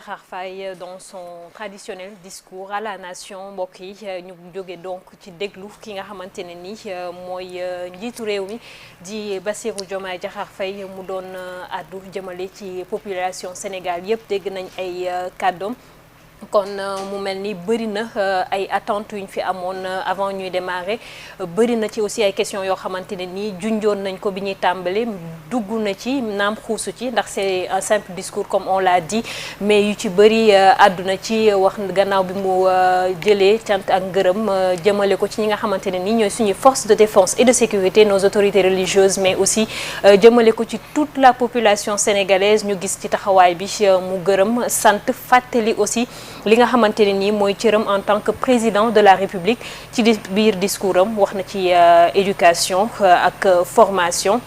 Diakhar Faye dans son traditionnel discours à la nation mbokk yi ñu jóge donc ci déglu ki nga xamante ne ni mooy njiitu réew mi di Bassirou Diomaye Diakhar Faye mu doon àddu jëmale ci population Sénégal yëpp dégg nañ ay kàddoom. kon mu mel ni bëri na ay attentes yu ñu fi amoon avant ñuy démarrer bëri na ci aussi ay questions yoo xamante ne nii junjoon nañ ko bi ñuy tàmbali dugg na ci naam xuusu ci ndax c'est un simple discours comme on l'a dit mais yu ci bëri àdduna ci wax gannaaw bi mu jëlee cant ak ngërëm jëmale ko ci ñi nga xamante ne nii ñooy suñuy forces de défense et de sécurité nos autorités religieuses mais aussi jëmale ko ci toute la population sénégalaise ñu gis ci taxawaay bi mu gërëm sant fàttali aussi li nga xamante ne nii mooy cëram en tant que président de la République ci biir discours am wax na ci éducation ak formation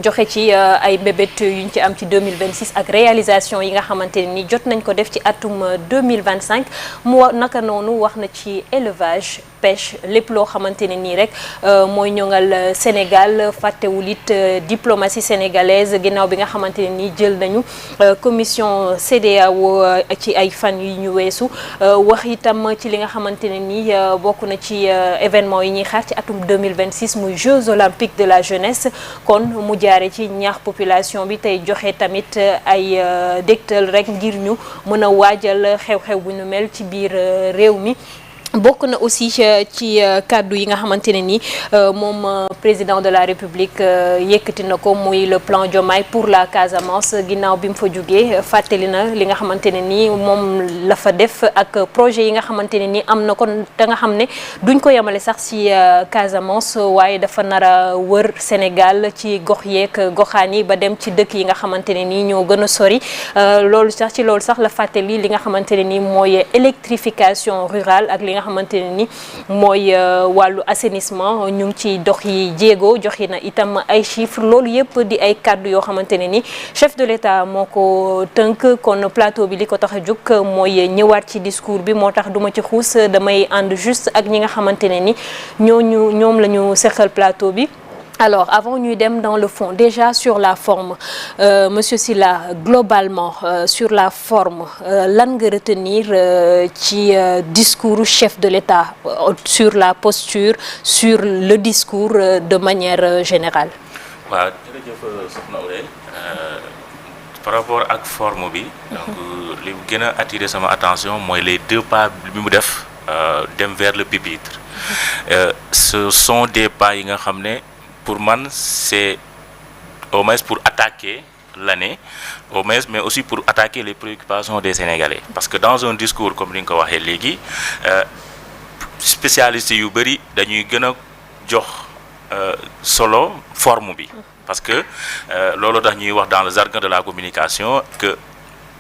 joxe ci ay bébét yuñ ci am ci 2026 ak réalisation yi nga xamante ne nii jot nañ ko def ci atum 2025 mu naka noonu wax na ci élevage pêche lépp loo xamante ne nii rek mooy ñoŋal Sénégal fàttewul it diplomatie sénégalaise ginnaaw bi nga xamante ne nii jël nañu commission CEDEAO ci ay fan yu ñu weesu wax itam ci li nga xamante ne nii bokk na ci événement yi ñuy xaar ci atum 2026 muy Jeux olympiques de la jeunesse kon mu jaare ci ñaax population bi tey joxe tamit ay dégtal rek ngir ñu mën a waajal xew-xew bu ñu mel ci biir réew mi. bokk na aussi ci kàddu yi nga xamante ne ni moom président de la République yëkkati na ko muy le plan Diomaye pour la Casamance ginnaaw bi mu fa jógee fàttali na li nga xamante ne ni moom la fa def ak projet yi nga xamante ne ni am na ko da nga xam ne duñ ko yemale sax ci Casamance waaye dafa nar a wër Sénégal ci gox yeeg goxaan yi ba dem ci dëkk yi nga xamante ne ni ñoo gën a sori loolu sax la fàttali li nga xamante ne ni mooy électrification rurale ak li nga xamante ne ni mooy wàllu assainissement ñu ngi ci dox yi jéego joxe na itam ay chiffres loolu yëpp di ay kàddu yoo xamante ne ni chef de l'État moo ko tënk kon plateau bi li ko tax a jóg mooy ñëwaat ci discours bi moo tax duma ci xuus damay ànd juste ak ñi nga xamante ne ni ñoom la ñu seqal plateau bi. Alors, avant ñuy dem dans le fond, déjà sur la forme, Monsieur Sylla, globalement, sur la forme, lan nga retenir ci discours chef de l'État, sur la posture, sur le discours de manière générale? waaw jërëjëf soxna Aurel par rapport ak forme bi. donc li gën a attiré sama attention mooy les deux pas bi mu def dem vers le pupitre. Ce sont des pas yi nga xam ne. Pour man c'est au moins pour attaquer l'année au moins mais aussi pour attaquer les préoccupations des Sénégalais parce que dans un discours comme ni nga ko waxee léegi spécialistes yu bëri dañuy gën a jox solo forme bi parce que loolu tax ñuy wax dans le jargon de la communication que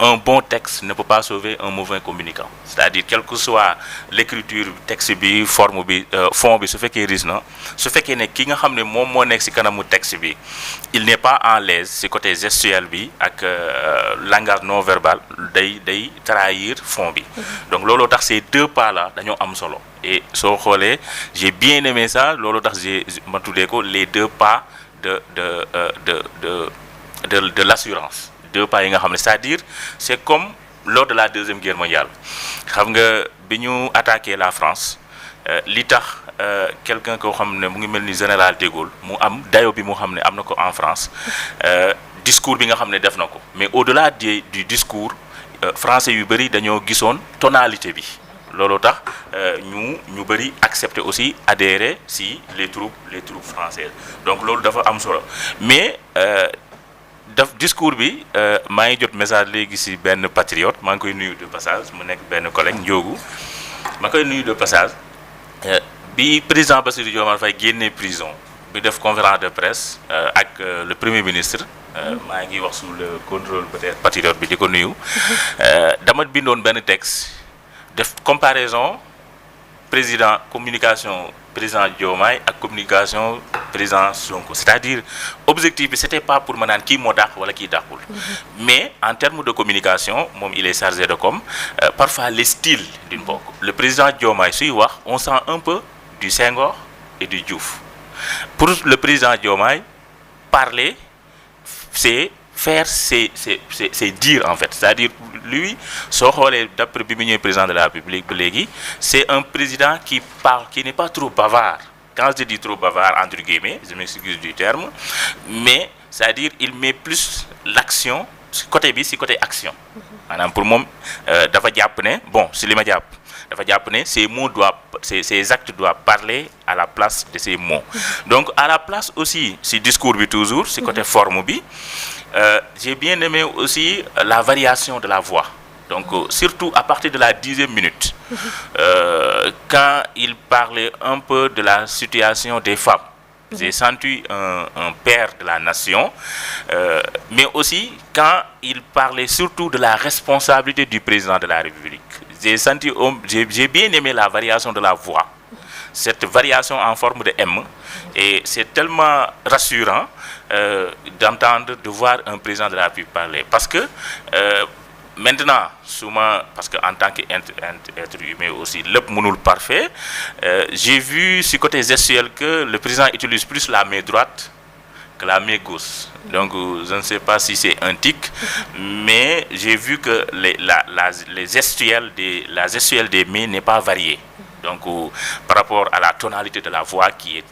un bon texte ne peut pas sauver un mauvais communicant c'est-à-dire quelle que soit l'écriture texte bi forme bi fond bi su fekkee riche na su fekkee ne ki nga xam ne moom moo nekk ci kanamu texte bi il n'est pas en l'aise ci côté gestuel bi ak langage non verbal day trahir fond bi donc looloo tax ces deux pas là dañoo am solo et soo xoolee j'ai bien aimé ça looloo tax ma tuddee ko les deux pas de l'assurance deux pas yi nga xam ne c'est-à-dire c'est comme lors de la deuxième guerre mondiale xam nga bi ñu attaqué la France li tax quelqu'un koo xam ne mu ngi mel ni général de Gaulle mu am dayo bi mu xam ne am na ko en France discours bi nga xam ne def na ko mais au-delà du discours français yu bëri dañoo gisoon tonalité bi looloo tax ñu bëri accepter aussi adhérer si les troupes françaises donc loolu dafa am solo mais discours bi maa ngi jot message léegi ci benn patriote maa ngi koy nuyu de passage mu nekk benn collègue Ndiogu maa koy nuyu de passage bi président Bassirou Diomaye Faye génnee prison bi def conférence de presse ak le premier ministre maa ngi wax sous le contrôle peut-être patriote bi di ko nuyu dama bindoon benn texte def comparaison communication président Diomaye ak communication président Sonko c'est-à-dire objectif bi c'était pas pour ma naan kii moo dàq wala kii dàqul mais en termes de communication moom il est chargé de com parfois les styles d'une bokk le président Diomaye suy wax on sent un peu du Senghor et du Diouf pour le président Diomaye parler c'est faire c'est dire en fait, c'est-à-dire lui soo xoolee d'après bi mu ñëwee président de la République ba léegi c'est un président qui parle, qui n'est pas trop bavard. Quand je dis trop bavard entre guillemets, je m'excuse du terme, mais c'est-à-dire il met plus l'action si côté bi si côté action maanaam pour moom dafa jàpp ne bon si li ma jàpp dafa jàpp ne ces actes doivent parler à la place de ces mots. Donc à la place aussi si discours bi toujours si côté forme bi j'ai bien aimé aussi la variation de la voix. Donc surtout à partir de la 10e minute quand il parlait un peu de la situation des femmes. J'ai senti un père de la nation, mais aussi quand il parlait surtout de la responsabilité du président de la République. J'ai bien aimé la variation de la voix, cette variation en forme de M, et c'est tellement rassurant d'entendre, de voir un président de la République parler. Parce que maintenant, souvent, parce qu'en tant qu'être humain aussi, le mënul parfait, j'ai vu ce côté gestuel que le président utilise plus la main droite que la main gauche. Donc, je ne sais pas si c'est un tic, mais j'ai vu que la gestuelle des mains n'est pas variée. Donc, par rapport à la tonalité de la voix qui est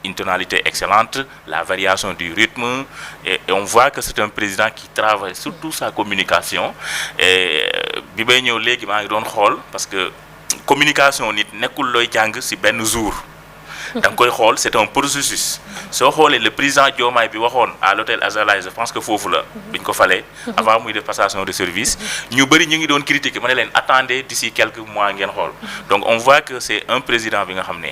une tonalité excellente, la variation du rythme, et on voit que c'est un président qui travaille surtout sa communication. Et bi bay ñëw léegi maa ngi doon xool parce que communication nit nekkul looy jàng ci benn jour. Da nga koy xool, c'est un processus. Soo xoolee le président Diomaye bi waxoon à l'hôtel Azalaï, je pense que foofu la biñ ko falee avant muy def passation de service ñu bëri ñu ngi doon critiquer ma ne leen attendez d'ici quelques mois ngeen xool. Donc on voit que c'est un président bi nga xam ne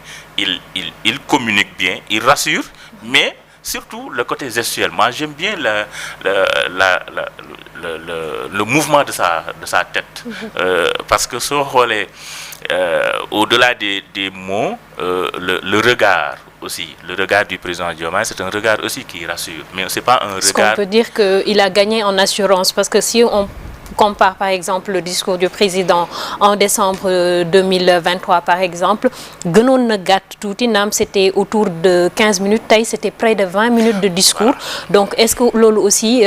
il communique bien, il rassure, mais surtout le côté gestuel. Moi j'aime bien le mouvement de sa tête, parce que soo xoolee au-delà des mots, le regard aussi, le regard du président Diomaye, c'est un regard aussi qui rassure, mais c'est pas un regard. Est-ce qu'on peut dire qu'il a gagné en assurance? Parce que si on compare par exemple le discours du président en décembre 2023 par exemple, gënoon na gàtt tuuti naam c'était autour de 15 minutes, tey c'était près de 20 minutes de discours. Voilà. Donc est-ce que loolu aussi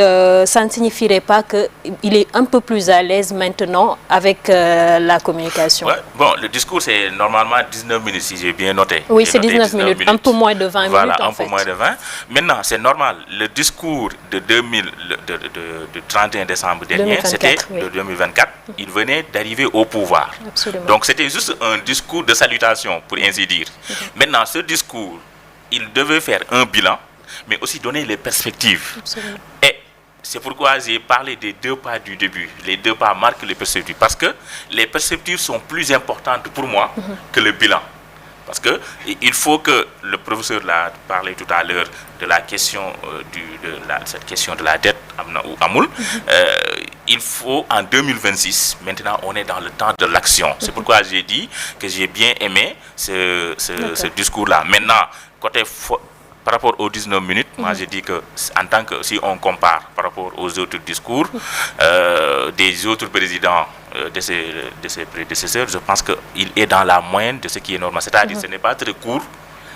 ça ne signifierait pas que il est un peu plus à l'aise maintenant avec la communication? Ouais. Bon, le discours c'est normalement 19 minutes si j'ai bien noté. Oui, c'est 19 minutes, un peu moins de 20 voilà, minutes en fait. Voilà, un peu moins de 20. Maintenant, c'est normal, le discours de 31 décembre dernier, c'était de 2024, il venait d'arriver au pouvoir. Absolument. Donc c'était juste un discours de salutation, pour ainsi dire. Maintenant, ce discours, il devait faire un bilan, mais aussi donner les perspectives. Absolument. Et c'est pourquoi j'ai parlé des 2 pas du début. Les 2 pas marquent les perspectives, parce que les perspectives sont plus importantes pour moi que le bilan. Parce que il faut que le professeur l'a parlé tout à l'heure de la question cette question de la dette amna ou amul. Il faut en 2026, maintenant on est dans le temps de l'action. C'est pourquoi j'ai dit que j'ai bien aimé ce discours-là. Maintenant, côté par rapport aux 19 minutes, moi j'ai dit que en tant que si on compare par rapport aux autres discours des autres présidents de ses prédécesseurs, je pense qu'il est dans la moyenne de ce qui est normal. C'est-à-dire ce n'est pas très court,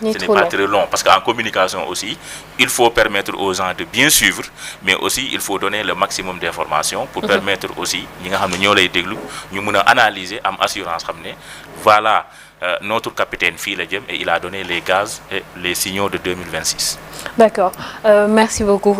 ce n'est pas très long. Parce qu'en communication aussi, il faut permettre aux gens de bien suivre, mais aussi il faut donner le maximum d'informations pour permettre aussi ñi nga xam ne ñoo lay déglu ñu mën a analyser am assurance xam ne voilà notre capitaine fii la jëm et il a donné les gaz et les signaux de 2026. D'accord, merci beaucoup.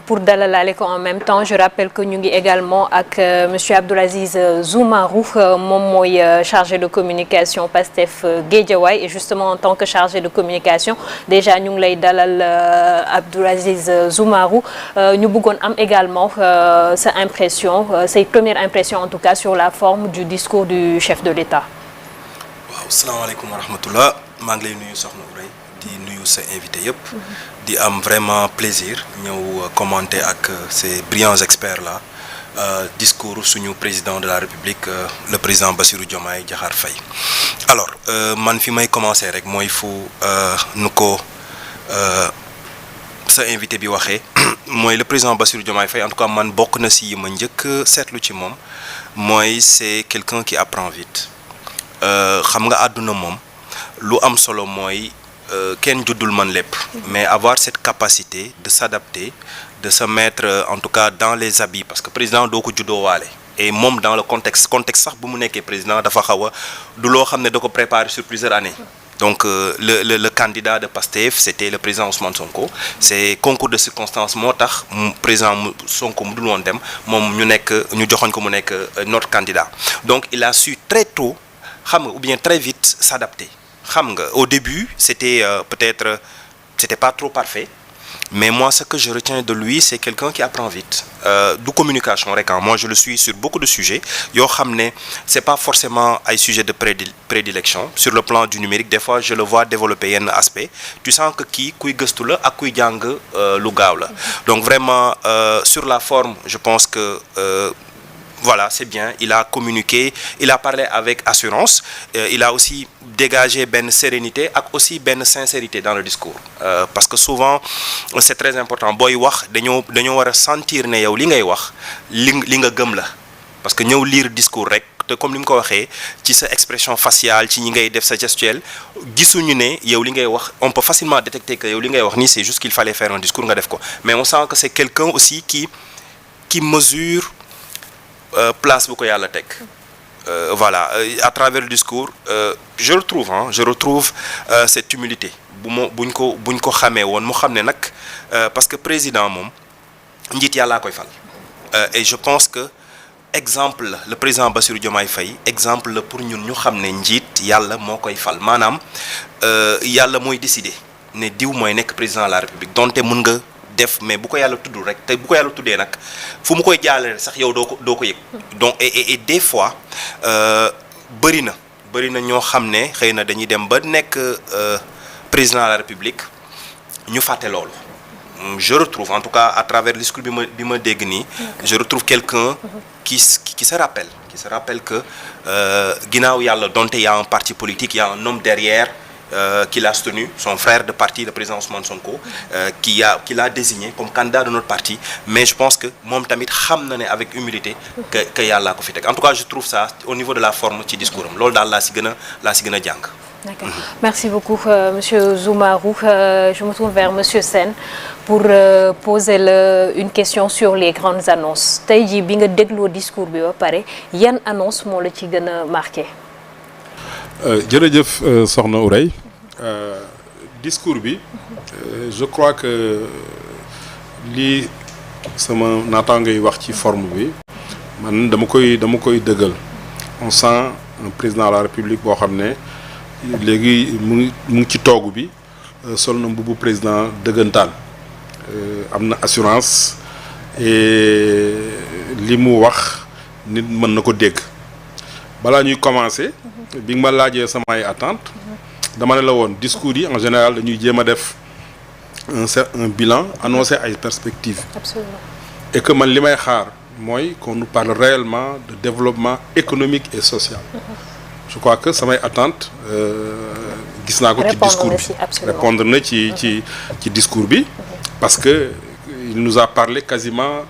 Pour dalalaale ko en même temps, je rappelle que ñu ngi également ak monsieur Abdoulaziz Zoumarou, moom mooy chargé de communication Pastef Guédiawaye, et justement en tant que chargé de communication déjà ñu ngi lay dalal Abdoulaziz Zoumarou. Ñu bëggoon am également sa impression, ses premières impressions en tout cas sur la forme du discours du chef de l'État. waaw salaamaaleykum wa rahmatullah, maa ngi lay nuyu Soxna Ourey di nuyu sa invité yëpp di am vraiment plaisir ñëw commenter ak ces brillants experts là discours suñu président de la République le président Bassirou Diomaye Diakhar Faye. Alors man fi may commencer rek mooy fu nu ko sa invité bi waxee mooy le président Bassirou Diomaye Faye, en tout cas man bokk na si ma njëkk seetlu ci moom mooy c'est quelqu'un qui apprend vite. Xam nga àdduna moom lu am solo mooy kenn juddul man lépp, mais avoir cette capacité de s'adapter de se mettre en tout cas dans les habits parce que président doo ko juddoo waale et moom dans le contexte sax bu mu nekkee président dafa xaw a du loo xam ne da ko préparer sur plusieurs années. Donc le candidat de PASTEF c'était le président Ousmane Sonko c'est concours de circonstances moo tax président Sonko mu dul woon dem moom ñu joxoñ ko mu nekk notre candidat donc il a su très tôt xam nga ou bien très vite s'adapter xam nga au début c'était peut-être c'était pas trop parfait mais moi ce que je retiens de lui c'est quelqu'un qui apprend vite du communication rek moi je le suis sur beaucoup de sujets yoo xam ne c'est pas forcément ay sujets de prédilection sur le plan du numérique des fois je le vois développer yenn aspect tu sens que kii kuy gëstu la ak kuy jàng lu gaaw la donc vraiment sur la forme je pense que voilà c'est bien il a communiqué il a parlé avec assurance il a aussi dégagé benn sérénité ak aussi benn sincérité dans le discours parce que souvent c'est très important booy wax dañoo war a sentir ne yow li ngay wax li nga gëm la parce que ñëw lire discours rek te comme ni mu ko waxee ci sa expression faciale ci ñi ngay def sa gestuelle gisuñu ne yow li ngay wax on peut facilement détecter que yow li ngay wax nii c'est juste qu'il fallait faire un discours nga def ko mais on sent que c'est quelqu'un aussi qui mesure place bu ko yàlla teg voilà à travers le discours je retrouve cette humilité buñ ko xamee woon mu xam ne nag parce que président moom njiit yàllaa koy fal et je pense que exemple la le président Bassirou Diomaye Faye exemple la pour ñun ñu xam ne njiit yàlla moo koy fal maanaam yàlla mooy décider ne diw mooy nekk président de la République donte mën nga def mais bu ko yàlla tuddul rek te bu ko yàlla tuddee nag fu mu koy jaalale sax yow doo ko yëg donc et des fois bëri na ñoo xam ne xëy na dañuy dem ba nekk président de la République ñu fàtte loolu je retrouve en tout cas à travers le discours bi ma dégg nii je retrouve quelqu'un qui se rappelle que ginnaaw yàlla donte y a un parti politique y a un homme derrière qui l'a soutenu, son frère de parti, le président Ousmane Sonko, qui l'a désigné comme candidat de notre parti. Mais je pense que moom tamit xam na ne avec humilité que yàlla ko fi teg. En tout cas, je trouve ça au niveau de la forme ci discours am loolu daal laa si gën a jàng. D'accord. Merci beaucoup monsieur Zoumarou. Je me tourne vers monsieur Sène pour poser une question sur les grandes annonces. Tey jii bi nga dégloo discours bi ba pare yan annonce moo la ci gën a marqué. jërëjëf soxna Ourey discours bi je crois que lii sama naataango yi wax ci forme bi man dama koy dëggal on sent un président de la République boo xam ne léegi mu ngi ci toogu bi sol na mbubu président dëggantaan am na assurance et li mu wax nit mën na ko dégg balaa ñuy commencer bi nga ma laajee samay attente dama ne la woon discours yi en général dañuy jéem a def un bilan annoncer ay perspectives. Absolument. Et que man li may xaar mooy qu'on nous parle réellement de développement économique et social. Je crois que samay attente gis naa ko ci discours bi répondre na ci discours bi parce que il nous a parlé quasiment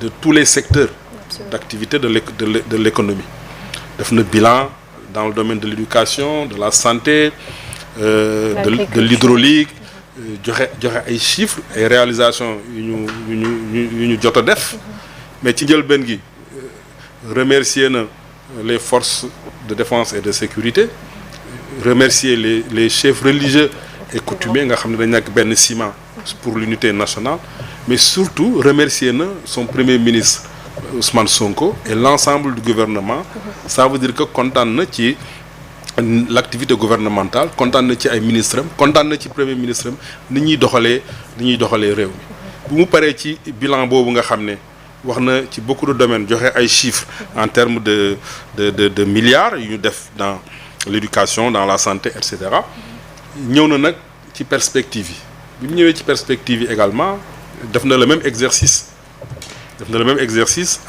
de tous les secteurs d'activité de l'économie. Def na bilan dans le domaine de l'éducation, de la santé, de l'hydraulique, joxe ay chiffres ay réalisations yu ñu jot a def mais ci njëlbéen gi remercier na les forces de défense et de sécurité, remercier les chefs religieux et coutumiers nga xam ne dañ nekk benn ciment pour l'unité nationale, mais surtout remercier na son premier ministre Ousmane Sonko et l'ensemble du gouvernement. Ça veut dire que kontaan na ci l'activité gouvernementale, kontaan na ci ay ministres am, kontaan na ci premier ministre am ni ñuy doxalee réew mi. Bu mu paree ci bilan boobu nga xam ne wax na ci beaucoup de domaines joxe ay chiffres en termes de milliards yu ñu def dans l'éducation, dans la santé, etc. ñëw na nag ci perspective yi bi mu ñëwee ci perspective yi également def na le même exercice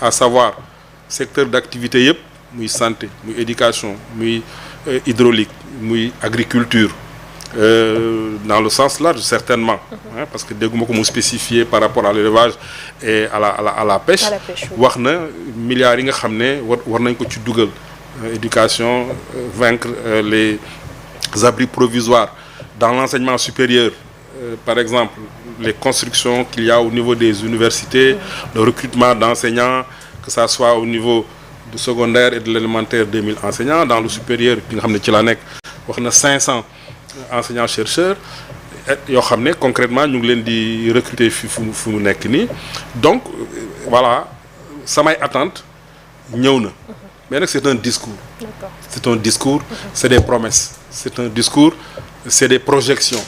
à savoir secteur d'activité yëpp muy santé muy éducation muy hydraulique muy agriculture dans le sens large certainement parce que dégguma ko mu spécifier par rapport à l'élevage et à la pêche wax na milliards yi nga xam ne war nañ ko ci dugal éducation vaincre les abris provisoires dans l'enseignement supérieur par exemple les constructions qu'il y a au niveau des universités, le recrutement d'enseignants, que ça soit au niveau du secondaire et de l'élémentaire, 2000 enseignants. Dans le supérieur, bi nga xam ne ci la nekk wax na 500 enseignants chercheurs yoo xam ne concrètement ñu ngi leen di recruter fi fu mu nekk nii. Donc voilà, samay attente ñëw na. Mais nag c'est un discours. D'accord. C'est un discours, c'est des promesses. C'est un discours, c'est des projections.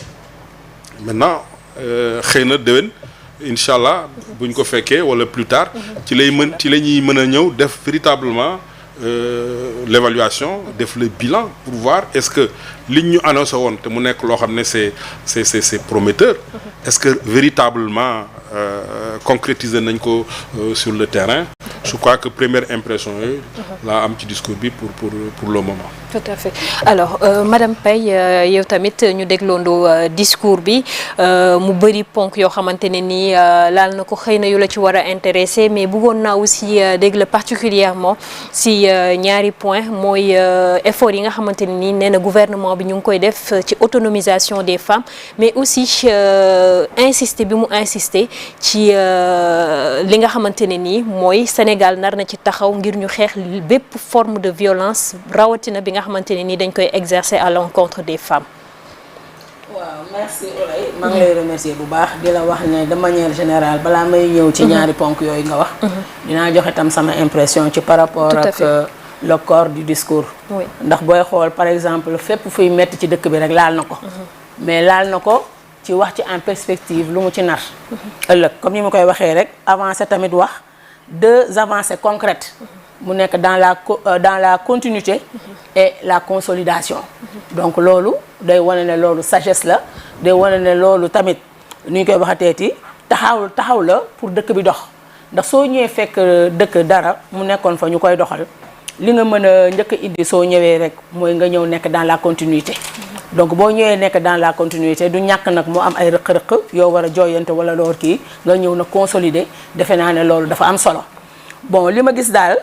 Maintenant xëy na déwén incha allah bu ñu ko fekkee wala plus tard ci la ñuy mën a ñëw def véritablement l'évaluation, def le bilan pour voir est-ce que liñ ñu annoncé woon te mu nekk loo xam ne c'est prometteur. Est-ce que véritablement concrétiser nañ ko sur le terrain. Je crois que première impression yi laa am ci discours bi pour le moment. Tout à fait. Alors madame Paye yow tamit ñu dégloondoo discours bi mu bëri ponk yoo xamante ne nii laal na ko xëy na yu la ci war a intéressé mais bëggoon naa aussi déglu particulièrement si ñaari point mooy effort yi nga xamante ne nii nee na gouvernement bi ñu ngi koy def ci autonomisation des femmes mais aussi insister bi mu insister ci li nga xamante ne nii mooy Sénégal nar na ci taxaw ngir ñu xeex bépp forme de violence rawatina bi nga xamante ne nii dañ koy exercer à l'encontre des femmes. waaw merci Oulaye maa ngi lay remercier bu baax di la wax ne de manière générale balaa may ñëw ci ñaari ponk yooyu nga wax. dinaa joxe tam sama impression ci par rapport ak le corps du discours. Oui. ndax booy xool par exemple fépp fuy metti ci dëkk bi rek laal na ko. mais laal na ko ci wax ci en perspective lu mu ci nar. ëllëg comme ni ma koy waxee rek avancé tamit wax deux avancées concrètes. mu nekk dans la continuité et la consolidation. donc loolu day wane ne loolu sagesse la day wane ne loolu tamit ni ñu koy waxateeti taxaw la pour dëkk bi dox ndax soo ñëwee fekk dëkk dara mu nekkoon fa ñu koy doxal li nga mën a njëkk a indi soo ñëwee rek mooy nga ñëw nekk dans la continuité. donc boo ñëwee nekk dans la continuité du ñàkk nag mu am ay rëq-rëq yoo war a jooyante wala loor kii nga ñëw na consolider defe naa ne loolu dafa am solo bon li ma gis daal.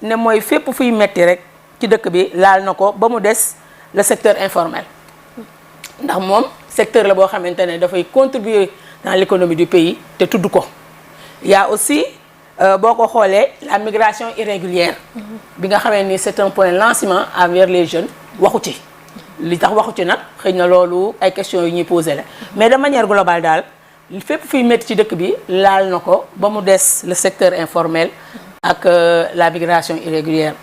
ne mooy fépp fuy metti rek ci dëkk bi laal na ko ba mu des le secteur informel ndax moom secteur la boo xamante ne dafay contribuer dans l'économie du pays te tudd ko y a aussi boo ko xoolee la migration irrégulière bi nga xamee ni c'est un point lancement envers les jeunes waxu ci li tax waxu ci nag xëy na loolu ay questions yu ñuy poser la mais de manière globale daal fépp fuy metti ci dëkk bi laal na ko ba mu des le secteur informel ak la migration irrégulière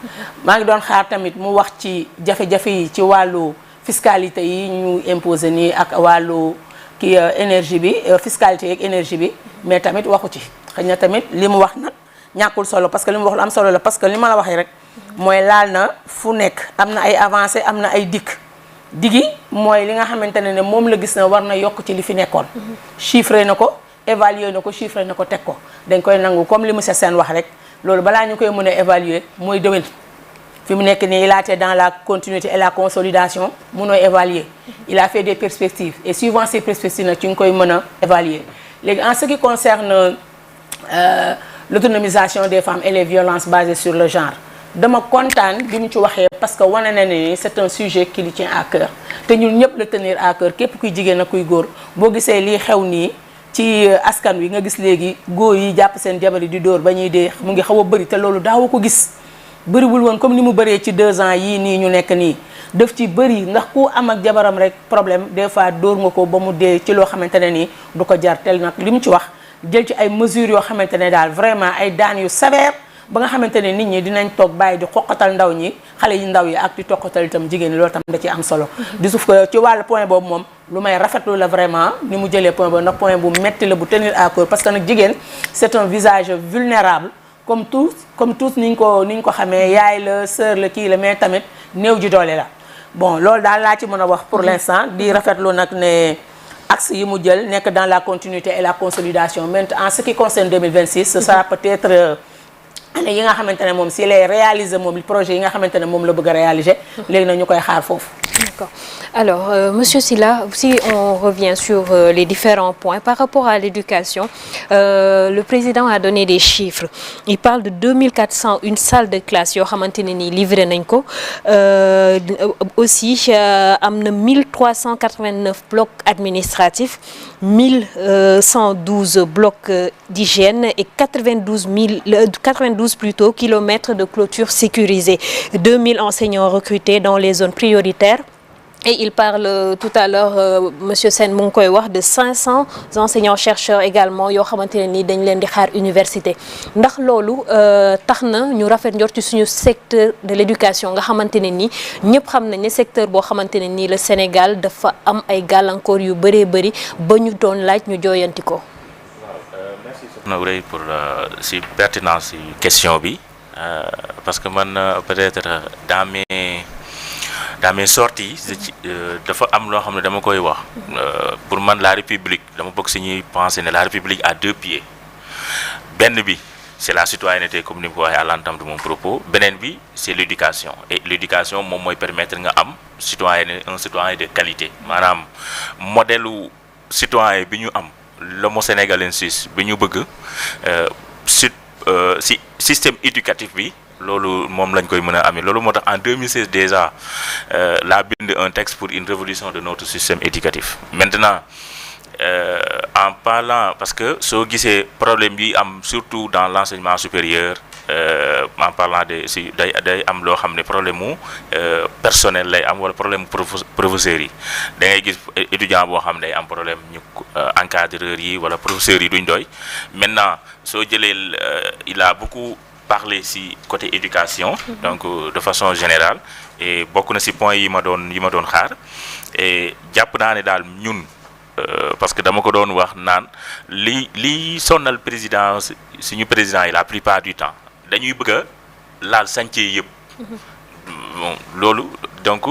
maa ngi doon xaar tamit mu wax ci jafe-jafe yi ci wàllu fiscalité yi ñu imposé nii ak wàllu ki énergie bi fiscalité yeeg énergie bi mais tamit waxu ci xëy na tamit li mu wax nag ñàkkul solo parce que li mu wax lu am solo la parce que li ma la waxee rek mooy laal na fu nekk am na ay avancées am na ay digi mooy li nga xamante ne moom la gis na war na yokk ci li fi nekkoon chiffré na ko évalué na ko chiffré na ko teg ko dañ koy nangu comme li monsieur Sène wax rek loolu balaa ñu koy mën a évaluer mooy déwén fi mu nekk nii il a été dans la continuité et la consolidation mënoo évaluer il a fait des perspectives et suivant ces perspectives nag ci nga koy mën a évaluer léegi en ce qui concerne l'autonomisation des femmes et les violences basées sur le genre dama kontaan bi mu ci waxee parce que wane na ne c'est un sujet qui lui tient à cœur te ñun ñëpp la tenir à cœur képp kuy jigéen ak kuy góor boo gisee lii xew nii ci askan wi nga gis léegi góor yi jàpp seen jabar yi di dóor ba ñuy dee mu ngi xaw a bëri te loolu daawu ko gis bëriwul woon comme ni mu bëree ci 2 ans yii nii ñu nekk nii daf ci bëri ndax ku am ak jabaram rek problème des fois dóor nga ko ba mu dee ci loo xamante ne nii du ko jar tel nag li mu ci wax jël ci ay mesures yoo xamante ne daal vraiment ay daan yu sévère ba nga xamante ne nit ñi dinañ toog bàyyi di xoqatal ndaw ñi xale yi ndaw yi ak di toqatal itam jigéen ñi loolu tam da ci am solo di suuf que ci wàllu point boobu moom lu may rafetlu la vraiment ni mu jëlee point boobu ndax point bu metti la bu tenir à cœur parce que nag jigéen c'est un visage vulnérable comme tous niñ ko xamee yaay la sœur la kii la mais tamit néew ji doole la bon loolu daal laa ci mën a wax pour l'instant di rafetlu nag ne axe yi mu jël nekk dans la continuité et la consolidation maintenant en ce qui concerne 2026 ce sera peut-être année yi nga xamante ne moom si lay réaliser moom projet yi nga xamante ne moom la bëgg a réaliser léegi nag ñu koy xaar foofu D'accord. Alors, Monsieur Sylla, si on revient sur les différents points par rapport à l'éducation, le président a donné des chiffres. Il parle de 2400 une salle de classe yoo xamante ne nii livré nañ ko aussi am na 1389 blocs administratifs 1112 blocs d'hygiène et 92 plutôt kilomètres de clôture sécurisée, 2000 enseignants recrutés dans les zones prioritaires. Et il parle tout à l'heure monsieur Sène mu ngi koy wax de 500 enseignants chercheurs également yoo xamante ne ni dañ leen di xaar université ndax loolu tax na ñu rafet njort ci suñu secteur de l'éducation nga xamante ne ni ñëpp xam nañ ne secteur boo xamante ne nii le Sénégal dafa am ay gàllankoor yu bëree bëri ba ñu doon laaj ñu jooyanti ko. Merci Sokhna Ourey pour si pertinence si question bi parce que man peut-être dans mes sorties dafa am loo xam ne dama koy wax pour man la République dama bokk si ñuy penser ne la République a deux pieds benn bi c'est la citoyenneté comme ni ma ko waxee à l'entame de mon propos beneen bi c'est l'éducation et l'éducation moom mooy permettre nga am un citoyen de qualité maanaam modèle u citoyen bi ñu am l'homo sénégalensis bi ñu bëgg si système éducatif bi loolu moom lañ koy mën a amee loolu moo tax en 2016 déjà laa bind un texte pour une révolution de notre système éducatif maintenant en parlant parce que soo gisee problème yi am surtout dans l'enseignement supérieur en parlant de si day am loo xam ne problème mu personnel lay am wala problème professeurs yi da ngay gis étudiant boo xam ne day am problème ñu encadreurs yi wala professeurs yi duñ doy maintenant soo jëlee il a beaucoup parler si côté éducation donc de façon générale et bokk na si point yi ma doon xaar et jàpp naa ne daal ñun parce que dama ko doon wax naan li sonnal président suñu président yi la plupart du temps dañuy bëgg a laal chantier yëpp bon loolu donc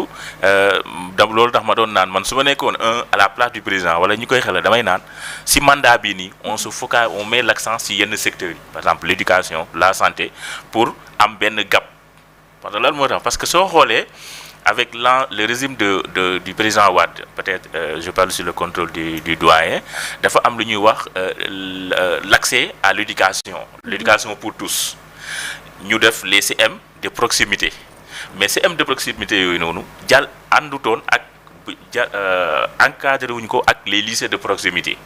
loolu tax ma doon naan man su ma nekkoon à la place du président wala ñu koy xelal damay naan si mandat bi nii on met l'accent si yenn secteurs yi par exemple l'éducation la santé pour am benn gap parce que lan moo tax parce que soo xoolee avec le régime du président Wade peut-être je parle sur le contrôle du doyen dafa am lu ñuy wax l'accès à l'éducation pour tous ñu def les CM de proximité mais CM de proximité yooyu noonu àndutoon ak encadré wuñu ko ak les lycées de proximité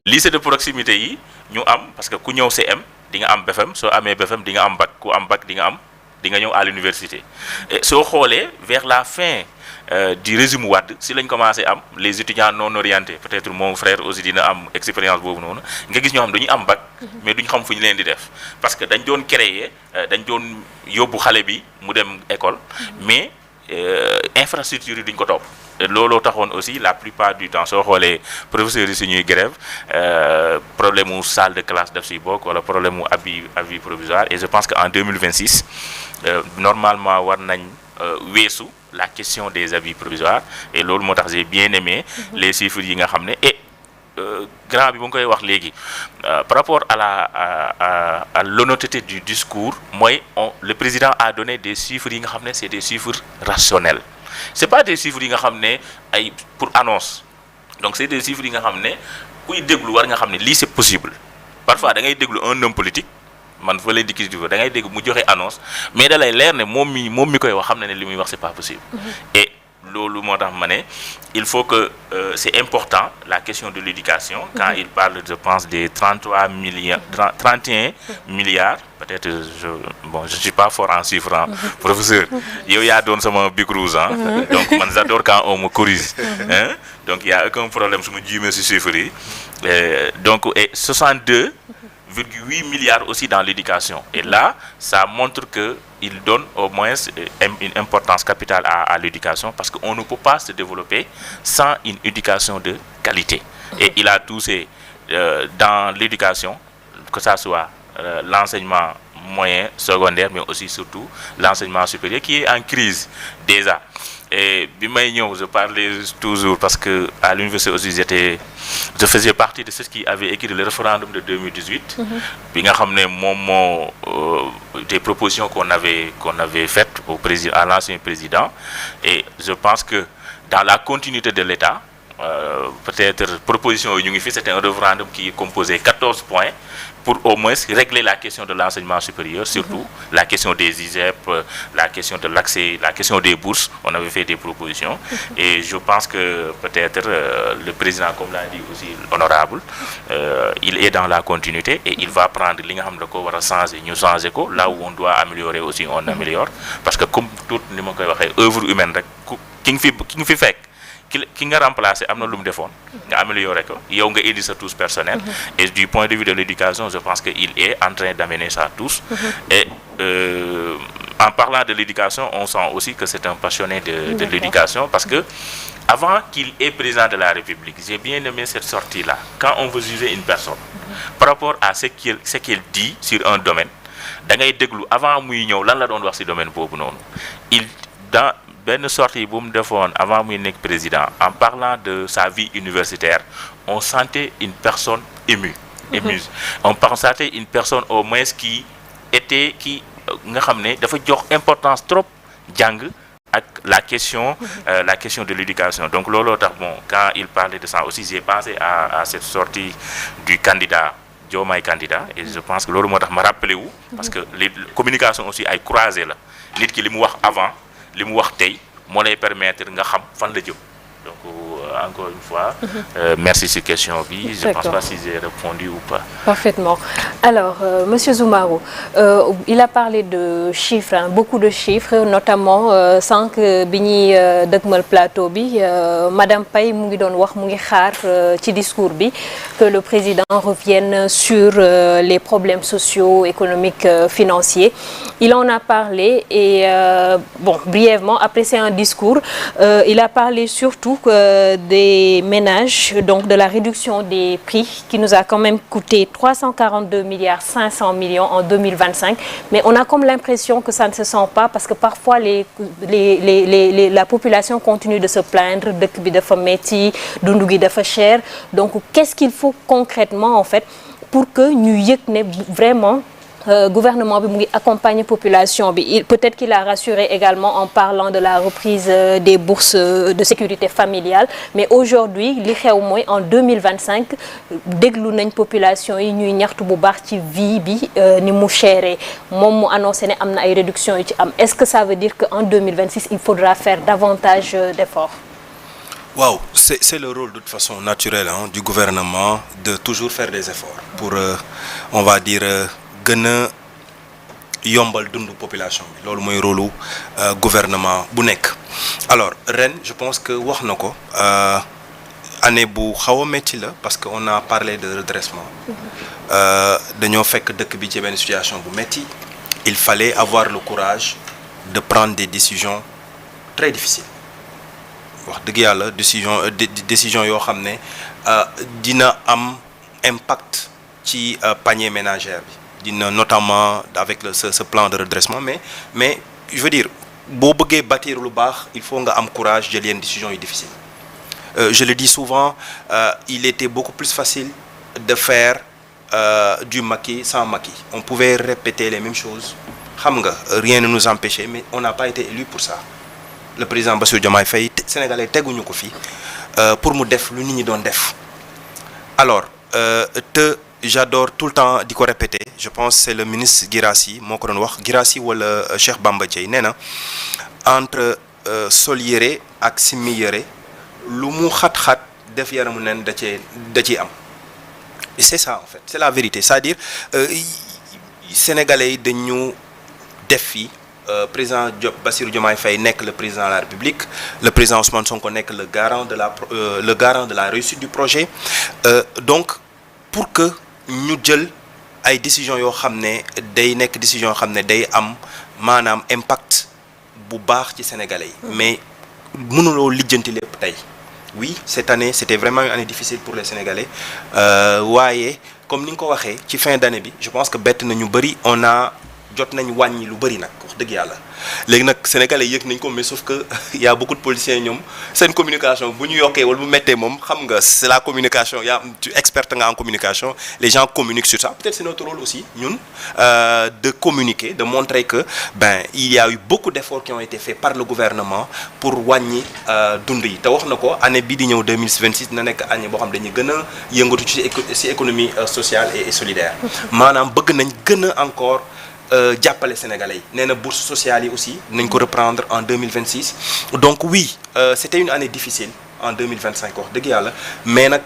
lycée de proximité yi ñu am parce que ku ñëw CM di nga am BFEM soo amee BFEM di nga am bac ku am bac di nga ñëw à l'université et soo xoolee vers la fin du régime Wade si lañ commencé am les étudiants non orientés peut-être mon frère aussi dina am expérience boobu noonu nga gis ñoo xam dañuy am bac mais duñ xam fu ñu leen di def parce que dañ doon créer dañ doon yóbbu xale bi mu dem école mais infrastructure yi duñ ko topp looloo taxoon aussi la plupart du temps soo xoolee professeurs yi suñuy grève problème mu salle de classe daf siy bokk wala problème mu abri provisoire et je pense que en 2026 normalement war nañ weesu la question des abris provisoires et loolu moo tax j'ai bien aimé les chiffres yi nga xam ne et grand bi bu nga koy wax léegi par rapport à l'honnêteté du discours mooy le président a donné des chiffres yi nga xam ne c'est des chiffres rationnels c'est pas des chiffres yi nga xam ne ay pour annonce donc c'est des chiffres yi nga xam ne kuy déglu war nga xam ne lii c'est possible parfois da ngay déglu un homme politique man fa leen di kii da ngay dégg mu joxe annonce mais da lay leer ne moom mi koy wax xam na ne li muy wax c'est pas possible et loolu moo tax ma ne il faut que c'est important la question de l'éducation quand il parle je pense des 31 milliards peut-être je suis pas fort en chiffres professeur yow yaa doon sama big rouge donc man j'adore quand on me corrige donc il y a aucun problème su ma juumee ci chiffres yi donc et 62,8 milliards aussi dans l'éducation et là ça montre que il donne au moins une importance capitale à l'éducation parce qu'on ne peut pas se développer sans une éducation de qualité et il a touché dans l'éducation que ça soit l'enseignement moyen secondaire mais aussi surtout l'enseignement supérieur qui est en crise déjà et bi may ñëw je parlais toujours parce que à l'université aussi je faisais partie de ceux qui avaient écrit le référendum de 2018 bi nga xam ne moom moo des propositions qu'on avait faites au président à l'ancien président et je pense que dans la continuité de l'État. Peut-être proposition yi ñu ngi fi, c'était un référendum qui composait 14 points pour au moins régler la question de l'enseignement supérieur, surtout la question des ISEP, la question de l'accès, la question des bourses. On avait fait des propositions et je pense que peut-être le président, comme l'a dit aussi l'honorable, il est dans la continuité et il va prendre li nga xam ne da ko war a changer ñu changer ko, là où on doit améliorer aussi on améliore, parce que comme tout ni ma koy waxee œuvre humaine rek ki nga fi fekk ki nga remplacer am na lu mu defoon nga améliorer ko yow nga indi sa touche personnelle et du point de vue de l'éducation je pense que il est en train d'amener sa touche et en parlant de l'éducation on sent aussi que c'est un passionné de l'éducation parce que avant qu'il est président de la République j'ai bien aimé cette sortie là quand on veut juger une personne par rapport à ce qu'elle dit sur un domaine da ngay déglu avant muy ñëw lan la doon wax ci domaine boobu noonu dans benn sortie bu mu defoon avant muy nekk président en parlant de sa vie universitaire on sentait une personne émue on sentait une personne au moins qui nga xam ne dafa jox importance trop jàng ak la question de l'éducation donc looloo tax bon quand il parlait de ça aussi j'ai pensé à cette sortie du candidat Diomaye candidat et je pense que loolu moo tax ma rappelé wu parce que les communications aussi ay croisé la nit ki li mu wax avant li mu wax tey moo lay permettre nga xam fan la jëm donc encore une fois merci ci question bi je pense pas si j'ai répondu ou pas parfaitement alors monsieur Zoumarou il a parlé de chiffres beaucoup de chiffres notamment sànq bi ñuy dëgmal plateau bi madame Paye mu ngi doon wax mu ngi xaar ci discours bi que le président revienne sur les problèmes sociaux économiques financiers il en a parlé et brièvement après c'est un discours il a parlé surtout des ménages, donc de la réduction des prix qui nous a quand même coûté 342 milliards 500 millions en 2025. Mais on a comme l'impression que ça ne se sent pas parce que parfois la population continue de se plaindre, dëkk bi dafa metti, dundu gi dafa cher. Donc qu'est-ce qu'il faut concrètement en fait pour que ñu yëg ne vraiment gouvernement bi mu ngi accompagner population bi peut-être qu'il a rassuré également en parlant de la reprise des bourses de sécurité familiale mais aujourd'hui li xew mooy en 2025 déglu nañ population yi ñuy ñaxtu bu baax ci vie bi ni mu chéré moom mu annoncé ne am na ay réductions yu ci am est-ce que ça veut dire que en 2026 il faudra faire davantage d'efforts? Waaw, c'est le rôle de toute façon naturel du gouvernement de toujours faire des efforts pour on va dire gën a yombal dundu population bi loolu mooy rôle gouvernement bu nekk alors ren je pense que wax na ko année bu xaw a métti la parce que on a parlé de redressement dañoo fekk dëkk bi ci benn situation bu métti il fallait avoir le courage de prendre des décisions très difficiles wax dëgg yàlla décision yoo xam ne dina am impact ci panier ménagère bi dina notamment avec ce plan de redressement mais je veux dire boo bëggee bâtir lu baax il faut nga am courage jël yenn décisions yu difficiles je le dis souvent il était beaucoup plus facile de faire du Macky sans Macky on pouvait répéter les mêmes choses xam nga rien ne nous empêchait mais on n'a pas été élu pour ça le président Bassirou Diomaye Faye sénégalais teguñu ko fi pour mu def lu nit ñi doon def alors j'adore tout le temps di ko répéter je pense c'est le ministre Guirassy moo ko doon wax Guirassy wala Cheikh Bamba Dièye nee na entre sol yére ak simmi yére lu mu xat-xat def yaramu nen da ciy am et c'est ça en fait c'est la vérité c'est-à-dire sénégalais yi dañu def fi président Bassirou Diomaye Faye nekk le président de la République le président Ousmane Sonko nekk le garant de la réussite du projet donc pour que ñu jël ay décisions yoo xam ne day nekk décision yoo xam ne day am maanaam impact bu baax ci sénégalais yi mais mënuloo lijjanti lépp tey oui cette année c'était vraiment une année difficile pour les sénégalais waaye comme ni nga ko waxee ci fin d'année bi je pense que bett na ñu bëri on a jot nañ wàññi lu bëri nag wax dëgg yàlla léegi nag sénégalais yëg nañ ko mais sauf que y a beaucoup de policiers ñoom seen communication bu ñu yokkee wala bu méttee moom xam nga c'est la communication tu experte nga en communication les gens communiquent sur ça peut-être c'est notre rôle aussi ñun de communiquer de montrer que il y a eu beaucoup d'efforts qui ont été faits par le gouvernement pour wàññi dund yi te wax na ko année bii di ñëw 2026 dina nekk année boo xam dañuy gën a yëngatu ci économie sociale et solidaire maanaam bëgg nañ gën a encore jàppale sénégalais yi nee na bourse sociale yi aussi nañ ko reprendre en 2026 donc oui c'était une année difficile en 2025 wax dëgg yàlla mais nag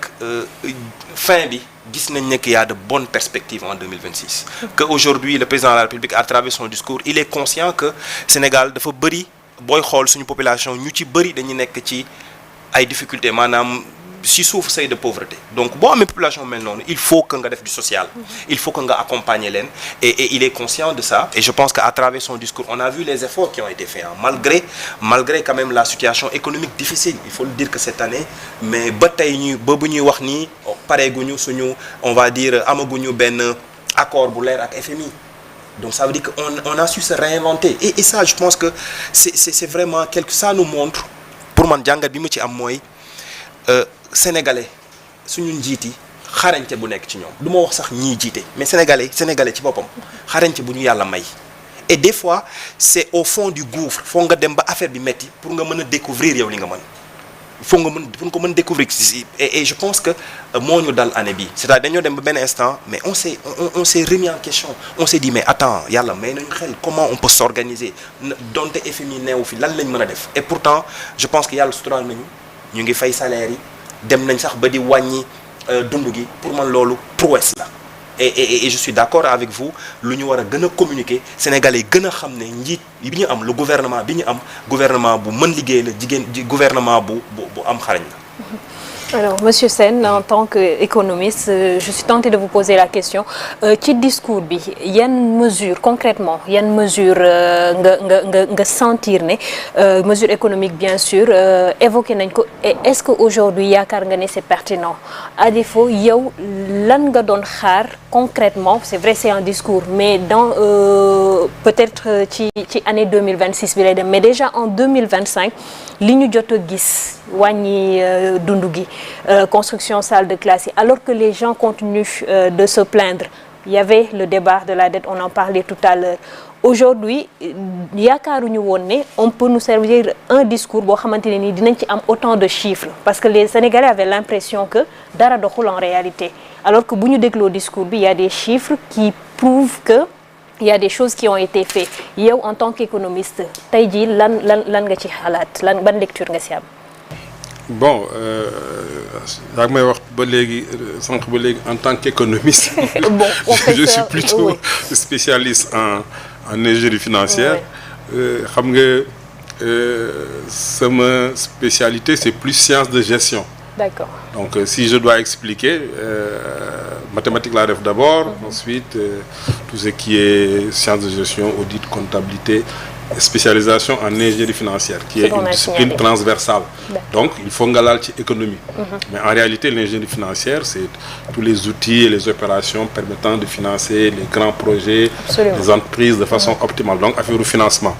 fin bi gis nañ ne qu'il y a de bonnes perspectives en 2026 que aujourd'hui le président de la République à travers son discours il est conscient que Sénégal dafa bëri booy xool suñu population ñu ci bëri dañuy nekk ci ay difficultés maanaam si suuf seuil de pauvreté donc boo amee population mel noonu il faut que nga def du social il faut que nga accompagner leen et il est conscient de ça et je pense qu'à travers son discours on a vu les efforts qui ont été faits malgré quand même la situation économique difficile il faut le dire que cette année mais ba tey bu ñuy wax nii pareeguñu suñu on va dire amaguñu benn accord bu leer ak FMI donc ça veut dire que on a su se réinventer et ça je pense que c'est vraiment ça nous montre pour man jàngat bi mu ci am mooy sénégalais suñu njiit yi xarañte bu nekk ci ñoom du ma wax sax ñii jiite mais sénégalais ci boppam xarañte bu ñu yàlla may et des fois c'est au fond du gouffre foo nga dem ba affaire bi metti pour nga mën a découvrir yow li nga mën pour nga ko mën découvrir et je pense que moo ñu dal année bi c'est-à-dire dañoo dem ba benn instant mais on s'est remis en question on s'est dit mais attends yàlla may nañu xel comment on peut s'organiser donte FMI neewu fi lan lañ mën a def et pourtant je pense que yàlla suturaal nañu ñu ngi fay salaire yi dem nañ sax ba di wàññi dund gi pour man loolu prouesse la et je suis d'accord avec vous lu ñu war a gën a communiquer sénégalais yi gën a xam ne njiit bi ñu am le gouvernement bi ñu am gouvernement bu mën liggéey la gouvernement bu am xarañ la. Alors Monsieur Sène en tant qu'économiste je suis tentée de vous poser la question ci discours bi yan mesure concrètement yan mesure nga sentir ne mesure économique bien sûr évoqué nañ ko et est-ce que aujourd'hui yaakaar nga ne c'est pertinent à défaut yow lan nga doon xaar concrètement c'est vrai c'est un discours mais dans peut-être ci année 2026 bi lay dem mais déjà en 2025 li ñu jot a gis wàññi dundu gi construction salle de classe yi alors que les gens continuent de se plaindre il y avait le débat de la dette on en parlait tout à l'heure aujourd'hui yaakaaruñu woon ne on peut nous servir un discours boo xamante ne nii dinañ ci am autant de chiffres parce que les Sénégalais avaient l'impression que dara doxul en réalité alors que bu ñu dégloo discours bi il y a des chiffres qui prouvent que il y a des choses qui ont été faites yow en tant qu'économiste tey jii lan nga ci xalaat ban lecture nga ci am. Bon yaa ngi may wax ba léegi sànq ba léegi en tant qu'économiste bon, je suis plutôt spécialiste en ingénierie financière xam nga sama spécialité c'est plus sciences de gestion. D'accord. Donc si je dois expliquer mathématiques laa def d'abord ensuite tout ce qui est sciences de gestion audit comptabilité spécialisation en ingénierie financière qui est une discipline transversale donc il faut nga laal ci économie mais en réalité l'ingénierie financière c'est tous les outils et les opérations permettant de financer les grands projets Absolument. Les entreprises de façon optimale donc affaire au financement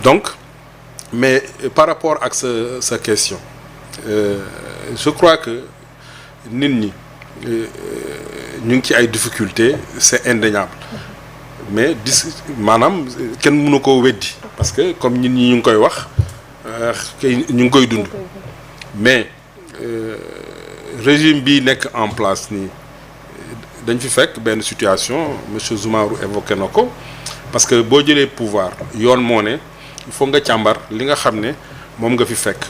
donc mais par rapport à sa question je crois que nit ñi ñu ngi ci ay difficultés c'est indéniable mais maanaam kenn mënu koo weddi parce que comme nit ñi ñu ngi koy wax ñu ngi koy dund mais régime bi nekk en place nii dañ fi fekk benn situation monsieur Zoumarou évoqué na ko parce que boo jëlee pouvoir yoon moo ne il faut nga càmbar li nga xam ne moom nga fi fekk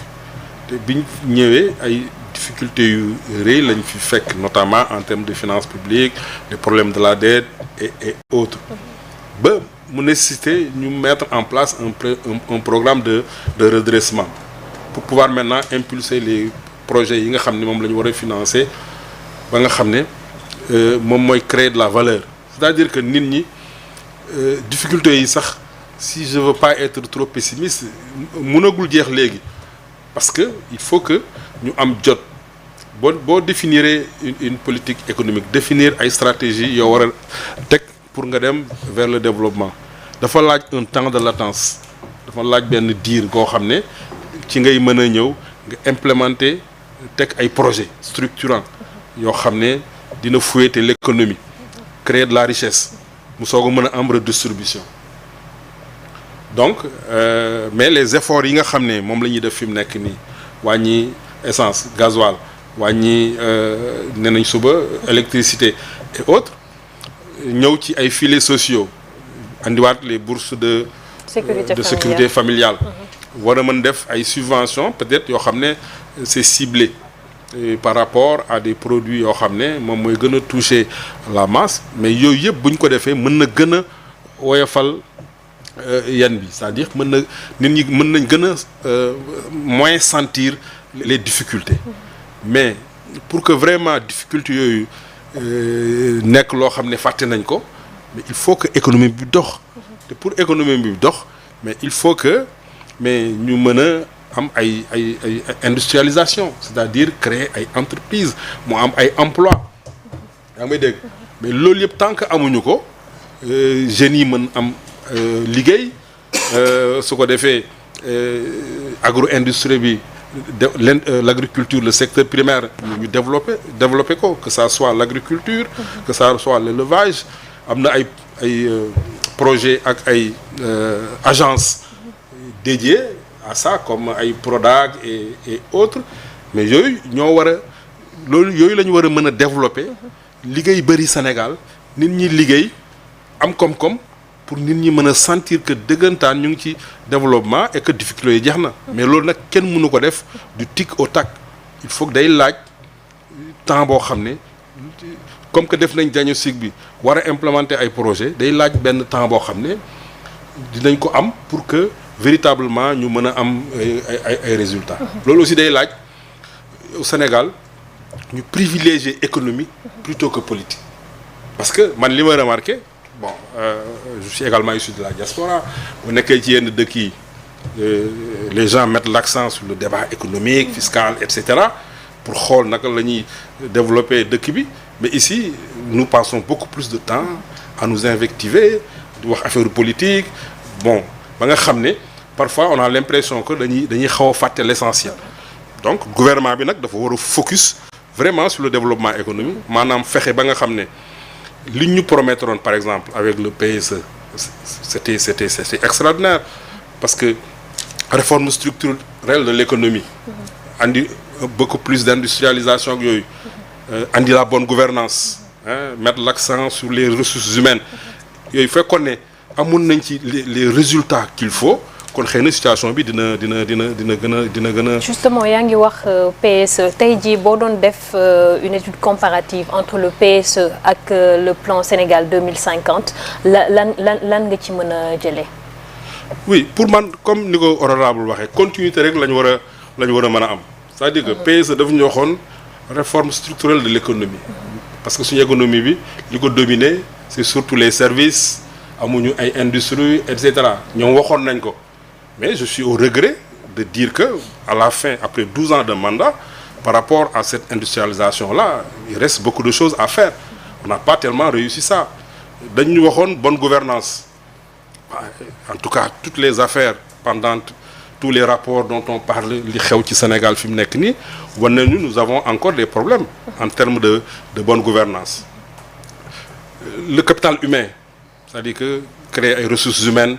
te biñ ñëwee ay difficultés yu rëy lañ fi fekk notamment en termes de finances publiques les problèmes de la dette et autres ba mu nécessité ñu mettre en place un programme de redressement pour pouvoir maintenant impulser les projets yi nga xam ne moom la ñu war a financer ba nga xam ne moom mooy créer de la valeur c'est-à-dire que nit ñi difficultés yi sax si je veux pas être trop pessimiste mënagul jeex léegi parce que il faut que ñu am jot boo définir une politique économique définir ay stratégies yoo war a teg pour nga dem vers le développement dafa laaj un temps de latence dafa laaj benn diir goo xam ne ci ngay mën a ñëw nga implémenter teg ay projets structurants yoo xam ne dina fouetter l'économie créer de la richesse mu soog a mën a am redistribution donc mais les efforts yi nga xam ne moom la ñuy def fi mu nekk nii wàññi essence gasoil wàññi nee nañ suba électricité et autres ñëw ci ay filets sociaux andiwaat les bourses de sécurité familiale war a mën def ay subventions peut-être yoo xam ne c'est ciblé par rapport à des produits yoo xam ne moom mooy gën a toucher la masse mais yooyu yëpp bu ñu ko defee mën na gën a woyofal yan bi c'est-à-dire mën na nit ñi mën nañ gën a moins sentir les difficultés mais pour que vraiment difficultés yooyu nekk loo xam ne fàtte nañ ko mais il faut que économie bi dox te pour économie bi dox mais il faut que mais ñu mën a am ay industrialisation c'est-à-dire créer ay entreprises mu am ay emplois yaa may dégg mais loolu yëpp tant que amuñu ko jeunes yi mën am liggéey su ko defee agro-industrie bi l'agriculture le secteur primaire ñu développer ko que ça soit l'agriculture que ça soit l'élevage am na ay projets ak ay agences dédiées à ça comme ay Prodac et autres mais yooyu ñoo war a loolu yooyu la ñu war a mën a développer liggéey bëri Sénégal nit ñi liggéey am koom-koom pour nit ñi mën a sentir que dëggantaan ñu ngi ci développement et que difficulté yi jeex na mais loolu nag kenn mënu ko def du tic au tac il faut que day laaj temps boo xam ne comme que def nañ diagnostic bi war a implémenter ay projet day laaj benn temps boo xam ne dinañ ko am pour que véritablement ñu mën a am ay résultats loolu aussi day laaj au Sénégal ñu privilégier économie plutôt que politique parce que man li ma remarqué bon je suis également issu de la diaspora bu nekkee ci yenn dëkk yi les gens mettent l'accent sur le débat économique fiscal et cetera pour xool naka la ñuy développer dëkk bi mais ici nous passons beaucoup plus de temps à nous invectiver di wax affaire politique bon ba nga xam ne parfois on a l'impression que dañuy xaw a fàtte l'essentiel donc gouvernement bi nag dafa war a focus vraiment sur le développement économique maanaam fexe ba nga xam ne li ñu promettroon par exemple avec le PSE c'était extraordinaire parce que réforme structurelle de l'économie andi beaucoup plus d'industrialisation ak yooyu andi la bonne gouvernance mettre l'accent sur les ressources humaines yooyu fekkoon ne amoon nañ ci les résultats qu'il faut kon xëy na situation bi dina gën a. justement yaa ngi wax PSE tey jii boo doon def une étude comparative entre le PSE ak le plan Sénégal 2050 lan nga ci mën a jëlee. oui pour man comme ni ko honorable waxee continuité rek la ñu war a mën a am c'est-à-dire que PSE dafa ñu waxoon réforme structurelle de l'économie parce que suñu économie bi li ko dominer c'est surtout les services amuñu ay industries et cetera ñoom waxoon nañ ko. Mais je suis au regret de dire que à la fin, après 12 ans de mandat, par rapport à cette industrialisation-là, il reste beaucoup de choses à faire. On n'a pas tellement réussi ça. Dañu waxoon bonne gouvernance. En tout cas, toutes les affaires pendant tous les rapports dont on parle, li xew ci Sénégal fi mu nekk nii, wane nañu nous avons encore des problèmes en termes de bonne gouvernance. Le capital humain, c'est-à-dire que créer ay ressources humaines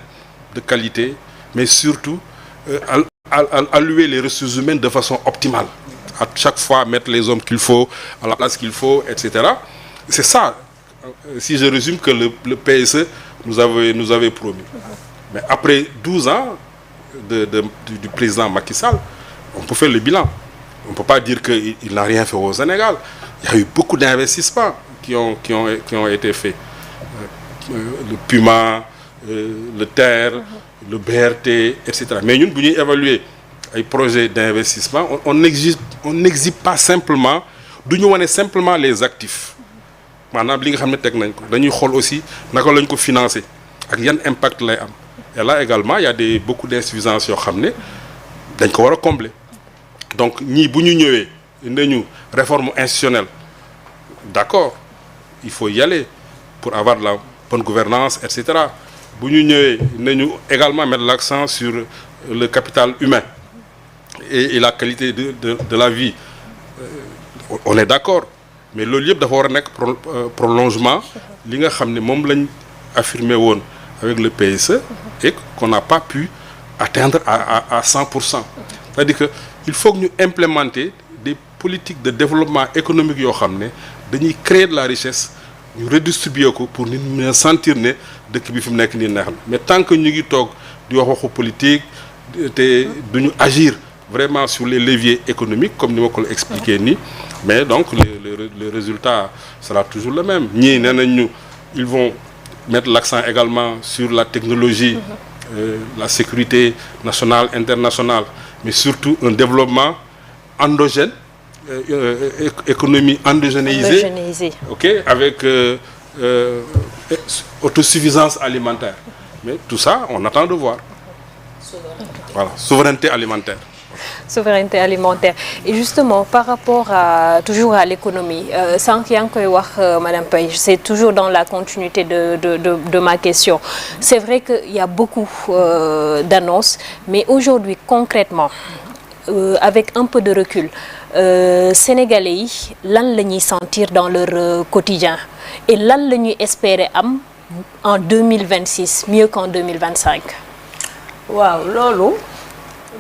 de qualité, mais surtout allouer les ressources humaines de façon optimale. À chaque fois, mettre les hommes qu'il faut, à la place qu'il faut, etc. C'est ça, si je résume, que le PSE nous avait promis. Mais après 12 ans du président Macky Sall, on peut faire le bilan. On ne peut pas dire qu'il n'a rien fait au Sénégal. Il y a eu beaucoup d'investissements qui ont été faits. Le Puma, le TER, le BRT, etc. Mais ñun bu ñuy évaluer ay projets d'investissement on n'exhibe pas simplement du ñu wane simplement les actifs maanaam li nga xam ne teg nañ ko dañuy xool aussi naka lañ ko financer ak yan impact lay am et là également il y a beaucoup d'insuffisances yoo xam ne dañ ko war a combler donc ñii bu ñu ñëwee nañu réforme institutionnelle d'accord il faut y aller pour avoir bonne gouvernance et cetera bu ñu ñëwee nañu également mettre l'accent sur le capital humain et la qualité de la vie on est d'accord mais loolu yëpp dafa war a nekk prolongement li nga xam ne moom lañ affirmé woon avec le PSE et qu'on n'a pas pu atteindre à 100%. C'est-à-dire que il faut que ñu implémenter des politiques de développement économique yoo xam ne dañuy créer de la richesse ñu redistribuer ko pour nit ñi sentir ne dëkk bi fi mu nekk nii neex na mais tant que ñu ngi toog di wax waxu politique te duñu agir vraiment sur les leviers économiques comme ni ma ko la expliqué nii mais donc le résultat sera toujours le même ñii nee nañ ñu ils vont mettre l'accent également sur la technologie la sécurité nationale internationale mais surtout un développement endogène économie endogénéisée ok avec autosuffisance alimentaire mais tout ça on attend de voir voilà souveraineté alimentaire et justement par rapport toujours à l'économie sànq yaa ngi koy wax Madame Paye c'est toujours dans la continuité de ma question c'est vrai que il y a beaucoup d'annonces mais aujourd'hui concrètement avec un peu de recul Sénégalais yi lan la ñuy sentir dans leur quotidien et lan la ñuy espérer am en 2026 mieux qu'en 2025. waaw loolu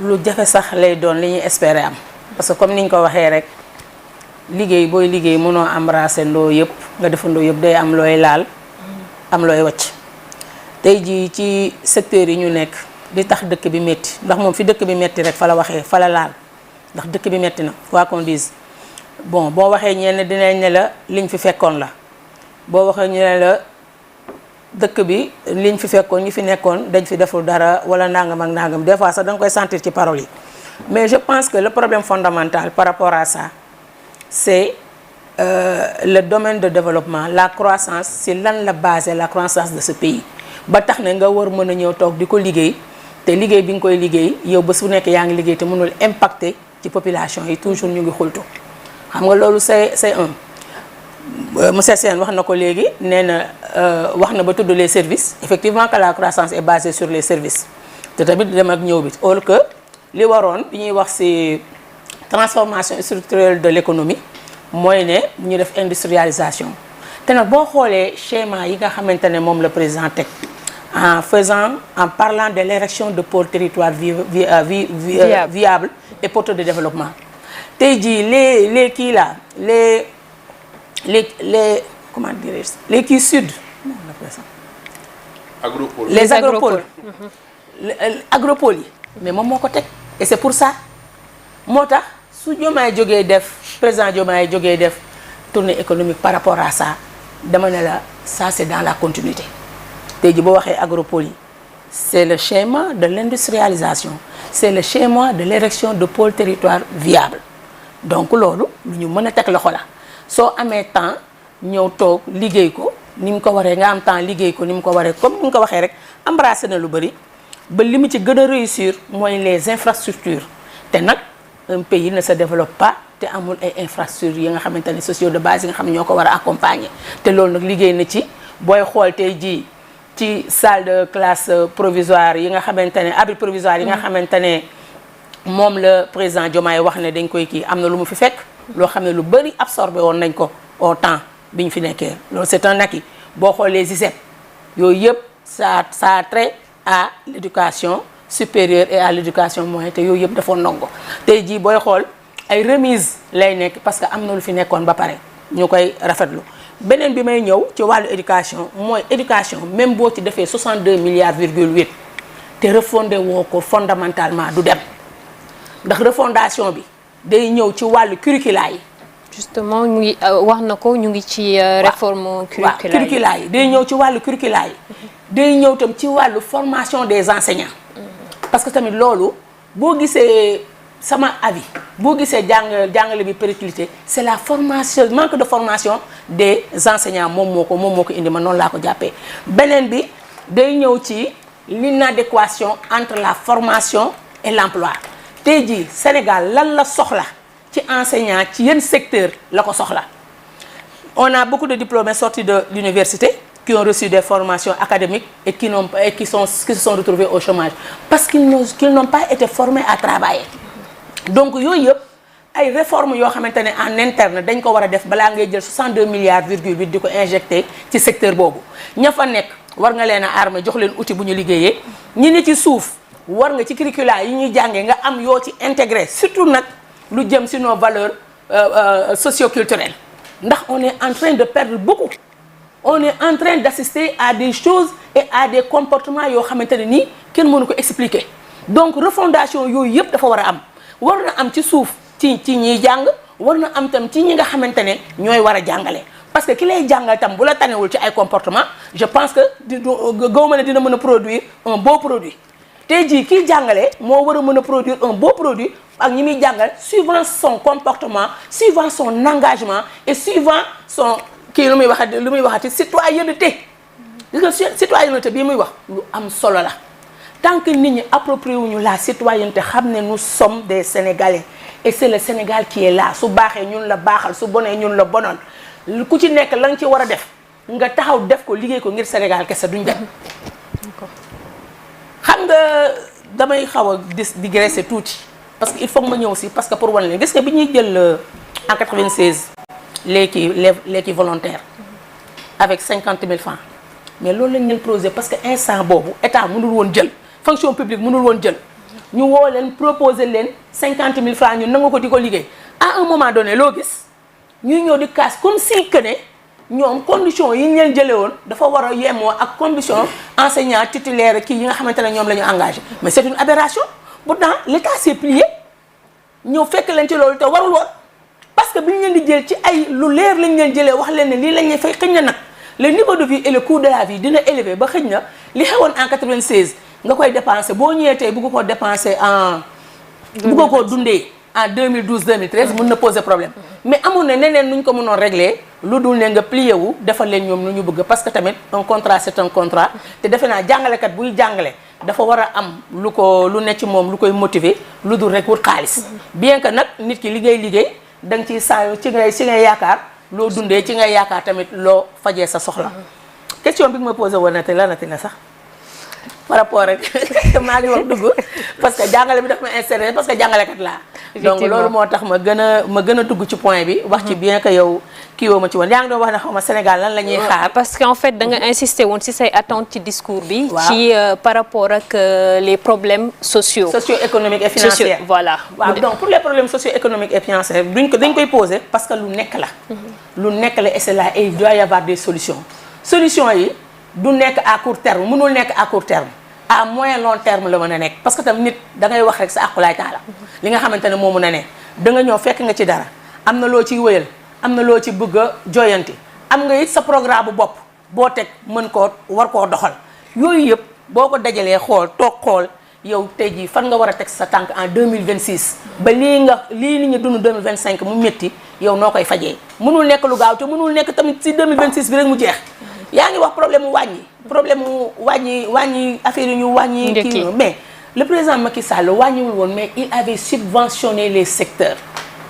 lu jafe sax lay doon li ñuy espérer am parce que comme ni ñu ko waxee rek liggéey booy liggéey mënoo embrasser ndoo yëpp nga defandoo yëpp day am looy laal am looy wàcc tey jii ci secteur yi ñu nekk di tax dëkk bi métti ndax moom fi dëkk bi métti rek fa la waxee fa la laal ndax dëkk bi métti na quoi qu'on dise bon boo waxee ñenn dinañ ne la liñ fi fekkoon la boo waxee ñu ne la dëkk bi liñ fi fekkoon ñi fi nekkoon dañ fi deful dara wala nangam ak nangam des fois sax da nga koy sentir ci paroles yi mais je pense que le problème fondamental par rapport à ça c'est le domaine de développement la croissance c'est lan la base la croissance de ce pays ba tax ne nga war mën a ñëw toog di ko liggéey te liggéey bi nga koy liggéey yow ba su nekk yaa ngi liggéey te mënul impacter ci population yi toujours ñu ngi xultu xam nga loolu c'est un monsieur Sène wax na ko léegi nee na wax na ba tudd les services effectivement que la croissance est basée sur les services te tamit dem ak ñëw bi or que li waroon bi ñuy wax ci transformation structurelle de l'économie mooy ne ñu def industrialisation te nag boo xoolee schéma yi nga xamante ne moom le président teg en parlant de l'érection de pôles territoires viables et porteurs de développement tey jii les kii là les comment dirais-je les kii sud les agropoles agropoles yi mais moom moo ko teg et c'est pour ça moo tax su Diomaye jógee def président Diomaye jógee def tournée économique par rapport à ça dama ne la ça c'est dans la continuité tey ji boo waxee agropoles yi c'est le schéma de l'industrialisation c'est le schéma de l'érection de pôles territoires viables donc loolu lu ñu mën a teg loxo la soo amee temps ñëw toog liggéey ko ni mu ko waree nga am temps liggéey ko ni mu ko waree comme ni mu ko waxee rek embrassé na lu bari ba li mu ci gën a réussir mooy les infrastructures te nag un pays ne se développe pas te amul ay infrastructures yi nga xamante ne sociaux de base yi nga xam ne ñoo ko war a accompagner te loolu nag liggéey na ci booy xool tey jii ci salle de classe provisoire yi nga xamante ne abri provisoire yi nga xamante ne moom la président Diomaye wax ne dañ koy kii am na lu mu fi fekk loo xam ne lu bari absorbé woon nañ ko au temps bi ñu fi nekkee loolu c'est un acquis boo xoolee ISEP yooyu yëpp ça a trait à l'éducation supérieure et à l'éducation moyenne te yooyu yëpp dafa ndongo tey jii booy xool ay remise lay nekk parce que am na lu fi nekkoon ba pare ñu koy rafetlu beneen bi may ñëw ci wàllu éducation mooy éducation même boo ci defee 62 milliards virgule 8 te refondé woo ko fondamentalement du dem ndax refondation bi day ñëw ci wàllu curricula yi. justement ñu ngi wax na ko ñu ngi ci réforme curricula yi day ñëw ci wàllu curricula yi day ñëw tam ci wàllu formation des enseignants parce que tamit loolu boo gisee sama avis boo gisee jàngale bi périclité c'est la formation manque de formation des enseignants moom moo ko indi ma noonu laa ko jàppee beneen bi day ñëw ci l'inadéquation entre la formation et l'emploi tey jii Sénégal lan la soxla ci enseignant ci yenn secteur la ko soxla on a beaucoup de diplômés sortis de l'université qui ont reçu des formations académiques et qui se sont retrouvés au chômage parce qu'ils n'ont pas été formés à travailler. Donc yooyu yëpp ay réformes yoo xamante ne en interne dañ ko war a def balaa ngay jël 62 milliards virgule 8 di ko injecté ci secteur boobu ña fa nekk war nga leen a armer jox leen outil bu ñu liggéeyee ñi ni ci suuf war nga ci curricula yi ñuy jàngee nga am yoo ci intégré surtout nag lu jëm ci nos valeurs socio-culturelles ndax on est en train de perdre beaucoup. On est en train d'assister à des choses et à des comportements yoo xamante ne nii kenn mënu ko expliquer donc refondation yooyu yëpp dafa war a am war na am ci suuf ci ñiy jàng war na am tam ci ñi nga xamante ne ñooy war a jàngale parce que ki lay jàngal tam bu la tanewul ci ay comportement je pense que gawma ne dina mën a produire un beau produit tey jii kiy jàngale moo war a mën a produire un beau produit ak ñi muy jàngal suivant son comportement suivant son engagement et suivant son kii lu muy waxati citoyenneté gis nga citoyenneté bii muy wax lu am solo la tant que nit ñi approprié wuñu la citoyenneté xam ne nous sommes des Sénégalais et c'est le Sénégal qui est là su baaxee ñun la baaxal su bonee ñun la bonal ku ci nekk la nga ci war a def nga taxaw def ko liggéey ko ngir Sénégal kese duñ dem xam nga damay xaw a digresser tuuti parce que il faut que ma ñëw si parce que pour wane leen gis nga bi ñuy jël en 96 les kii volontaires avec 50 000 francs mais loolu lañ leen proposé parce que instant boobu état mënul woon jël fonction publique mënul woon jël ñu woo leen proposer leen 50 000 francs ñu nangu ko di ko liggéey à un moment donné loo gis ñuy ñëw di casse comme si que ne ñoom condition yi ñu leen jëlee woon dafa war a yemoo ak condition enseignant titulaire kii yi nga xamante ne ñoom la ñu engagé mais c'est une aberration pourtant l'état s'est plié ñëw fekk leen ci loolu te warul woon parce que bi ñu leen di jël ci ay lu leer lañ leen jëlee wax leen ne lii lañ leen fay xëñ na nag le niveau de vie et le coût de la vie dina élevé ba xëñ na li xewoon en 96 nga koy dépensé boo ñëwee tey bëgg koo dépensé bëgg koo dundee en 2012 2013 mën na poser problème mais amoon na neneen nu ñu ko mënoon régler lu dul ne nga plié wu defal leen ñoom nu ñu bëgg parce que tamit un contrat c'est un contrat te defe naa jàngalekat buy jàngale dafa war a am lu ne ci moom lu koy motiver lu dul rek wut xaalis bien que nag nit ki liggéey da nga ciy saa ci ngay yaakaar loo dundee ci ngay yaakaar tamit loo fajee sa soxla question bi nga ma posé woon na te lanati na sax par rapport rek maa ngi wax dugg parce que jàngale bi daf ma intéressé parce que jàngalekat laa donc loolu moo tax ma gën a dugg ci point bi wax ci bien que yow kii woo ma ci woon yaa ngi doon wax ne xaw ma Sénégal lan la ñuy xaar parce que en fait da nga insister woon ci say attentes ci discours bi ci par rapport ak les problèmes socio-économiques et financiers voilà waaw donc pour les problèmes socio-économiques et financiers dañ koy poser parce que lu nekk la et c'est là et il doit y avoir des solutions yi du nekk à court terme mënul nekk à court terme à moyen long terme la mën a nekk parce que tam nit da ngay wax rek sa aqulaay taala li nga xamante ne moo mën a ne da nga ñëw fekk nga ci dara am na loo ciy wëyal am na loo ci bëgg a joyanti am nga it sa programme bu bopp boo teg mën koo war koo doxal yooyu yëpp boo ko dajalee xool yow tey jii fan nga war a teg sa tànk en 2026 ba lii nit ñi dund 2025 mu métti yow noo koy fajee mënul nekk lu gaaw te mënul nekk tamit si 2026 bi rek mu jeex yaa ngi wax problème mu wàññi affaire yi ñu wàññi kii mais le président Macky Sall wàññiwul woon mais il avait subventionné les secteurs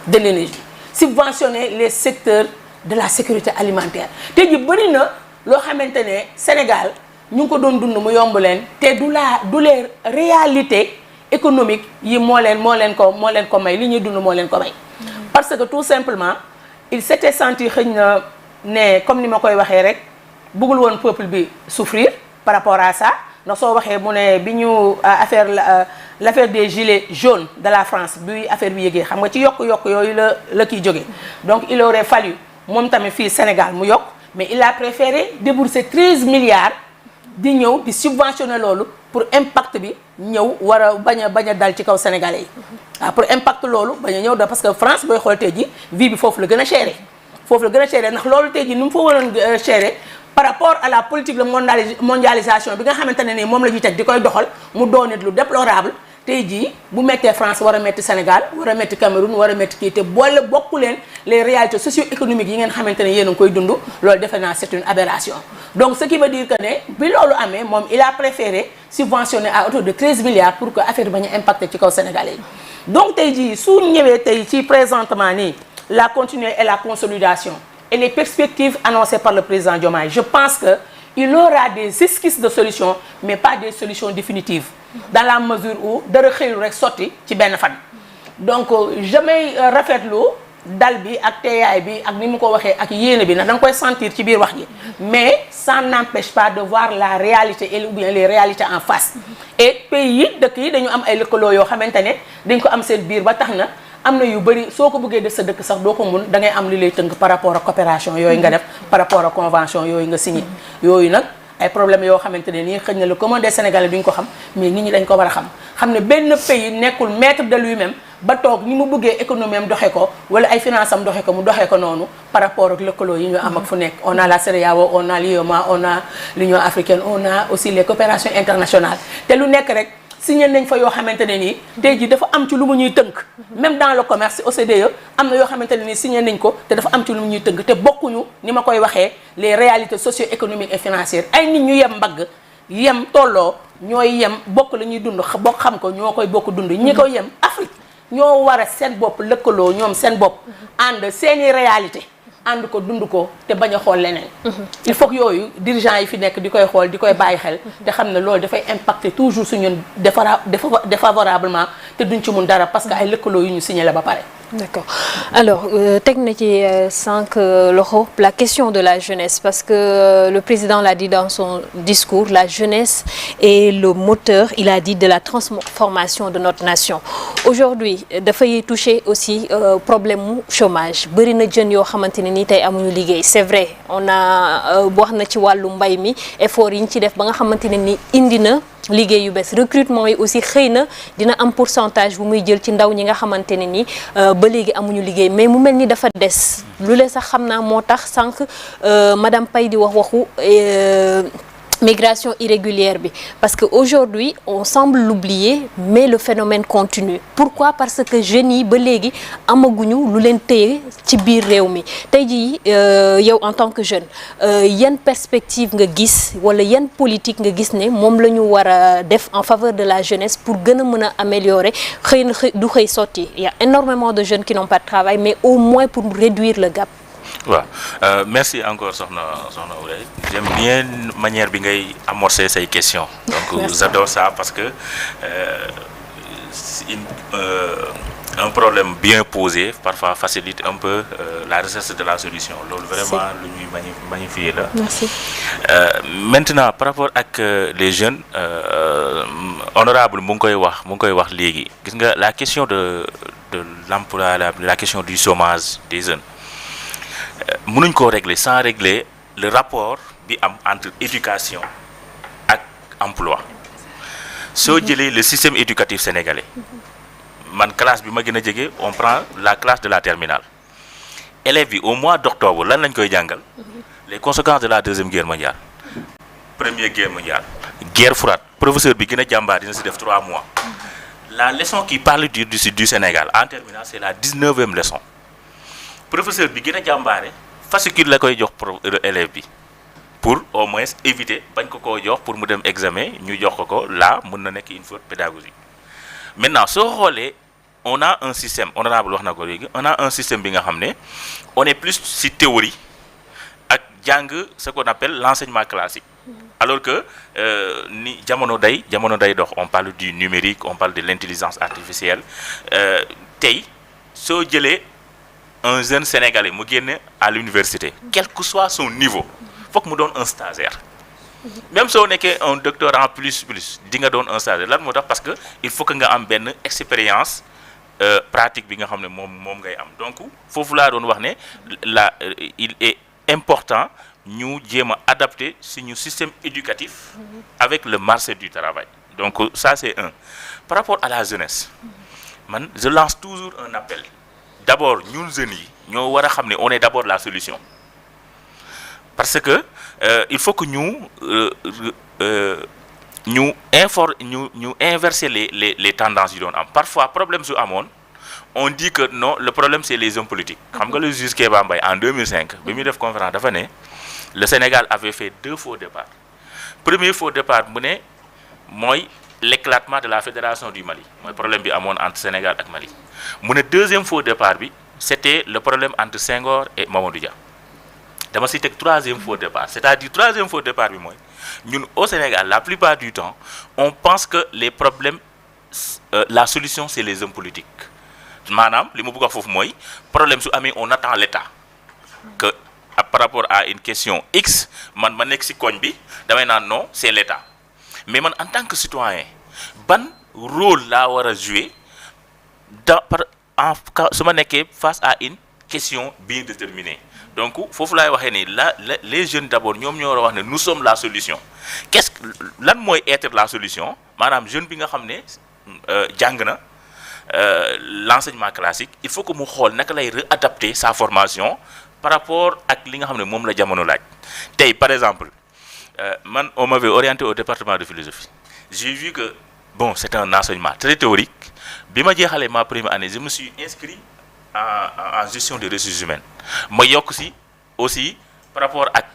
de l'énergie subventionné les secteurs de la sécurité alimentaire te ji bëri na loo xamante ne Sénégal ñu ngi ko doon dund mu yomb leen te du les réalités économiques yi moo leen ko may li ñuy dund moo leen ko may parce que tout simplement il s'était senti xëñ na ne comme ni ma koy waxee rek bëggul woon peuple bi souffrir par rapport à ça ndax soo waxee mu ne bi ñu l'affaire des gilets jaunes de la France bi affaire bi yëgee xam nga ci yokk yooyu la kiy jógee donc il aurait fallu moom tamit fii Sénégal mu yokk mais il a préféré débourser 13 milliards di ñëw di subventionner loolu pour impact bi ñëw war a bañ a dal ci kaw sénégalais yi waaw pour impact loolu bañ a ñëw da parce que France booy xool tey ji vie bi foofu la gën a chéré ndax loolu tey ji ni mu fa waroon chéré par rapport à la politique de mondialisation bi nga xamante ne nii moom la ñuy teg di koy doxal mu doon nit lu déplorable tey jii bu mettee France war a metti Sénégal war a metti Cameroun war a metti kii te bokku leen les réalités socio-économiques yi ngeen xamante ne yéen a ngi koy dund loolu defe naa c'est une aberration donc ce qui veut dire que ne bi loolu amee moom il a préféré subventionner à hauteur de 13 milliards pour que affaire bi bañ a impacter ci kaw Sénégalais yi donc tey jii su ñëwee tey ci présentement nii la continuité et la consolidation et les perspectives annoncées par le président Diomaye je pense que il aura des esquisses de solutions mais pas des solutions définitives dans la mesure où dara xëyul rek sotti ci benn fan. donc jamais rafetlu dal bi ak teeyaay bi ak ni mu ko waxee ak yéene bi ndax da nga koy sentir ci biir wax ji mais ça n'empêche pas de voir la réalité ou bien les réalités en face. et pays yi dëkk yi dañu am ay lëkkaloo yoo xamante ne dañ ko am seen biir ba tax na am na yu bëri soo ko bëggee def sa dëkk sax doo ko mun da ngay am li lay tënk par rapport ak coopération yooyu nga def par rapport ak convention yooyu nga signé yooyu nag ay problèmes yoo xamante ne nii xëy na le commun des Sénégalais duñ ko xam mais nit ñi dañ ko war a xam ne benn pays nekkul maître de lui-même ba toog ni mu bëggee économie am doxee ko wala ay finance am doxee ko mu doxee ko noonu par rapport ak lëkkaloo yi ñu am ak fu nekk on a la CEDEAO on a l'UEMOA on a l'Union africaine on a aussi les coopérations internationales te lu nekk rek signé nañ fa yoo xamante ne nii tey jii dafa am ci lu mu ñuy tënk même dans le commerce OCDE am na yoo xamante ne nii signé nañ ko te dafa am ci lu mu ñuy tënk te bokkuñu ni ma koy waxee les réalités socio-économiques et financières ay nit ñu yem mbagg yem tolloo ñooy yem bokk la ñuy dund bokk xam ko ñoo koy bokk dund ñi ko yem Afrique ñoo war a seen bopp lëkkaloo ñoom seen bopp ànd seeni réalité ànd ko dund ko te bañ a xool leneen. il faut que yooyu dirigeants yi fi nekk di koy xool di koy bàyyi xel te xam ne loolu dafay impacter toujours su ñun défavorablement te duñ ci mun dara parce que ay lëkkaloo yu ñu signé la ba pare. D'accord alors teg na ci sànq loxo la question de la jeunesse parce que le président l'a dit dans son discours la jeunesse est le moteur il a dit de la transformation de notre nation aujourd'hui dafay toucher aussi problème mu chômage bëri na jeunes yoo xamante ne ni tey amuñu liggéey c'est vrai on a wax na ci wàllu mbay mi effort yi ñu ci def ba nga xamante ne ni indi na liggéey yu bees recrutement yi aussi xëy na dina am pourcentage bu muy jël ci ndaw ñi nga xamante ne ni ba léegi amuñu liggéey mais mu mel ni dafa des lu lee sax xam naa moo tax sànq madame Paye di wax waxu migration irrégulière bi parce que aujourd'hui on semble l'oublier mais le phénomène continue pourquoi parce que jeunes yi ba léegi amaguñu lu leen téye ci biir réew mi tey jii yow en tant que jeune yan perspective nga gis wala yan politique nga gis ne moom la ñu war a def en faveur de la jeunesse pour gën a mën a améliorer xëy na du xëy sotti il y a énormément de jeunes qui n'ont pas de travail mais au moins pour réduire le gap. waaw merci encore soxna Ouleye j'aime bien manière bi ngay amorcer say questions donc j'adore ça parce que un problème bien posé parfois facilite un peu la recherche de la solution loolu vraiment lu ñuy magnifier la. Merci. Maintenant par rapport ak les jeunes honorable mu ngi koy wax léegi gis nga la question de l'emploi la question du chômage des jeunes mënuñ koo régler sans régler le rapport bi am entre éducation ak emploi soo jëlee le système éducatif sénégalais man classe bi ma gën a jege on prend la classe de la terminale élèves yi au mois d'octobre lan lañ koy jàngal les conséquences de la deuxième guerre mondiale première guerre mondiale guerre froide professeur bi gën a jàmbaar dina si def 3 mois la leçon qui parle du Sénégal en terminale c'est la 19e leçon professeur bi gën a jàmbaare fascicule la koy jox élève bi pour au moins éviter bañ ko koo jox pour mu dem examen ñu jox ko là mën na nekk une faute pédagogique maintenant soo xoolee on a un système honorable wax na ko léegi on a un système bi nga xam ne on est plus ci théorie ak jàng ce qu'on appelle l'enseignement classique alors que ni jamono day dox on parle du numérique on parle de l'intelligence artificielle tey soo jëlee un jeune sénégalais mu génne à l'université quel que soit son niveau fokk mu doon un stagiaire même soo nekkee un doctorant plus di nga doon un stagiaire lan moo tax parce que il faut que nga am benn expérience pratique bi nga xam ne moom ngay am donc foofu laa doon wax ne il est important ñu jéem a adapter suñu système éducatif avec le marché du travail donc ça c'est un par rapport à la jeunesse man je lance toujours un appel d'abord ñun jeunes yi ñoo war a xam ne on est d'abord la solution parce que il faut que ñu inverser les tendances yi doon am parfois problème su amoon on dit que non le problème c'est les hommes politiques xam nga le juge Kéba Mbaye en 2005 bi muy def conférence dafa ne le Sénégal avait fait 2 faux départs premier faux départ mu ne mooy l'éclatement de la fédération du Mali mooy problème bi amoon entre Sénégal ak Mali mu ne deuxième faux départ bi c'était le problème entre Senghor et Mamadou Dia dama si teg troisième faux départ c'est-à-dire troisième faux départ bi mooy ñun au Sénégal la plupart du temps on pense que les problèmes la solution c'est les hommes politiques maanaam li ma bëgg a wax foofu mooy problème su amee on attend l'État que par rapport à une question X man ma nekk si koñ bi damay naan non c'est l'État mais man en tant que citoyen ban rôle laa war a jouer su ma nekkee face à une question bien déterminée donc foofu laay waxee ni les jeunes d'abord ñoom ñoo war a wax ne nous sommes la solution lan mooy être la solution maanaam jeune bi nga xam ne jàng na l'enseignement classique il faut que mu xool naka lay réadapter sa formation par rapport ak li nga xam ne moom la jamono laaj tey par exemple man on m'avait orienté au département de philosophie j'ai vu que bon c'est un enseignement très théorique bi ma jeexalee ma première année je me suis inscrit en gestion des ressources humaines ma yokk si aussi par rapport ak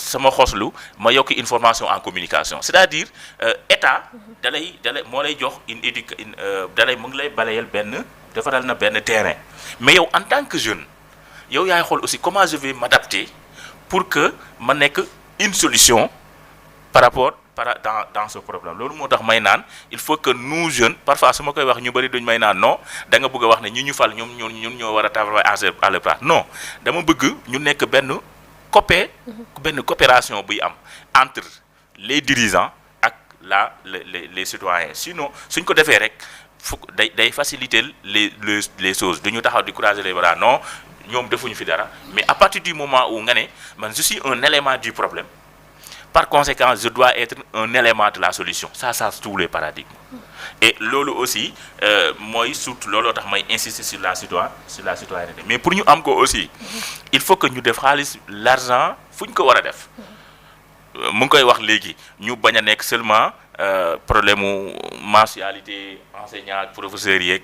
sama xoslu ma yokk une formation en communication c'est-à-dire état dalay moo lay jox mu ngi lay balayal defaral na benn terrain mais yow en tant que jeune yow yaay xool aussi comment je vais m'adapter pour que ma nekk une solution par rapport dans ce problème loolu moo tax may naan il faut que nous jeunes parfois su ma koy wax ñu bari duñ may naan non da nga bëgg a wax ne ñu fal ñun ñoo war a travailler à la place non dama bëgg ñu nekk benn coopération buy am entre les dirigeants ak les citoyens sinon suñ ko defee rek day faciliter les choses duñu taxaw di croiser les bras non ñoom defuñu fi dara mais à partir du moment où nga ne man je suis un élément du problème par conséquent je dois être un élément de la solution ça change tous les paradigmes et loolu aussi mooy surtout looloo tax may insister sur la citoyenneté mais pour ñu am ko aussi il faut que ñu def xaalis l'argent fu ñu ko war a def mu ngi koy wax léegi ñu bañ a nekk seulement problème mu mensualité enseignant ak professeurs yeeg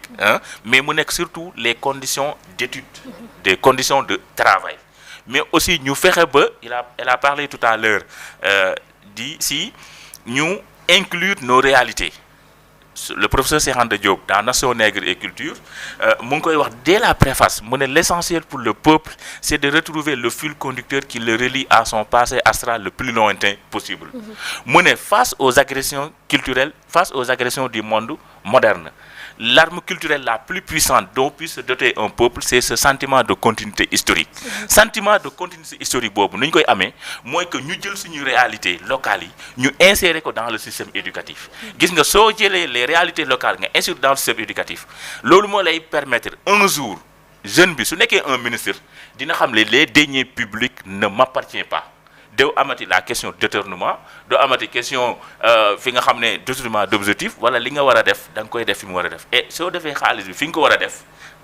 mais mu nekk surtout les conditions d'études des conditions de travail mais aussi ñu fexe ba elle a parlé tout à l'heure si ñu inclure nos réalités le professeur Cheikh Anta Diop dans Nation Nègre et Culture mu ngi koy wax dès la préface mu ne l'essentiel pour le peuple c'est de retrouver le fil conducteur qui le relie à son passé astral le plus lointain possible mu ne face aux agressions culturelles face aux agressions du monde moderne l'arme culturelle la plus puissante dont puisse se doter un peuple c'est ce sentiment de continuité historique sentiment de continuité historique boobu nu ñu koy amee mooy que ñu jël suñu réalité locales yi ñu insérer ko dans le système éducatif gis nga soo jëlee les réalités locales nga insérer dans le système éducatif loolu moo lay permettre un jour jeune bi su nekkee un ministre dina xam ne les deniers publics ne m'appartiennent pas doo amati la question détournement doo amati question fi nga xam ne détournement d'objectif wala li nga war a def da nga koy def fi mu war a def et soo defee xaalis bi fi nga ko war a def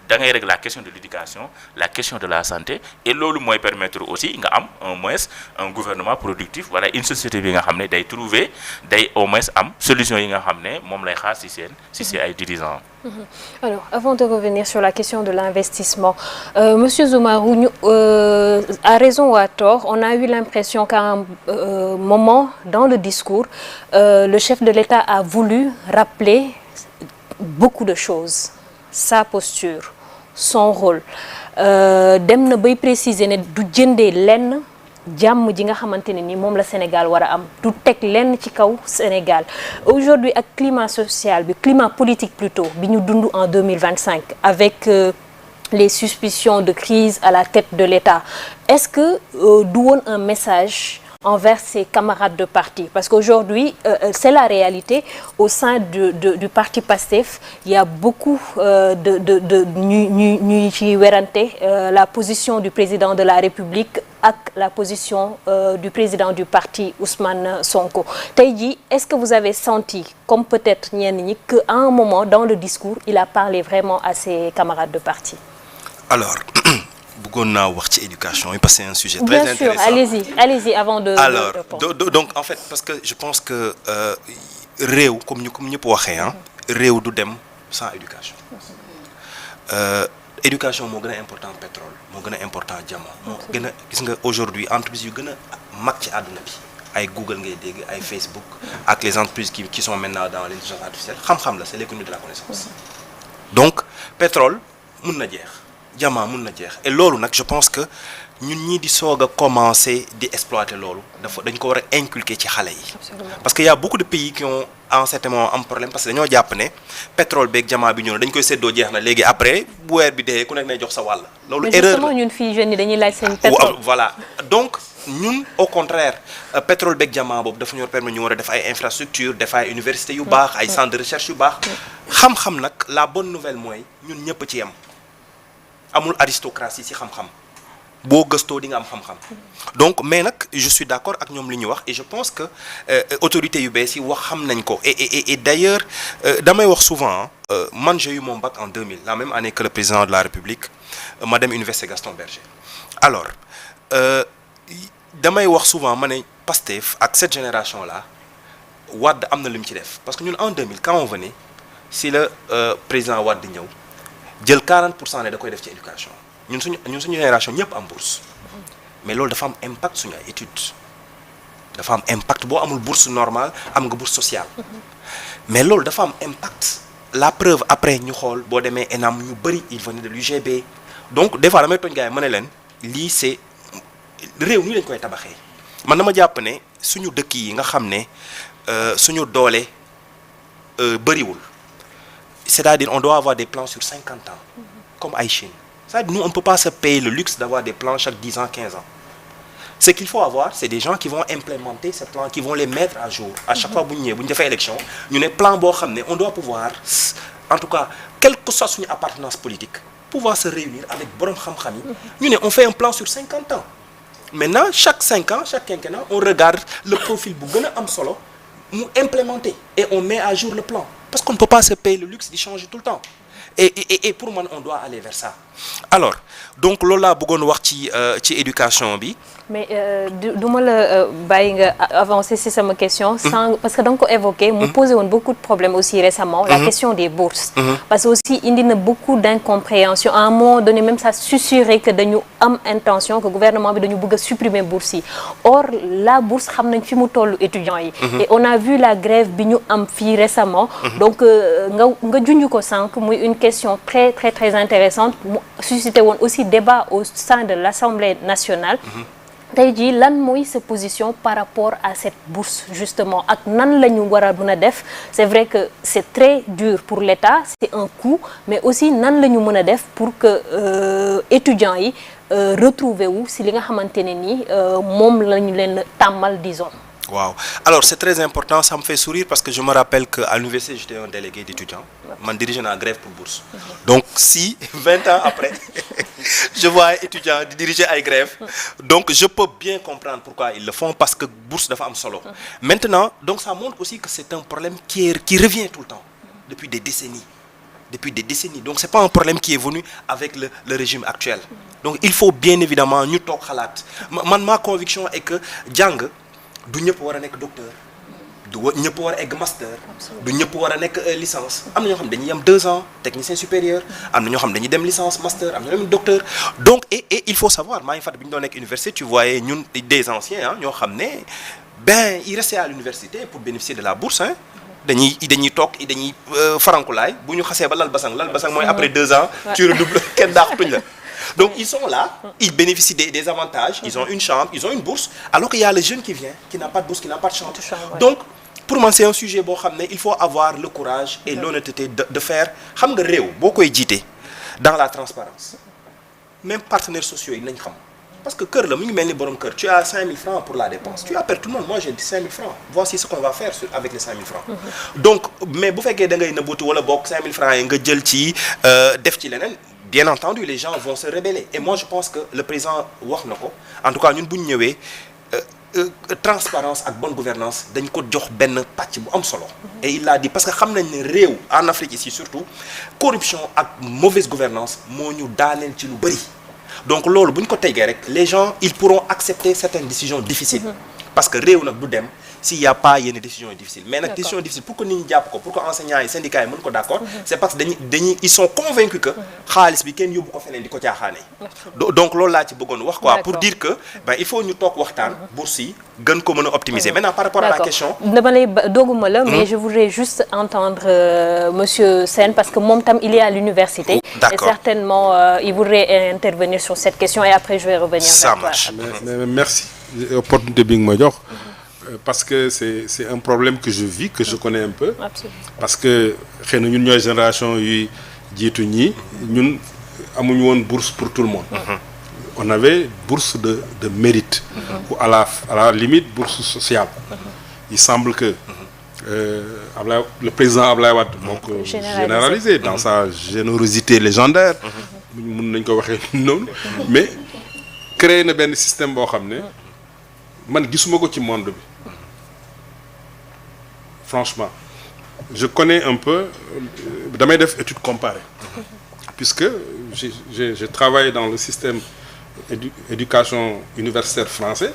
da ngay régler la question de l'éducation la question de la santé et loolu mooy permettre aussi nga am au moins un gouvernement productif wala une société bi nga xam ne day trouver day au moins am solution yi nga xam ne moom lay xaar ci seen ay dirigeants. Alors, avant de revenir sur la question de l'investissement, Monsieur Zoumarou, à raison ou à tort, on a eu l'impression qu'à un moment dans le discours, le chef de l'État a voulu rappeler beaucoup de choses, sa posture, son rôle. Dem na bay préciser ne du jëndee lenn jàmm ji nga xamante ne ni moom la Sénégal war a am du teg lenn ci kaw Sénégal aujourd'hui ak climat social bi climat politique plutôt bi ñu dund en 2025 avec les suspicions de crise à la tête de l'État est-ce que du woon un message envers ses camarades de parti parce qu'aujourd'hui c'est la réalité au sein du parti PASTEF il y a beaucoup ñuy ci werante la position du président de la République ak la position du président du parti Ousmane Sonko tey jii est-ce que vous avez senti comme peut-être ñenn ñi que à un moment dans le discours il a parlé vraiment à ses camarades de parti. Alors bëggoon naa wax ci éducation yi parce que c'est un sujet très intéressant. Bien sûr, allez-y avant de répondre. Donc en fait parce que je pense que réew comme ñëpp waxee réew du dem sans éducation. Éducation moo gën a important pétrole moo gën a important diamant moo gën a gis nga aujourd'hui entreprises yu gën a mag ci àdduna bi ay Google ngay dégg ay Facebook ak les entreprises qui sont maintenant dans l'intelligence artificielle xam-xam la c'est l'économie de la connaissance. Donc pétrole mun na jeex diamant mun na jeex et loolu nag je pense que ñun ñii di soog a commencer di exploiter loolu dañ ko war a inculquer ci xale yi. parce que y a beaucoup de pays qui ont en certain moment am problème parce que dañoo jàpp ne pétrole beeg jamaa bi ñëw dañ koy séddoo jeex na léegi après bu weer bi dee ku nekk nay jox sa wàll. loolu erreur la ñun fii jeunes yi dañuy laaj seen pétrole. voilà donc ñun au contraire pétrole beeg jamaa boobu dafa ñoo permettre ñu war a def ay infrastructures def ay universités yu baax ay centres de recherche yu baax. xam-xam nag la bonne nouvelle mooy ñun ñëpp ci yem amul aristocratie ci xam-xam. boo gëstoo di nga am xam-xam donc mais nag je suis d'accord ak ñoom li ñu wax et je pense que autorités yu bees yi wax xam nañ ko et d'ailleurs damay wax souvent man j'ai eu mon bac en 2000 la même année que le président de la République ma dem université Gaston Berger alors damay wax souvent ma ne Pastef ak cette génération là Wade am na lu mu ci def parce que ñun en 2000 quand on venait si le président Wade di ñëw jël 40% ne da koy def ci éducation ñun suñu génération ñëpp am bourse mais loolu dafa am impact suñu ay études dafa am impact boo amul bourse normale am nga bourse sociale mais loolu dafa am impact la preuve après ñu xool boo demee ENAM ñu bëri il venait de l'UGB donc des fois damay tooñ gars yi ma ne leen lii c'est réew nii lañ koy tabaxee man dama jàpp ne suñu dëkk yi nga xam ne suñu doole bëriwul c'est-à-dire on doit avoir des plans sur 50 ans comme ay Chine. C'est-à-dire, nous, on ne peut pas se payer le luxe d'avoir des plans chaque 10 ans, 15 ans. Ce qu'il faut avoir, c'est des gens qui vont implémenter ces plans, qui vont les mettre à jour. À chaque fois que nous avons fait élection, nous avons un plan, on doit pouvoir, en tout cas, quelle que soit son appartenance politique, pouvoir se réunir avec Borom Khamkhami. On fait un plan sur 50 ans. Maintenant, chaque 5 ans, chaque quinquennat, on regarde le profil Bougana Amsolo, nous implémenter et on met à jour le plan. Parce qu'on ne peut pas se payer le luxe d'y changer tout le temps. Et pour moi, on doit aller vers ça. Alors, donc lola bëggoon wax ci éducation bi. mais du ma la bàyyi nga avancer si sama question. sans parce que da nga ko évoqué. mu posé woon beaucoup de problèmes aussi récemment. la question des bourses. parce que aussi indi na beaucoup d'incompréhension à un moment donné même ça susurrait que dañu am intention que gouvernement bi dañu bëgg a supprimer bourse yi or la bourse xam nañ fi mu tollu étudiants yi. et on a vu la grève bi ñu am fii récemment. donc nga junj ko sànq muy une question très très très intéressante mu suscité woon aussi débat au sein de l'Assemblée nationale. tey jii lan mooy sa position par rapport à cette bourse justement ak nan la ñu war a mën a def c'est vrai que c'est très dur pour l'État c'est un coût mais aussi nan la ñu mën a def pour que étudiants yi retrouver wu si li nga xamante ne nii moom la ñu leen tàmmal disons. Wow. Alors c'est très important, ça me fait sourire parce que je me rappelle qu'à l'université j'étais un délégué d'étudiants, je dirigeais une grève pour bourse. Donc si 20 ans après je vois un étudiant diriger une grève, donc je peux bien comprendre pourquoi ils le font parce que bourse de femmes solo. Maintenant, donc ça montre aussi que c'est un problème qui revient tout le temps depuis des décennies. Donc c'est pas un problème qui est venu avec le régime actuel. Donc il faut bien évidemment ñu toog xalaat. Ma conviction est que jàng du ñëpp war a nekk docteur du ñëpp war a egg master du ñëpp war a nekk licence am na ñoo xam dañuy am 2 ans technicien supérieur am na ñoo xam dañuy dem licence master am na ñoo xam docteur donc et il faut savoir maa ngi fàttali bi ñu doon nekk université tu voyais ñun des anciens ñoo xam ne ben ils restaient à l'université pour bénéficier de la bourse dañuy toog dañuy farankulaay bu ñu xasee ba lal basang mooy après 2 ans tu redoubles kenn daaxatuñ la. Donc ils sont là, ils bénéficient des avantages, ils ont une chambre, ils ont une bourse, alors qu'il y a le jeune qui vient, qui n'a pas de bourse, qui n'a pas de chambre. Donc pour moi c'est un sujet boo xam ne il faut avoir le courage et l'honnêteté de faire xam nga réew boo koy jiite dans la transparence même partenaires sociaux yi nañ xam parce que kër la mu ngi mel ni borom kër tu as 5000 francs pour la dépense tu appelles tout le monde moi j'ai 5000 francs voici ce qu'on va faire avec les 5000 francs donc mais bu fekkee da ngay nëbbatu wala bokk 5000 francs yi nga jël ci def ci leneen bien entendu les gens vont se rebeller et moi je pense que le président wax na ko en tout cas ñun bu ñu ñëwee transparence ak bonne gouvernance dañ ko jox benn pàcc bu am solo et il l'a dit parce que xam nañ ne réew en Afrique ici surtout corruption ak mauvaise gouvernance moo ñu daaneel ci lu bëri donc loolu bu ñu ko tegee rek les gens ils pourront accepter certaines décisions difficiles parce que réew nag du dem s'il y a pas yenn décisions difficiles mais nag décision difficile pour que nit ñi jàpp ko pour que enseignants yi syndicats yi mën ko d'accord c'est parce que ils sont convaincus que xaalis bi kenn yóbbu ko feneen di ko caaxaane donc loolu laa ci bëggoon wax quoi pour dire que il faut ñu toog waxtaan bourse yi gën ko mën a optimiser maintenant par rapport à la question dama lay dooguma la mais je voudrais juste entendre monsieur Sène parce que moom tam il est à l'université et certainement il voudrait intervenir sur cette question et après je vais revenir vers toi. Mais merci opportunité bi nga ma jox parce que c'est un problème que je vis que je connais un peu. Absolument. Parce que xëy na ñun ñooy génération yuy jiitu ñi ñun amuñu woon bourse pour tout le monde. On avait bourse de mérite ou à la limite bourse sociale. Il semble que le président Ablaye Wade moo ko généralisé dans sa générosité légendaire mën nañ ko waxee noonu mais créé na benn système boo xam ne man gisuma ko ci monde bi franchement je connais un peu damay def étude comparée puisque je travaille dans le système éducation universitaire français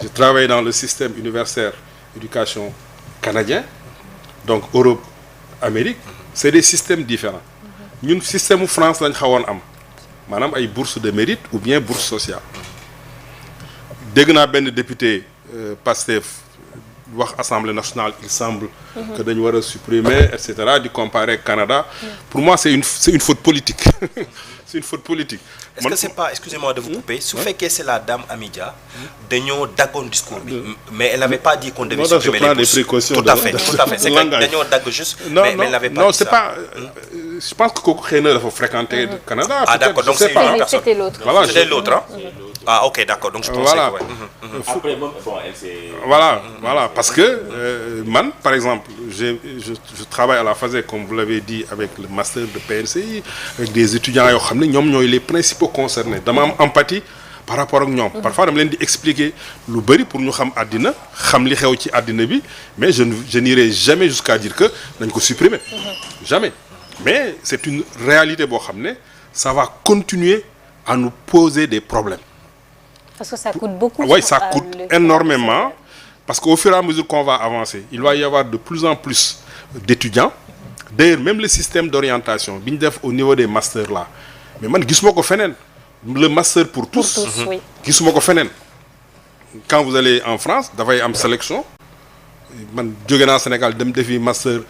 je travaille dans le système universitaire éducation canadien donc Europe Amérique c'est des systèmes différents ñun système France lañ xawoon am maanaam ay bourse de mérite ou bien bourse sociale dégg naa benn député Pastef wax Assemblée nationale il semble que dañu war a supprimer et cetera di comparer Canada pour moi c'est une faute politique c'est une faute politique. Est-ce que c'est pas excusez-moi de vous couper su fekkee c'est la dame Amidia dañoo daggoon discours bi mais elle n'avait pas dit qu'on devait supprimer les bourses tout à fait c'est que dañoo dagg juste mais elle n'avait pas dit ça. C'est pas je pense que kooku xëy na dafa fréquenter Canada. Ah d'accord donc c'est pas c'était l'autre. Voilà c'était l'autre hein. Ah ok d'accord donc je pensais voilà. que après bon elle s'est voilà parce que man par exemple je travaille à la FASEG comme vous l'avez dit avec le master de PNCI avec des étudiants yoo xam ne ñoom ñooy les principaux concernés dama am empathie par rapport ak ñoom parfois dama leen di expliquer lu bari pour ñu xam àddina xam li xew ci àddina bi mais je n'irai jamais jusqu'à dire que nañ ko supprimer jamais mais c'est une réalité boo xam ne ça va continuer à nous poser des problèmes. Parce que ça coûte beaucoup. Oui, ça coûte énormément parce qu'au fur et à mesure qu'on va avancer il va y avoir de plus en plus d'étudiants d'ailleurs même le système d'orientation bi ñu def au niveau des masters là mais man gisuma ko feneen le master pour tous gisuma ko feneen quand vous allez en France dafay am sélection man jóge naa Sénégal dem defi master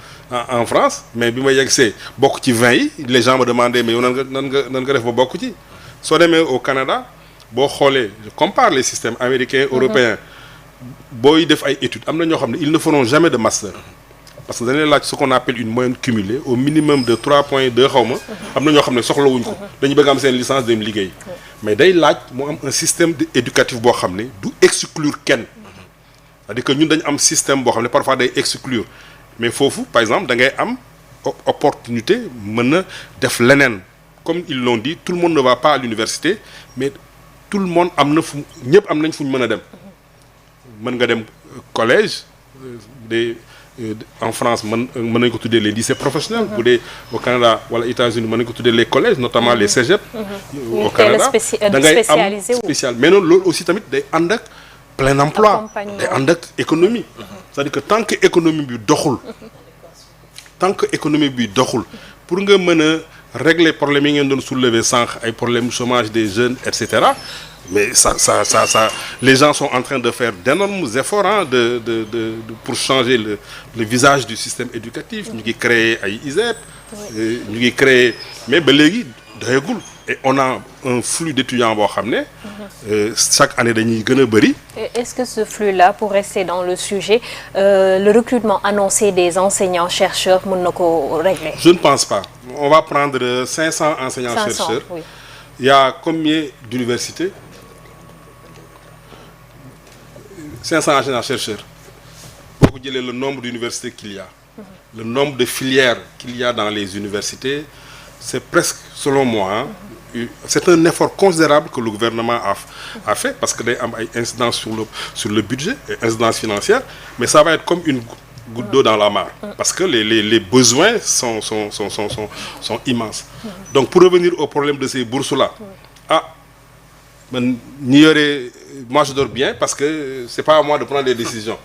en France mais bi ma yegsee bokk ci 20 yi les gens me demandaient mais yow nan nga def ba bokk ci soo demee au Canada boo xoolee je compare les systèmes américains européens booy def ay études am na ñoo xam ne ils ne feront jamais de master parce que dañuy laaj ce qu'on appelle une moyenne cumulée au minimum de 3.2 xaw ma am na ñoo xam ne soxlawuñ ko dañu bëgg am seen licence dem liggéey mais day laaj mu am un système éducatif boo xam ne du exclure kenn c'est-à-dire que ñun dañu am système boo xam ne parfois day exclure mais foofu par exemple da ngay am opportunité mën a def leneen comme ils l'ont dit tout le monde ne va pas à l'université mais tout le monde am na fu ñëpp am nañ fu ñu mën a dem mën nga dem collège en France mën nañu ko tuddee les lycées professionnels bu dee au Canada wala États-Unis mën nañu ko tuddee les collèges notamment les cégep au Canada da ngay am spécial mais noonu loolu aussi tamit day ànd ak plein emploi day ànd ak économie c'est-à-dire que tant que économie bi doxul pour nga mën a régler problème yi ngeen doon soulever sànq ay problème chômage des jeunes et cetera mais ça les gens sont en train de faire d'énormes efforts pour changer le visage du système éducatif ñu ngi créer ay ISEP ñu ngi créer mais ba léegi doyagul et on a un flux d'étudiants boo xam ne chaque année dañuy gën a bëri. Est-ce que ce flux-là pour rester dans le sujet le recrutement annoncé des enseignants chercheurs mën na ko régler? Je ne pense pas. On va prendre 500 enseignants chercheurs. Oui. Il y a combien d'universités? 500 enseignants chercheurs. Boo ko jëlee le nombre d'universités qu'il y a, le nombre de filières qu'il y a dans les universités, c'est presque, selon moi, c'est un effort considérable que le gouvernement a fait parce que day am ay incidences sur le budget et incidences financières, mais ça va être comme une goutte d'eau dans la mare parce que les besoins sont immenses. Donc pour revenir au problème de ces bourses-là, man ñi yore moi je dors bien parce que c'est pas à moi de prendre des décisions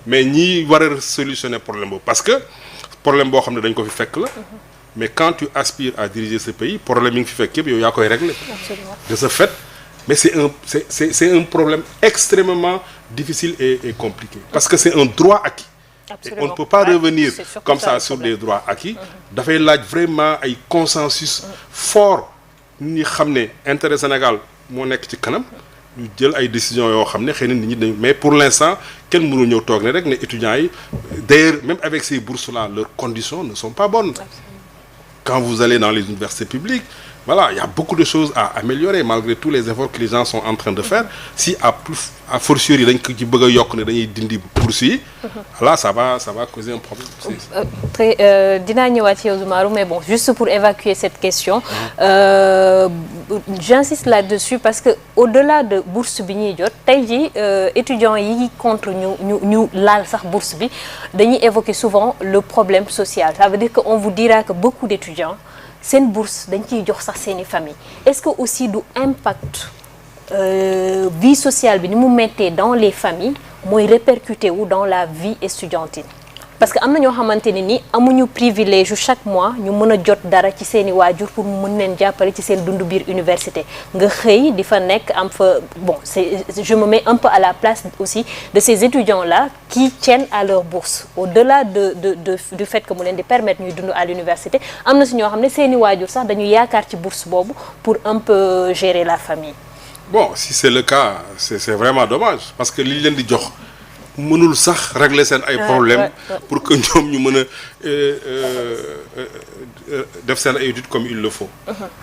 mais ñi war a solutionner problème boobu parce que problème boo xam ne dañ ko fi fekk la mais quand tu aspires à diriger ce pays problème yi nga fi fekk yëpp yow yaa koy régler. Absolument. De ce fait mais c'est un problème extrêmement difficile et compliqué parce que c'est un droit acquis. Absolument. Et on ne peut pas revenir comme ça sur problème. des droits acquis. dafay laaj vraiment ay consensus fort ñi xam ne intérêt Sénégal moo nekk ci kanam ñu jël ay décisions yoo xam ne xëy na nit ñi dañ mais pour l'instant kenn mënul ñëw toog ne rek ne étudiants yi d'ailleurs même avec ces bourses là leurs conditions ne sont pas bonnes. Quand vous allez dans les universités publiques voilà il y a beaucoup de choses à améliorer malgré tous les efforts que les gens sont en train de faire si à fortiori dañ ko ci bëgg a yokk ne dañuy dindi bourse yi là ça va causer un problème. Très dinaa ñëwaat ci yow Zoumarou mais bon juste pour évacuer cette question j'insiste là-dessus parce que au-delà de bourse bi ñuy jot tey jii étudiants yi contre ñu laal sax bourse bi dañuy évoquer souvent le problème social ça veut dire que on vous dira que beaucoup d'étudiants seen bourse dañ ciy jox sax seeni famille est-ce que aussi du impact vie sociale bi ni mu mettee dans les familles mooy répercuté wu dans la vie estudiantine parce que am na ñoo xamante ne ni amuñu privilège chaque mois ñu mën a jot dara ci seeni waajur pour mu mën leen jàppale ci seen dundu biir université nga xëy di fa nekk am fa bon je me mets un peu à la place aussi de ces étudiants là qui tiennent à leur bourse au-delà du fait que mu leen di permettre ñuy dund à l'université am na si ñoo xam ne seeni waajur sax dañu yaakaar ci bourse boobu pour un peu gérer la famille. Bon si c'est le cas c'est vraiment dommage parce que li leen di jox mënul sax régler seen ay problèmes pour que ñoom ñu mën a def seen ay études comme il le faut.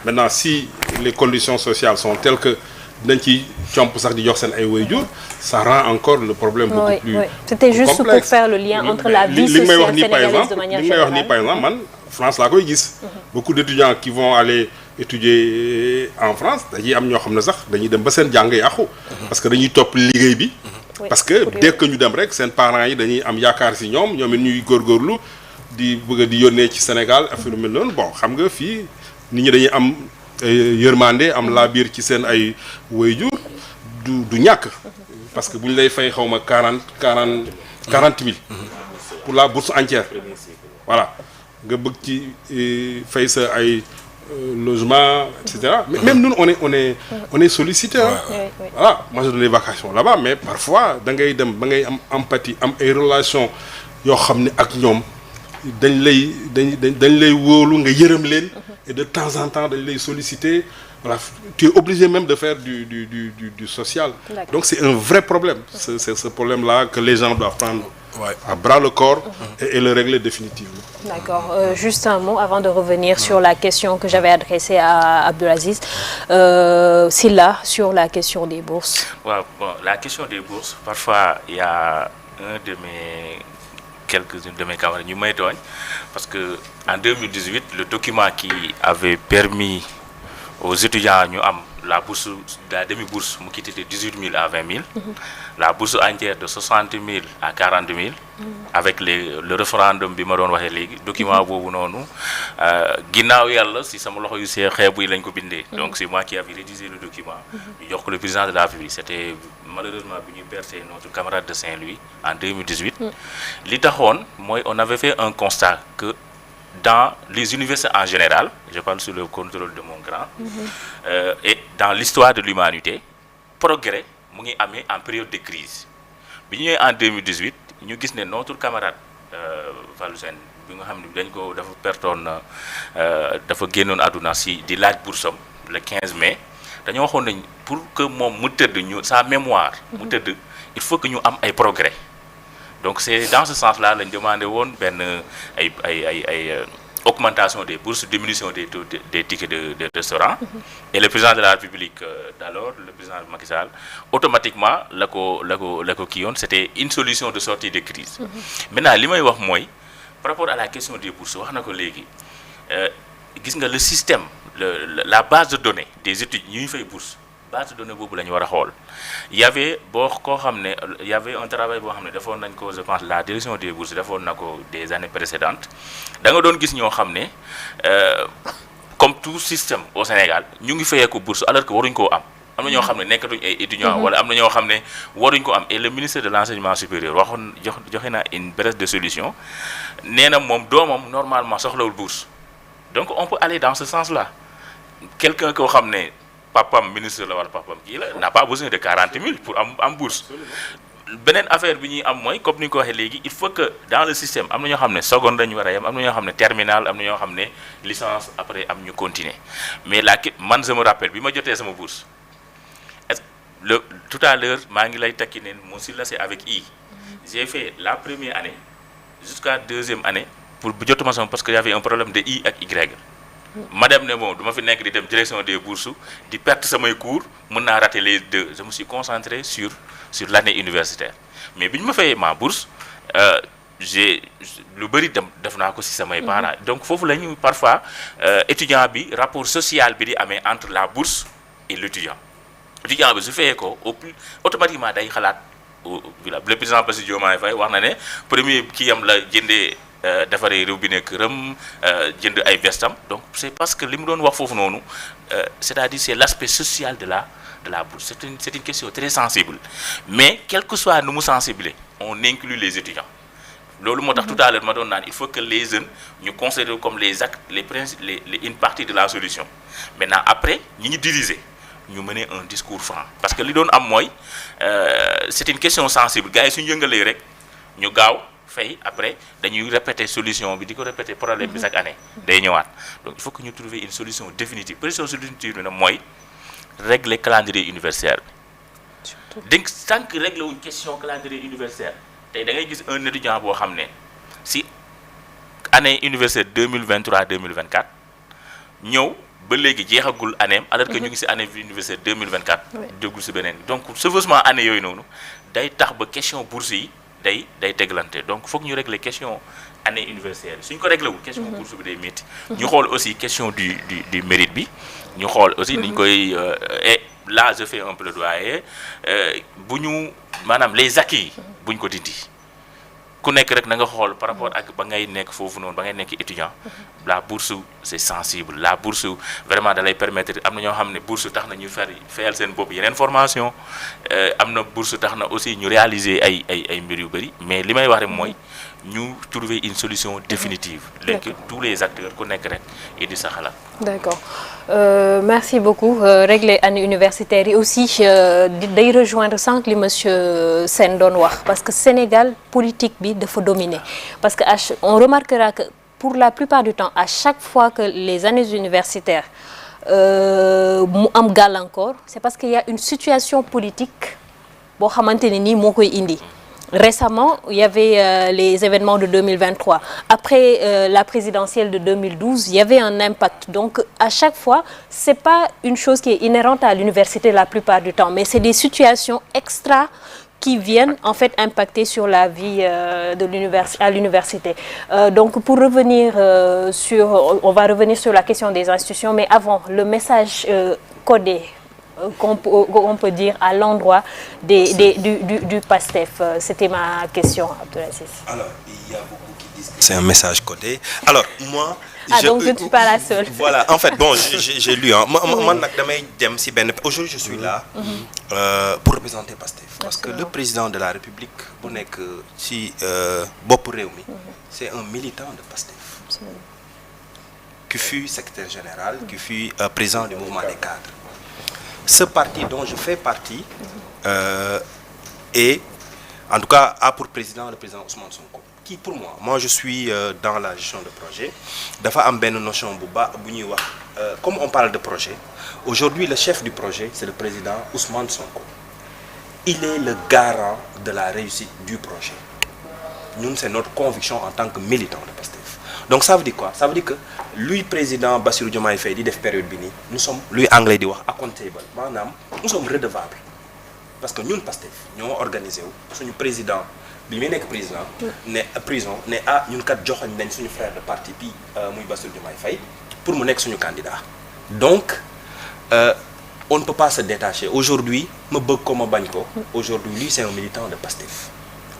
Maintenant si les conditions sociales sont telles que dañ ci comp sax di jox seen ay waajur ça rend encore le problème beaucoup plus c'était juste pour faire le lien entre la vie sociale sénégalaise de manière générale. li may wax nii par exemple man France laa koy gis. Beaucoup d'étudiants qui vont aller étudier en France dañuy am ñoo xam ne sax dañuy dem ba seen jàng yàqu parce que dañuy topp liggéey bi. parce que dès que ñu dem rek seen parents yi dañuy am yaakaar ci ñoom it ñuy góorgóorlu di bëgg di yónnee ci Sénégal affaire yu mel noonu bon xam nga fii nit ñi dañuy am yërmande am laabiir ci seen ay waajur du ñàkk parce que bu ñu lay fay xaw ma 40 000 pour la bourse entière voilà nga bëgg ci fay sa ay logement et cetera mais même nous on est sollicité voilà moi je donne des vacations là-bas mais parfois da ngay dem ba ngay am empathie am ay relations yoo xam ne ak ñoom dañ lay wóolu nga yërëm leen et de temps en temps dañ lay solliciter voilà tu es obligé même de faire du social. Donc c'est un vrai problème c'est ce problème-là que les gens doivent prendre à bras le corps et le régler définitivement. D'accord. Juste un mot avant de revenir sur la question que j'avais adressée à Abdoulaziz. Sylla, sur la question des bourses. Ouais, bon, la question des bourses, parfois il y a quelques-uns de mes camarades ñu may tooñ parce que en 2018 le document qui avait permis aux étudiants ñu am la bourse la demi-bourse mu quitté de 18 000 à 20 000 la bourse entière de 60 000 à 40 000 avec le référendum bi ma doon waxee léegi document boobu noonu ginnaaw yàlla si sama loxo yu see xeebu yi lañ ko bindee donc c'est moi qui avais rédigé le document ñu jox ko le président de la République c'était malheureusement bi ñu perte notre camarade de Saint-Louis en 2018 li taxoon mooy on avait fait un constat que dans les universités en général, je parle sous le contrôle de mon grand, et dans l'histoire de l'humanité, progrès mu ngi amee en période de crise bi ñu ñëwee en 2018 ñu gis ne notre camarade Fallou Sène bi nga xam ne dañ ko dafa pertoon dafa génnoon àdduna si di laaj boursam le 15 mai dañoo waxoon nañ pour que moom mu tëdd ñu sa mémoire mu tëdd il faut que ñu am ay progrès. Donc c'est dans ce sens-là lañ demandé woon benn ay augmentation des bourses, diminution des tickets de restaurant. Et le président de la République d'alors, le président Macky Sall, automatiquement la ko kii yoon c'était une solution de sortie de crise. Maintenant li may wax mooy par rapport à la question des bourses wax na ko léegi gis nga le système la base de données des études ñuy fay bourse base de données boobu la ñu war a xool y avait boo koo xam ne y avait un travail boo xam ne defoon nañ ko je pense la direction des bourses defoon na ko des années précédentes da nga doon gis ñoo xam ne comme tout système au Sénégal ñu ngi fayee ko bourse alors que waruñ koo am am na ñoo xam ne nekkatuñ ay étudiants wala am na ñoo xam ne waruñ ko am et le ministre de l'enseignement supérieur waxoon joxe na une brèche de solution nee na moom doomam normalement soxlawul bourse donc on peut aller dans ce sens-là quelqu'un koo xam ne papam ministre la wala papam kii la n'a pas besoin de 40 000 pour am bourse. beneen affaire bi ñuy am mooy comme ni ñu ko waxee léegi il faut que dans le système am na ñoo xam ne seconde lañu war a yem am na ñoo xam ne terminale am na ñoo xam ne licence après am ñu continuer mais là man je me rappelle bi ma jotee sama bourse tout à l'heure maa ngi lay takki ne mon si la c'est avec I j'ai fait la première année jusqu'à deuxième année pour bu jotuma sama parce que y avait un problème de I ak Y ma dem ne bon du ma fi nekk di dem direction des bourses di perte samay cours mën naa rater les deux je me suis concentré sur l'année universitaire mais bi ñu ma fayee ma bourse j'ai lu bëri def naa ko ci samay parents donc foofu la ñu parfois étudiant bi rapport social bi di amee entre la bourse et l'étudiant bi su fayee ko au plus automatiquement day xalaat le président Bassirou Diomaye Faye wax na ne premier kii am la jëndee defaree réew bi ne këram jënd ay vestam donc c'est parce que li mu doon wax foofu noonu c'est-à-dire c'est l'aspect social de la bourse c'est une question très sensible mais quel que soit nu mu sensible on inclut les étudiants loolu moo tax tout à l'heure ma doon naan il faut que les jeunes ñu considèrent comme les actes les principes une partie de la solution maintenant après ñi ñu diriger ñu mener un discours franc parce que li doon am mooy c'est une question sensible gars yi suñu yëngalee rek ñu gaaw fay après dañuy répéter solution bi di ko répéter problème bi chaque année day ñëwaat donc il faut que ñu trouver une solution définitive solution définitive bi nag mooy régler calendrier universitaire bi donc tant que régler wuñ question calendrier universitaire tey da ngay gis un étudiant boo xam ne si année universitaire 2023 2024 ñëw ba léegi jeexagul année alors que ñu ngi si année universitaire 2024 déggul si beneen donc chevauchement année yooyu noonu day tax ba question bourse yi day teglante donc foog ñu régler question année universitaire suñ ko réglé wul question bourse bi day métti ñu xool aussi question du mérite bi ñu xool aussi niñ koy et là je fais un plaidoyer bu ñu maanaam les acquis buñ ko dindi ku nekk rek na nga xool par rapport ak ba ngay nekk foofu noonu ba ngay nekk étudiant la bourse c'est sensible la bourse vraiment da lay permettre am na ñoo xam ne bourse tax na ñu fayal seen bopp yeneen formation am na bourse tax na aussi ñu réaliser ay mbir yu bëri mais li may wax rek mooy ñu trouver une solution définitive léegi tous les acteurs ku nekk rek indi sa xalaat. D'accord merci beaucoup régler année universitaire yi aussi day rejoindre sànq li monsieur Sène doon wax parce que Sénégal politique bi dafa dominer parce que on remarquera que pour la plupart du temps à chaque fois que les années universitaires mu am gàllankoor c'est parce qu'il y a une situation politique boo xamante ne nii moo koy indi. Récemment, il y avait les événements de 2023. Après la présidentielle de 2012, il y avait un impact. Donc, à chaque fois, c'est pas une chose qui est inhérente à l'université la plupart du temps, mais c'est des situations extra qui viennent en fait impacter sur la vie à l'université. Donc, pour revenir on va revenir sur la question des institutions, mais avant, le message codé. Qu'on peut dire à l'endroit du PASTEF. C'était ma question, Abdoulaziz. Alors, il y a beaucoup qui disent que c'est un message codé. Alors, moi... donc je ne suis pas la seule. Voilà, en fait, bon, j'ai lu. Aujourd'hui, je suis là pour représenter PASTEF. Parce que le président de la République, c'est un militant de PASTEF. Qui fut secrétaire général, qui fut président du mouvement des cadres. Ce parti dont je fais partie et en tout cas a pour président le président Ousmane Sonko qui pour moi je suis dans la gestion de projet dafa am benn notion bu ñuy wax comme on parle de projet aujourd'hui le chef du projet c'est le président Ousmane Sonko il est le garant de la réussite du projet ñun c'est notre conviction en tant que militant de PASTEF. Donc ça veut dire quoi? Ça veut dire que lui président Bassirou Diomaye Faye di def période bi nii nous sommes lui anglais di wax accountable maanaam nous sommes redevables parce que ñun PASTEF ñoo organisé wu suñu président bi muy nekk président ne prison ne ñun kat joxoñ nañ suñu frère de parti bi muy Bassirou Diomaye Faye pour mu nekk suñu candidat donc on ne peut pas se détacher aujourd'hui ma bëgg ko ma bañ ko aujourd'hui lui c'est un militant de PASTEF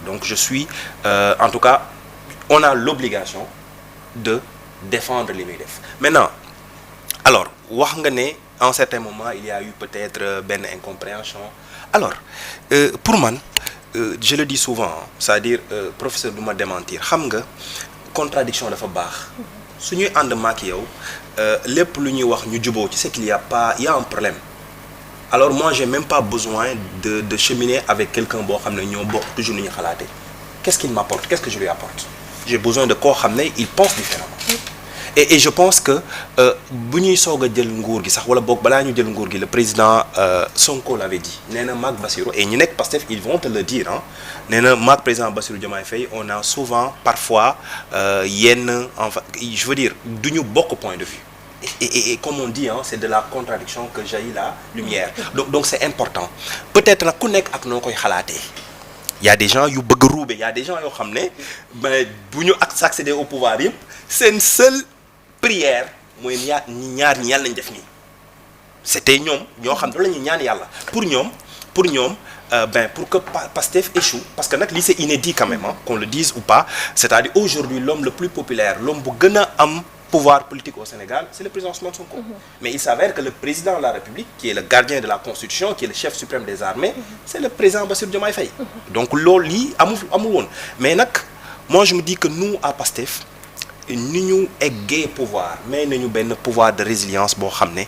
donc je suis en tout cas on a l'obligation de défendre li muy def maintenant alors wax nga ne en certains moments il y a eu peut-être benn incompréhension alors pour man je le dis souvent c'est-à-dire professeur du ma démentir xam nga contradiction dafa baax su ñuy ànd maak yow lépp lu ñuy wax ñu juboo ci c'est qu'il y a un problème alors moi j'ai même pas besoin de cheminer avec quelqu'un boo xam ne ñoo bokk toujours ni ñu xalaatee qu'est-ce qu'il m'apporte qu'est-ce que je lui apporte j'ai besoin de koo xam ne il pense différemment et je pense que bu ñuy soog a jël nguur gi sax wala boog balaa ñu jël nguur gi le président Sonko l'avait dit nee na maag Bassirou et ñi nekk Pastef ils vont te le dire ah nee na maag président Bassirou Diomaye Faye on a souvent parfois yenn enfin je veux dire du ñu bokk point de vue et comme on dit hein, c'est de la contradiction que jaillit la lumière donc c'est important peut-être nag ku nekk ak noo koy xalaatee y a des gens yu bëgg ruube y a des gens yoo xam ne mais bu ñu accéder au pouvoir yëpp seen seule prière mooy ñaar ñi yàlla nañ def nii c'était ñoom ñoo xam ne la ñuy ñaan yàlla pour ñoom pour que Pastef échoue parce que nag lii c'est inédit quand même hein, qu'on le dise ou pas c'est-à-dire aujourd'hui l'homme le plus populaire l'homme bu gën a am pouvoir politique au Sénégal c'est le président Ousmane Sonko mais il s'avère que le président de la République qui est le gardien de la Constitution qui est le chef suprême des armées c'est le président Bassirou Diomaye Faye donc loolu lii amul woon mais nag moi je me dis que nous à Pastef ni ñu eggee pouvoir mais nañu benn pouvoir de résilience boo xam ne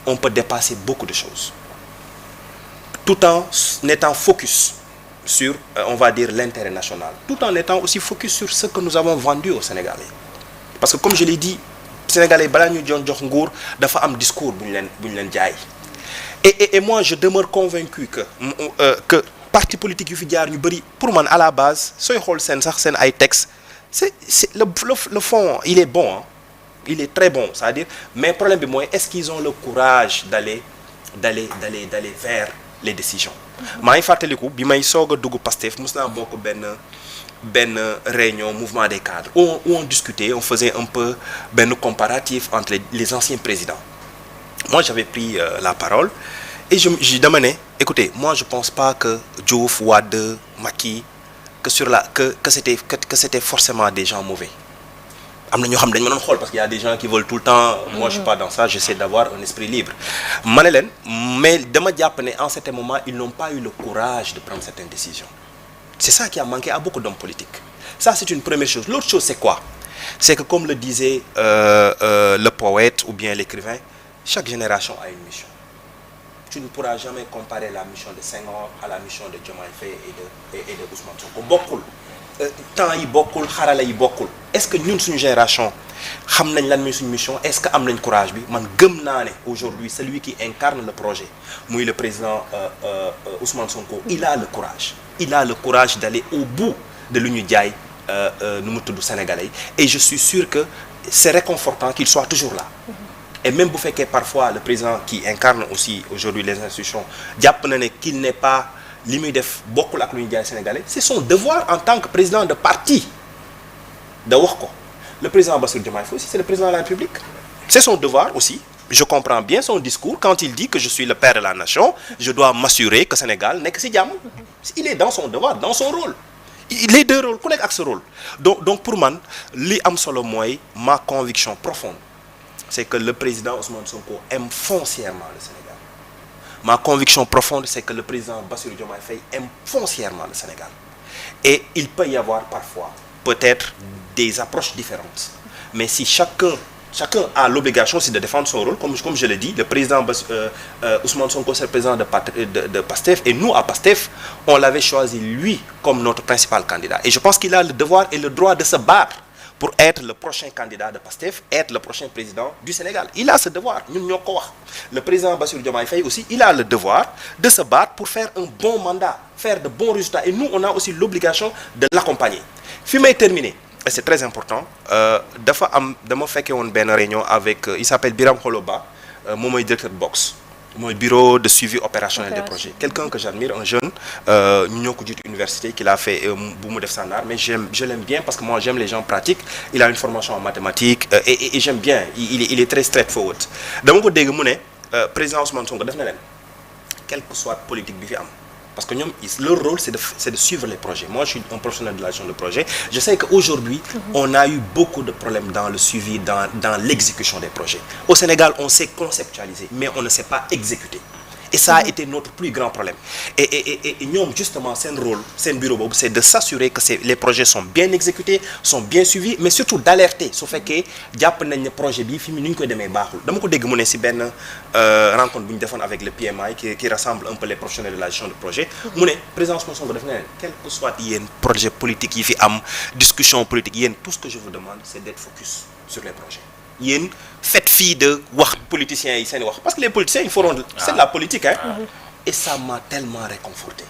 on peut dépasser beaucoup de choses tout en étant focus sur on va dire l'intérêt national tout en étant aussi focus sur ce que nous avons vendu aux Sénégalais parce que comme je l'ai dit Sénégalais balaa ñu jox nguur dafa am discours bu ñu leen jaay et moi je demeure convaincu que parti politique yu fi jaar ñu bëri pour man à la base sooy xool seen ay textes c'est le fond il est bon hein? Il est très bon c'est-à-dire mais problème bi mooy est-ce qu'ils ont le courage d'aller vers les décisions maa ngi fàttaliku bi may soog a dugg Pastef mos naa bokk benn réunion mouvement des cadres où on discutait on faisait un peu benn comparatif entre les anciens présidents moi j'avais pris la parole et je demandais écoutez moi je pense pas que Diouf Wade Macky que c'était forcément des gens mauvais am na ñoo xam dañ ma doon xool parce qu'il y a des gens qui veulent tout le temps moi je suis pas dans ça j'essaie d'avoir un esprit libre ma ne leen mais dama jàpp ne en certain moment ils n'ont pas eu le courage de prendre certaines décisions c'est ça qui a manqué à beaucoup d'hommes politiques ça c'est une première chose l'autre chose c'est quoi c'est que comme le disait le poète ou bien l'écrivain chaque génération a une mission tu ne pourras jamais comparer la mission de Senghor à la mission de Diomaye Faye et de Ousmane Sonko bokkul temps yi bokkul xarala yi bokkul est-ce que ñun suñu génération xam nañ lan mooy suñu mission est-ce que am nañ courage bi man gëm naa ne aujourd'hui celui qui incarne le projet muy le président Ousmane Sonko il a le courage d'aller au bout de lu ñu jaay nu mu tudd Sénégalais et je suis sûr que c'est réconfortant qu'il soit toujours là et même bu fekkee parfois le président qui incarne aussi aujourd'hui les institutions jàpp na ne qu'il n'est pas li muy def bokkul ak lu ñu jaay Sénégalais c'est son devoir en tant que président de parti da wax ko le président Bassirou Diomaye Faye aussi c'est le président de la République c'est son devoir aussi je comprends bien son discours quand il dit que je suis le père de la nation je dois m'assurer que Sénégal nekk ci jàmm il est dans son devoir dans son rôle les deux rôles ku nekk ak ce rôle donc pour man li am solo mooy ma conviction profonde c'est que le président Ousmane Sonko aime foncièrement le Sénégal ma conviction profonde c'est que le président Bassirou Diomaye Faye aime foncièrement le Sénégal et il peut y avoir parfois peut-être des approches différentes mais si chacun a l'obligation aussi de défendre son rôle comme je l'ai dit le président Ousmane Sonko c'est le président de Pastef et nous à Pastef on l'avait choisi lui comme notre principal candidat et je pense qu'il a le devoir et le droit de se battre pour être le prochain candidat de Pastef être le prochain président du Sénégal il a ce devoir ñun ñoo ko wax le président Bassirou Diomaye Faye aussi il a le devoir de se battre pour faire un bon mandat faire de bons résultats et nous on a aussi l'obligation de l'accompagner fi may terminer et c'est très important dama fekkee woon benn réunion avec il s'appelle Biram Kholoba moom mooy directeur de boxe mooy bureau de suivi opérationnel des projets quelqu'un que j'admire un jeune ñu ñoo ko jiitu université qu'il a fait bu mu def Sandar mais je l'aime bien parce que moi j'aime les gens pratiques il a une formation en mathématiques et j'aime bien il est très straightforward dama ko dégg mu ne président Ousmane Sonko def na leen quelle que soit politique bi fi am parce que leur rôle c'est de suivre les projets. Moi je suis un professionnel de la gestion de projet, je sais qu'aujourd'hui on a eu beaucoup de problèmes dans le suivi, dans l'exécution des projets. Au Sénégal on sait conceptualiser mais on ne sait pas exécuter. Et ça a été notre plus grand problème. Et ñoom justement seen rôle seen bureau boobu c'est de s'assurer que les projets sont bien exécutés, sont bien suivis, mais surtout d'alerter su fekkee jàpp nañ ne projet bi fi mu ni ñu koy demee baaxul. Dama ko dégg mu ne ci benn rencontre bu ñu defoon avec le PMI qui rassemble un peu les professionnels de la gestion de projet. mu ne président Ousmane Sonko daf ne leen quel que soit yéen projet politique yi fi am discussion politique yéen tout ce que je vous demande c'est d'être focus sur les projets. Yéen faites fi de wax politiciens yi seen wax parce que les politiciens ils feront c'est de la politique hein. Et ça m'a tellement réconforté.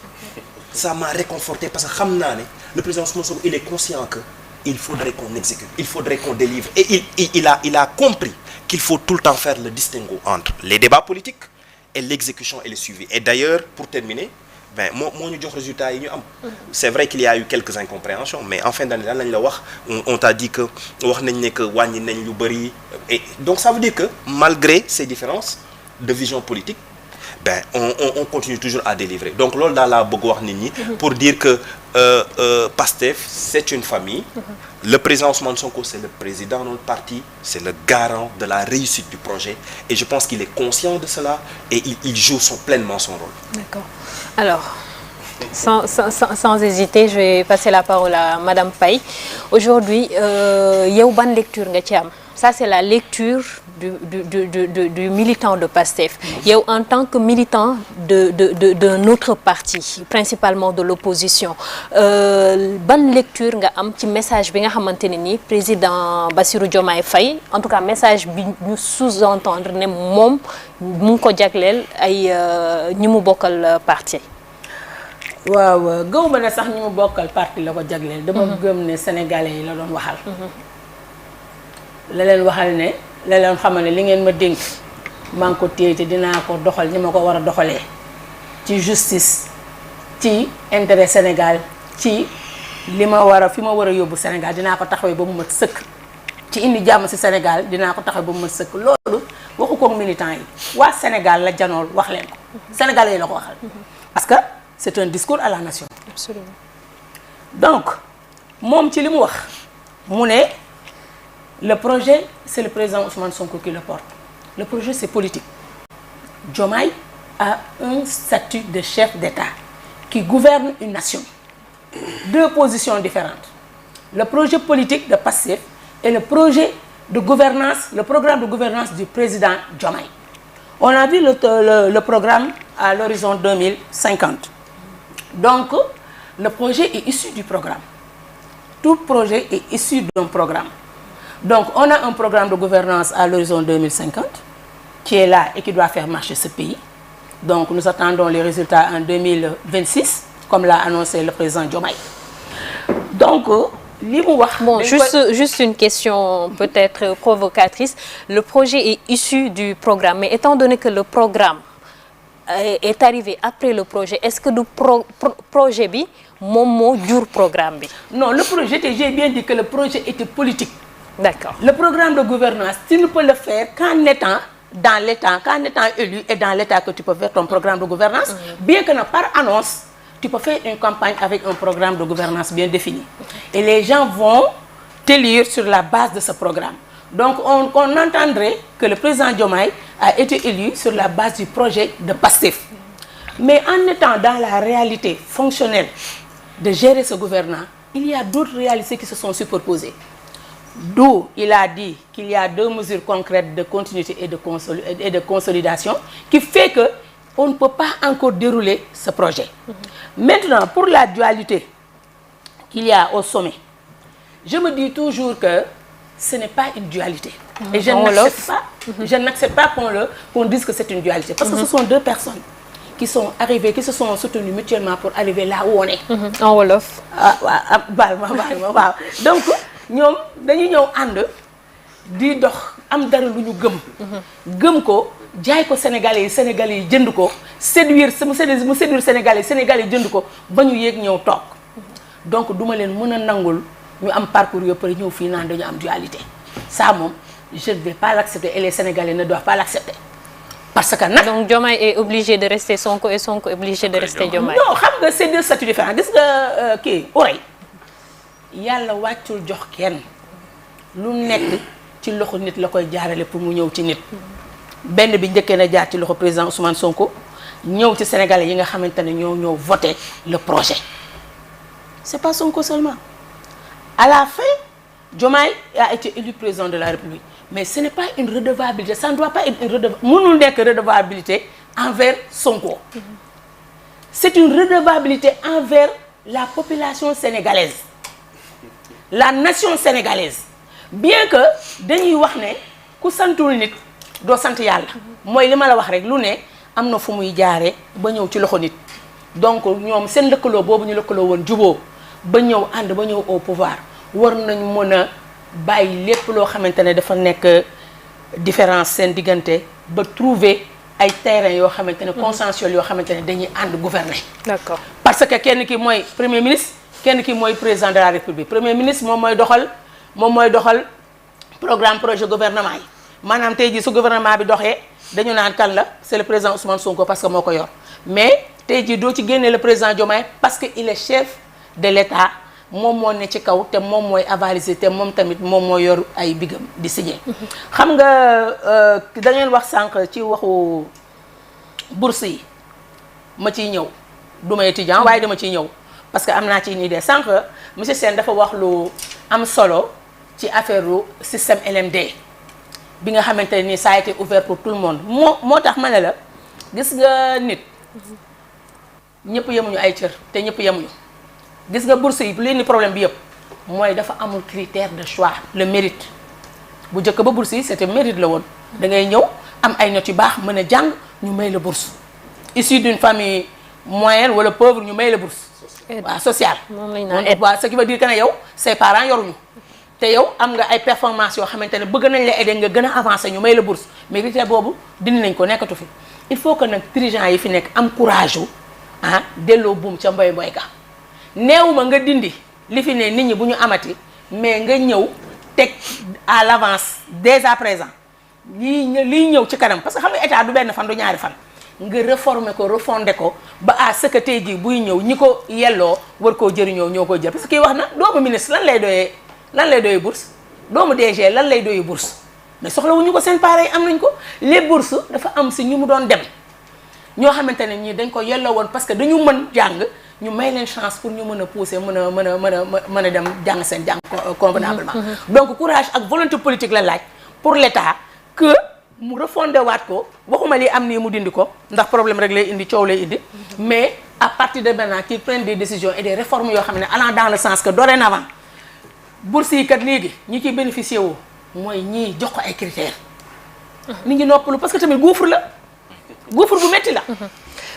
Ça m'a réconforté parce que xam naa ne le président Ousmane Sonko il est conscient que il faudrait qu'on exécute, il faudrait qu'on délivre et il a compris qu'il faut tout le temps faire le distinguo entre les débats politiques et l'exécution et le suivi. Et d'ailleurs pour terminer moo ñu jox résultats yi ñu am. C'est vrai qu'il y a eu quelques incompréhensions mais en fin d'année lan lañ la wax on t'a dit que wax nañ ne que wàññi nañ lu bari et donc ça veut dire que malgré ces différences de vision politique on continue toujours à délivrer. Donc loolu daal laa bëgg wax nit ñi pour dire que PASTEF c'est une famille. Le président Ousmane Sonko c'est le président de notre parti, c'est le garant de la réussite du projet et je pense qu'il est conscient de cela et il joue pleinement son rôle. D'accord. Alors sans hésiter je vais passer la parole à Madame Paye. Aujourd'hui yow ban lecture nga ci am? Ça c'est la lecture du militant de PASTEF. Yow en tant que militant d'un autre parti, principalement de l'opposition, ban lecture nga am ci message bi nga xamante ne ni président Bassirou Diomaye Faye en tout cas message bi ñu sous-entendre ne moom mu ngi ko jagleel ay ñi mu bokkal parti. waaw gëw ma ne sax ñi mu bokkal parti la ko jagleel. dama gëm ne sénégalais yi la doon waxal. la leen waxal ne la leen xamal ne li ngeen ma dénk maa ngi ko téye te dinaa ko doxal ni ma ko war a doxalee ci justice ci intérêt Sénégal ci li ma war a fi ma war a yóbbu Sénégal dinaa ko taxawee ba mu mat sëkk ci indi jàmm ci Sénégal dinaa ko taxawee ba mu mat sëkk loolu waxu ko militant yi waa Sénégal la janool wax leen ko Sénégalais yi la ko waxal parce que c'est un discours à la nation. Absolument. Donc moom ci li mu wax mu ne le projet c'est le président Ousmane Sonko qui le porte. Le projet c'est politique. Diomaye a un statut de chef d'État qui gouverne une nation. Deux positions différentes. Le projet politique de PASTEF et le projet de gouvernance, le programme de gouvernance du président Diomaye. On a vu le programme à l'horizon 2050. Donc le projet est issu du programme. Tout projet est issu d'un programme. Donc, on a un programme de gouvernance à l'horizon 2050 qui est là et qui doit faire marcher ce pays. Donc, nous attendons les résultats en 2026, comme l'a annoncé le président Diomaye. Donc, bon, juste une question peut-être provocatrice. Le projet est issu du programme, mais étant donné que le programme est arrivé après le projet, est-ce que le projet bi moo jur programme bi? Non, le projet, j'ai bien dit que le projet était politique. D'accord. Le programme de gouvernance, tu ne peux le faire qu'en étant dans l'État, qu'en étant élu et dans l'État que tu peux faire ton programme de gouvernance. Bien que par annonce, tu peux faire une campagne avec un programme de gouvernance bien défini. Et les gens vont t'élire sur la base de ce programme. Donc on entendrait que le président Diomaye a été élu sur la base du projet de PASTEF. Mais en étant dans la réalité fonctionnelle de gérer ce gouvernement, il y a d'autres réalités qui se sont superposées. D'où il a dit qu'il y a deux mesures concrètes de continuité et de consolidation qui fait que on ne peut pas encore dérouler ce projet. Maintenant, pour la dualité qu'il y a au sommet, je me dis toujours que ce n'est pas une dualité. Et je n'accepte pas qu'on dise que c'est une dualité. Parce que ce sont deux personnes qui sont arrivées, qui se sont soutenues mutuellement pour arriver là où on est. En wolof. Donc, ñoom dañuy ñëw ànd di dox am dara lu ñu gëm ko jaay ko Sénégalais yi jënd ko séduire Sénégalais yi jënd ko ba ñu yéeg ñëw toog donc duma leen mën a nangul ñu am parcours yo pare ñëw fii naan dañu am dualité ça moom je ne vais pas l'accepter et les Sénégalais ne doivent pas l'accepter parce que nag. donc Diomaye est obligé de rester Sonko et Sonko est obligé de rester Diomaye. non xam nga c'est deux statuts différents gis nga kii Ourey yàlla wàccul jox kenn lu nekk ci loxo nit la koy jaarale pour mu ñëw ci nit. benn bi njëkkee na jaar ci loxo président Ousmane Sonko ñëw ci Sénégalais yi nga xamante ne ñoo voté le projet. c'est pas Sonko seulement à la fin Diomaye a été élu président de la République mais ce n'est pas une redevabilité ça ne doit pas être une redevabilité mënul nekk redevabilité envers Sonko. c'est une redevabilité envers la population sénégalaise la nation sénégalaise bien que dañuy wax ne ku santul nit doo sant yàlla mooy li ma la wax rek lu ne am na fu muy jaaree ba ñëw ci loxo nit donc ñoom seen lëkkaloo boobu ñu lëkkaloo woon juboo ba ñëw ànd ba ñëw au pouvoir war nañ mën a bàyyi lépp loo xamante ne dafa nekk différence seen diggante ba trouver ay terrain yoo xamante ne consensuel yoo xamante ne dañuy ànd gouverner. d'accord parce que kenn ki mooy premier ministre kenn ki mooy président de la république premier ministre moom mooy doxal programme projet gouvernement yi maanaam tey jii su gouvernement bi doxee dañu naan kan la c'est le président Ousmane Sonko parce que moo ko yor mais tey jii doo ci génnee le président Diomaye parce que il est chef de l'État moom moo ne ci kaw te moom mooy avaliser te moom tamit moom moo yor ay bigam di signer. xam nga da ngeen wax sànq ci waxu bourse yi ma ciy ñëw du may étudiant waaye dama ciy ñëw parce que am naa ci une idée sànq monsieur Sène dafa wax lu am solo ci affaire système LMD bi nga xamante ni ça a été ouvert pour tout le monde moo tax ma ne la gis nga nit ñëpp yemuñu ay cër te ñëpp yemuñu. gis nga bourse yi li ni problème bi yëpp mooy dafa amul critère de choix le mérite bu njëkk ba bourse yi c'était mérite la woon da ngay ñëw am ay notes yu baax mën a jàng ñu may la bourse issu d'une famille moyenne wala pauvre ñu may la bourse waaw sociale waaw ce qui veut dire que ne yow ses parents yoruñu te yow am nga ay performance yoo xamante ne bëgg nañ la aider nga gën a avancer ñu may la bourse mais critère boobu dindi nañ ko nekkatu fi il faut que nag dirigeants yi fi nekk am courage wu delloo buum ca mboy ga neewuma nga dindi li fi ne nit ñi bu ñu amati mais nga ñëw teg à l'avance dès à présent liy ñëw ci kanam parce que xam nga état du benn fan du ñaari fan nga réformer ko refonder ko ba à ce que tey jii buy ñëw ñi ko yelloo war koo jëriñoo ñoo koy jël parce que kii wax na doomu ministre lan lay doyee bourse doomu DG lan lay doyee bourse mais soxlawuñu ko seen parents yi am nañ ko les bourses dafa am si ñu mu doon dem ñoo xamante ne ñii dañ ko yelloo woon parce que dañu mën jàng ñu may leen chance pour ñu mën a pousser mën a dem jàng seen jàng convenablement donc courage ak volonté politique la laaj pour l'État que mu refondé waat ko waxuma li am nii mu dindi ko ndax problème rek lay indi coow lay indi mais à partir de maintenant qu'ils prennent des décisions et des réformes yoo xam ne allant dans le sens que dorénavant bourse yi kat léegi ñi ciy bénéficier woo mooy ñii jox ko ay critères nit ñi noppalu parce que tamit gouffre bu metti la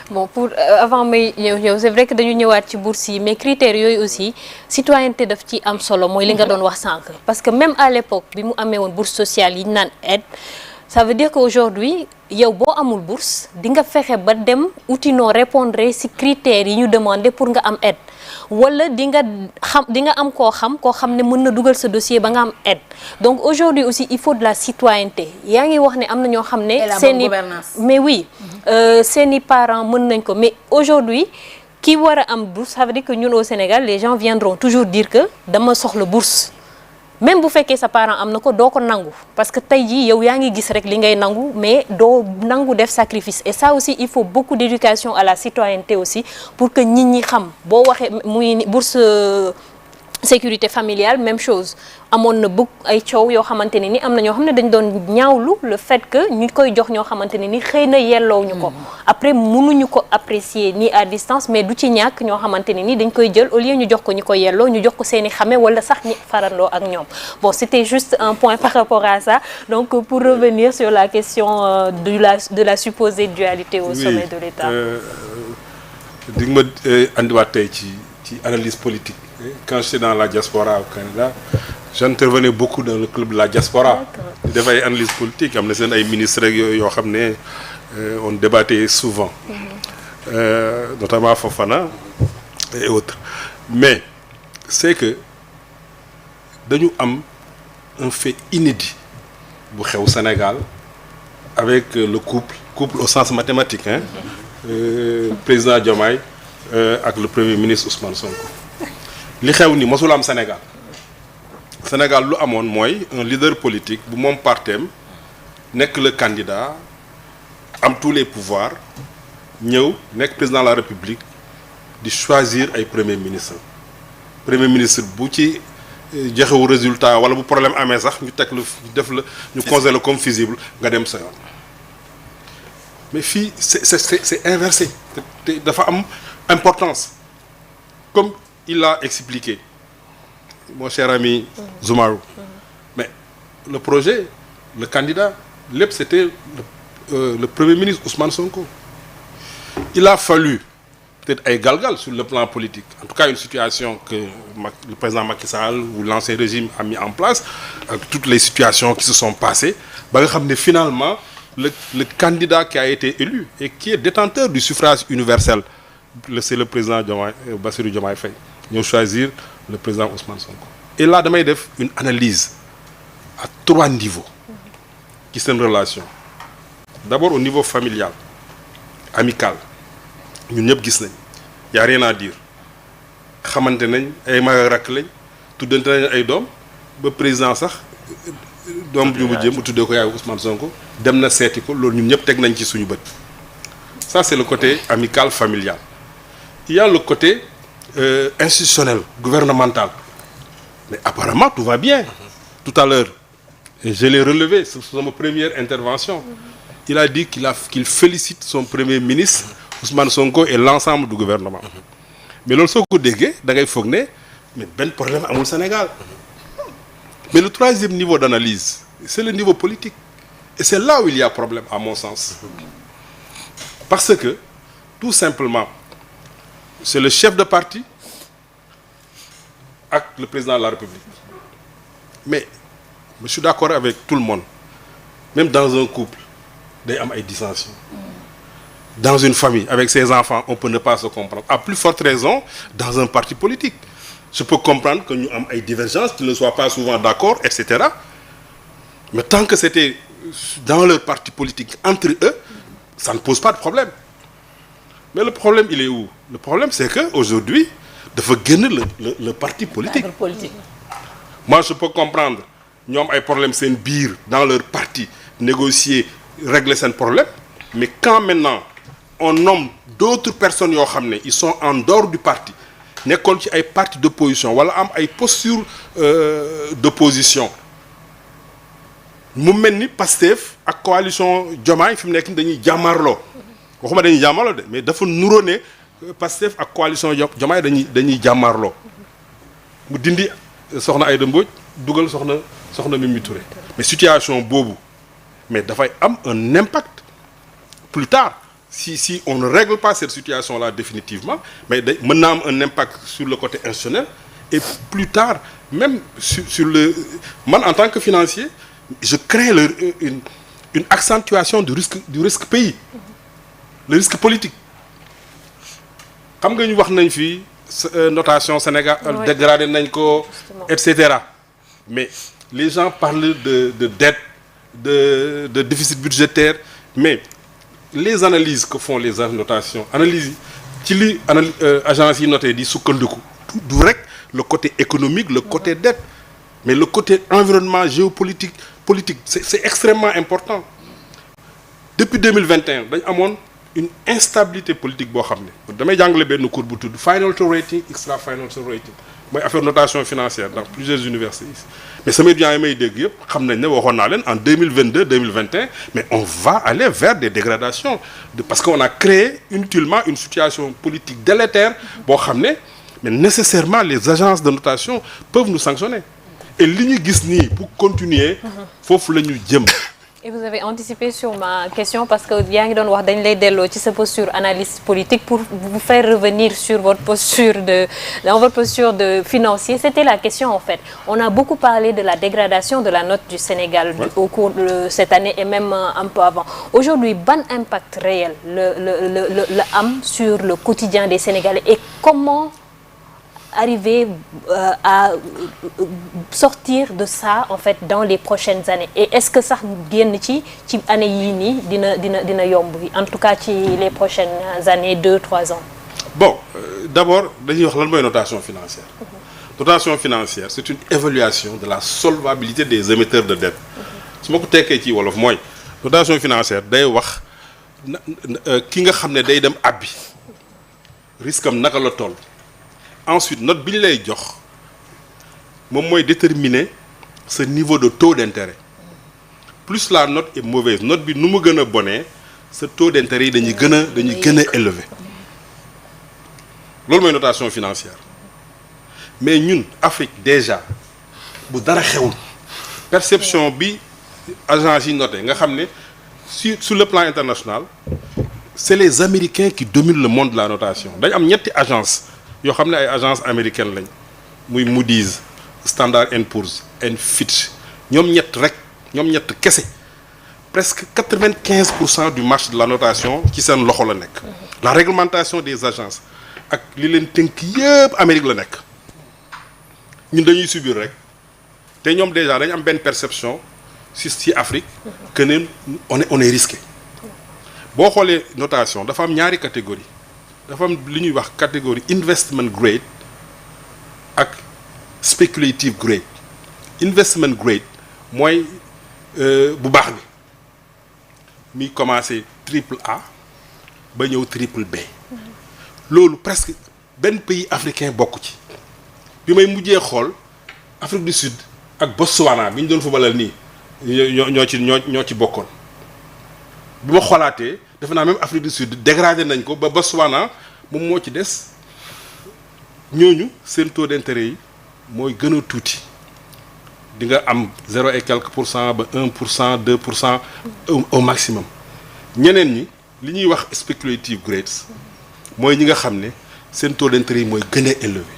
bon pour avant may ñëw c'est vrai que dañu ñëwaat ci bourse yi mais critères yooyu aussi citoyenneté daf ci am solo mooy li nga doon wax sànq parce que même à l'époque bi mu amee woon bourse sociale yi ñu naan aide ça veut dire que aujourd'hui yow boo amul bourse di nga fexe ba dem uti noo répondre ci critères yi ñu demandé pour nga am aide wala di nga am koo xam ne mën na dugal sa dossier ba nga am aide donc aujourd'hui aussi il faut de la citoyenneté yaa ngi wax ne am na ñoo xam ne seeni mais oui seeni parents mën nañ ko mais aujourd'hui ki war a am bourse ça veut dire que ñun au Sénégal les gens viendront toujours dire que dama soxla bourse même bu fekkee sa parent am na ko doo ko nangu parce que tey jii yow yaa ngi gis rek li ngay nangu mais doo nangu def sacrifice et ça aussi il faut beaucoup d'éducation à la citoyenneté aussi pour que nit ñi xam boo waxee muy bourse sécurité familiale même chose amoon na bëgg ay coow yoo xamante ne ni am na ñoo xam ne dañ doon ñaawlu le fait que ñu koy jox ñoo xamante ne ni xëy na yelloo ñu ko après mënuñu ko apprécier ni à distance mais du ci ñàkk ñoo xamante ne ni dañ koy jël au lieu ñu jox ko ñu koy yelloo ñu jox ko seeni xame wala sax ñi farandoo ak ñoom bon c'était juste un point par rapport à ça donc pour revenir sur la question de la supposée dualité au sommet de l'État di nga ma andiwaat tey ci analyse politique. Quand j'étais dans la diaspora au Canada, j'intervenais beaucoup dans le club de la diaspora. di def ay analyse politique am na seen ay ministres yoo xam ne on débattait souvent. Notamment Fofana et autres. Mais c'est que dañu am un fait inédit bu xew Sénégal avec le couple au sens mathématique, hein, président Diomaye ak le premier ministre Ousmane Sonko. li xew ni mosul am Sénégal lu amoon mooy un leader politique bu moom partem nekk le candidat am tous les pouvoirs ñëw nekk président de la République di choisir ay premier ministre bu ci joxewu résultat wala bu problème amee sax ñu teg la def la ñu considérer la comme fusible nga dem sa yoon mais fii c'est inversé te dafa am importance comme il l'a expliqué mon cher ami Zoumarou. Mais le projet, le candidat, c'était le premier ministre Ousmane Sonko. Il a fallu peut-être un galgal sur le plan politique. En tout cas, une situation que le président Macky Sall ou l'ancien régime a mis en place, avec toutes les situations qui se sont passées. Finalement, le candidat qui a été élu et qui est détenteur du suffrage universel, c'est le président Bassirou Diomaye Faye. Ils ont choisi le président Ousmane Sonko. Et là, damay def une analyse à 3 niveaux qui sont en relation. D'abord au niveau familial, amical. Ñun ñëpp gis nañ. Y a rien à dire. Xamante nañ ay mag ak rakk lañ, tuddante nañ ay doom ba président sax doom ju mu jëm mu tuddee ko yaay Ousmane Sonko dem na seeti ko loolu ñun ñëpp teg nañ ci suñu bët. Ça c'est le côté amical familial. Il y a le côté institutionnel, gouvernemental. Mais apparemment, tout va bien. Tout à l'heure, je l'ai relevé, c'est ma première intervention. Il a dit qu'il félicite son premier ministre, Ousmane Sonko, et l'ensemble du gouvernement. Mais lorsque vous dites, mais ben problème au Sénégal. Mais le troisième niveau d'analyse, c'est le niveau politique. Et c'est là où il y a problème, à mon sens. Parce que, tout simplement, c'est le chef de parti avec le président de la République. Mais je suis d'accord avec tout le monde. Même dans un couple, il y a des dissensions. Dans une famille, avec ses enfants, on peut ne pas se comprendre. À plus forte raison, dans un parti politique. Je peux comprendre que nous avons des divergences, qu'ils ne soient pas souvent d'accord, etc. Mais tant que c'était dans leur parti politique, entre eux, ça ne pose pas de problème. Mais le problème, il est où? Le problème, c'est qu'aujourd'hui, il faut gagner le parti politique. Moi, je peux comprendre, nous avons des problèmes, c'est une bire dans leur parti, négocier, régler ces problèmes. Mais quand maintenant, on nomme d'autres personnes, ils sont en dehors du parti, ils sont des partis d'opposition, voilà, des postures d'opposition. Nous avons Pastef, la coalition Diomaye, nous avons Jamarlo. waxuma dañuy jàmmarloo de mais dafa nuroo ne Pastef ak coalition Diomaye dañuy jàmmarloo mu dindi soxna Aïda Mbodj dugal soxna Mimi Touré mais situation boobu mais dafay am un impact plus tard si on ne règle pas cette situation là définitivement mais mën na am un impact sur le côté institutionnel et plus tard même sur le man en tant que financier je crains une accentuation du risque pays. Le risque politique. Comme nous avons fait notation Sénégal, dégradé, etc. Mais les gens parlent de dette, de déficit budgétaire. Mais les analyses que font les notations, analyses, agence notée dit direct le côté économique, le côté dette. Mais le côté environnement, géopolitique, politique, c'est extrêmement important. Depuis 2021, nous avons une instabilité politique boo xam ne damay jàngale benn cours bu tudd financial rating extra financial rating mooy affaire notation financière dans plusieurs universités mais sama étudiants yi may dégg yëpp xam nañ ne waxoon naa leen en 2022 2021 mais on va aller vers des dégradations parce qu'on a créé inutilement une situation politique délétère boo xam ne mais nécessairement les agences de notation peuvent nous sanctionner et li ñu gis nii pour continuer foofu la ñu jëm. Et vous avez anticipé sur ma question parce que yaa ngi doon wax dañ lay delloo ci sa posture analyste politique pour vous faire revenir sur votre posture de financier. C'était la question en fait. On a beaucoup parlé de la dégradation de la note du Sénégal au cours de cette année et même un peu avant. Aujourd'hui, ban impact réel le am sur le quotidien des Sénégalais et comment arriver à sortir de ça en fait dans les prochaines années et est-ce que sax génn ci année yii nii dina yomb en tout cas ci les prochaines années 2-3 ans. Bon d'abord dañuy wax lan mooy notation financière. Notation financière c'est une évaluation de la solvabilité des émetteurs de dette. su ma ko tekkee ci wolof mooy notation financière day wax ki nga xam ne day dem abbi risque am naka la toll. Ensuite note bi ñu lay jox moom mooy déterminer ce niveau de taux d'intérêt plus la note est mauvaise note bi nu mu gën a bonee ce taux d'intérêt yi dañuy gën a élevé loolu mooy notation financière mais ñun Afrique déjà bu dara xewul perception bi agence yi noté nga xam ne sur le plan international c'est les Américains qui dominent le monde de la notation dañ am ñetti agence yoo xam ne ay agence américaine lañ muy Moody's Standard & Poor's and Fitch ñoom ñett kese presque 95% du marché de la notation ci seen loxo la nekk. La réglementation des agences ak li leen tënk yëpp Amérique la nekk ñun dañuy subir rek te ñoom déjà dañu am benn perception ci Afrique que ne on est risqué boo xoolee notation dafa am ñaari catégorie dafa am li ñuy wax catégorie investment grade ak speculative grade investment grade mooy bu baax bi mi commencé triple A ba ñëw triple B loolu presque benn pays africain bokk ci bi may mujjee xool Afrique du Sud ak Botswana bi ñu doon footballal nii ñoo ci bokkoon bi ma xoolaatee defe naa même Afrique du Sud dégradé nañ ko ba Botswana moom moo ci des ñooñu seen taux d'intérêt yi mooy gën a tuuti di nga am 0 et quelques pour cent ba 1% 2% au maximum ñeneen ñi li ñuy wax speculative grades mooy ñi nga xam ne seen taux d'intérêt yi mooy gën a élevé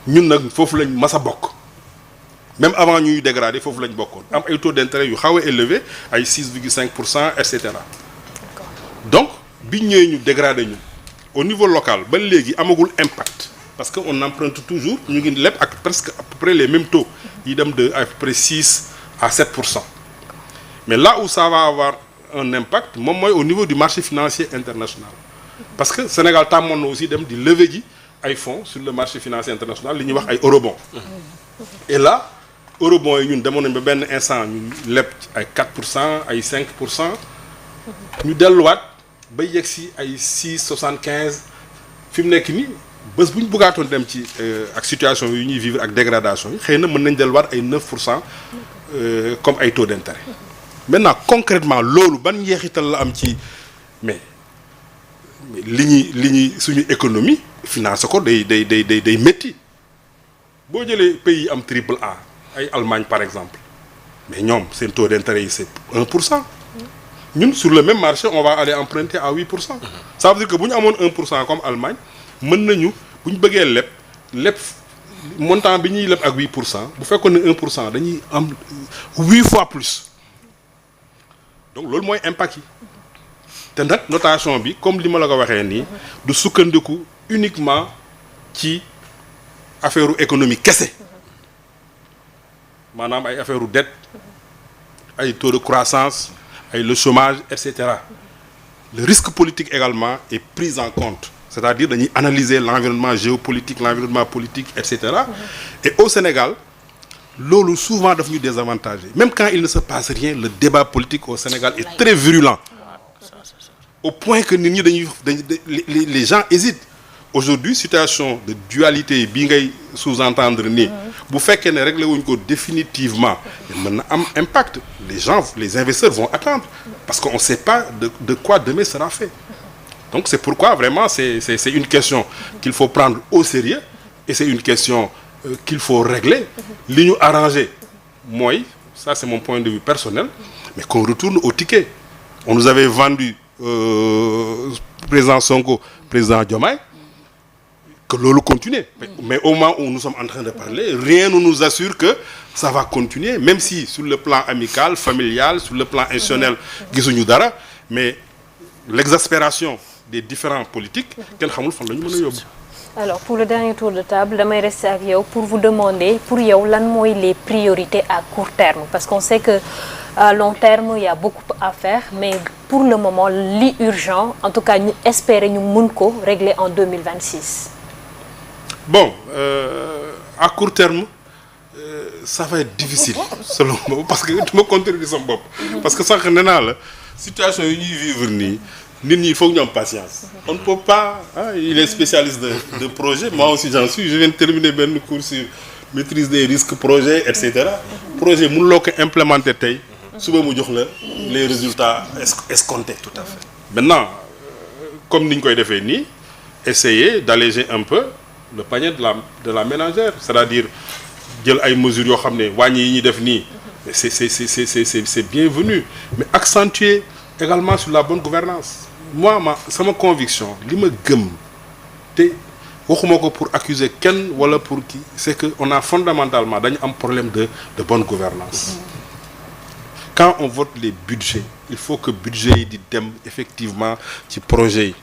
ñun nag foofu lañ mas a bokk même avant ñuy dégradé foofu lañ bokkoon am ay taux d'intérêt yu xaw a élevé ay 6,5% et cetera donc bi ñëwee ñu dégradé ñu au niveau local ba léegi amagul impact parce que on emprunte toujours ñu ngi leb ak presque à peu près les mêmes taux yi dem de à peu près 6 à 7%. Mais là où ça va avoir un impact moom mooy au niveau du marché financier international parce que Sénégal tàmmoon na aussi dem di lever ji ay fonds sur le marché financier international li ñuy wax ay eurobonds et là eurobonds yi ñun demoon nañ ba benn instant ñu leb ay 4% ay 5% ñu delluwaat ba yegg si ay 6,75 fi mu nekk nii bés bu ñu bëggaatoon dem ci ak situation yu ñuy vivre ak dégradation yi xëy na mën nañ delluwaat ay 9% comme ay taux d'intérêt maintenant concrètement loolu ban njeexital la am ci mais li ñuy suñu économie finance ko day métti boo jëlee pays yi am triple A ay Allemagne par exemple mais ñoom seen taux d'intérêt yi c'est 1%. ñun sur le même marché on va aller emprunter à 8%. Ça veut dire que bu ñu amoon 1% comme Allemagne mën nañu bu ñu bëggee leb montant bi ñuy leb ak 8% bu fekkoon ne 1% dañuy am 8 fois plus donc loolu mooy impact yi te nag notation bi comme li ma la ko waxee nii du sukkandiku uniquement ci affaire économie kese maanaam ay affaire dette ay taux de croissance ay le chômage et cetera le risque politique également est pris en compte c'est-à-dire dañuy analyser l'environnement géopolitique l'environnement politique et cetera et au Sénégal loolu souvent daf ñu désavantager même quand il ne se passe rien le débat politique au Sénégal est très virulent au point que nit ñi dañuy les gens hésitent aujourd'hui situation de dualité bii ngay sous-entendre nii bu fekkee ne réglé wuñ ko définitivement mën na am impact les investisseurs vont attendre parce qu'on ne sait pas de quoi demain sera fait donc c'est pourquoi vraiment c'est une question qu'il faut prendre au sérieux et c'est une question qu'il faut régler li ñu arranger mooy ça c'est mon point de vue personnel mais qu'on retourne au ticket on nous avait vendu président Sonko président Diomaye que loolu continue mais au moment où nous sommes en train de parler rien ne nous assure que ça va continuer même si sur le plan amical familial sur le plan institutionnel gisuñu dara mais l'exaspération des différents politiques kenn xamul fan la ñu mën a yóbbu. Alors pour le dernier tour de table damay rester ak yow pour vous demander pour yow lan mooy les priorités à court terme parce qu'on sait que à long terme il y a beaucoup à faire mais pour le moment li urgent en tout cas ñu espérer ñu mën ko régler en 2026. Bon à court terme ça va être difficile selon moi parce que du ma contredire sama bopp. parce que sànq nee naa la situation yi ñuy vivre nii. nit ñi il faut que ñu am patience. On ne peut pas il est spécialiste de projet moi aussi j'en suis je viens de terminer benn cours sur maîtrise des risques projet et cetera. projet mënuloo ko implémenter tey. suba mu jox la les résultats escomptés. Tout à fait. Maintenant comme ni ñu koy defee nii essayer d'alléger un peu le panier de la ménagère c'est-à-dire jël ay mesures yoo xam ne wàññi yi ñuy def nii c'est bienvenu mais accentuer également sur la bonne gouvernance moi sama conviction li ma gëm te waxuma ko pour accuser kenn wala pour qui c'est que on a fondamentalement dañu am problème de bonne gouvernance quand on vote les budgets il faut que budget yi di dem effectivement ci projet yi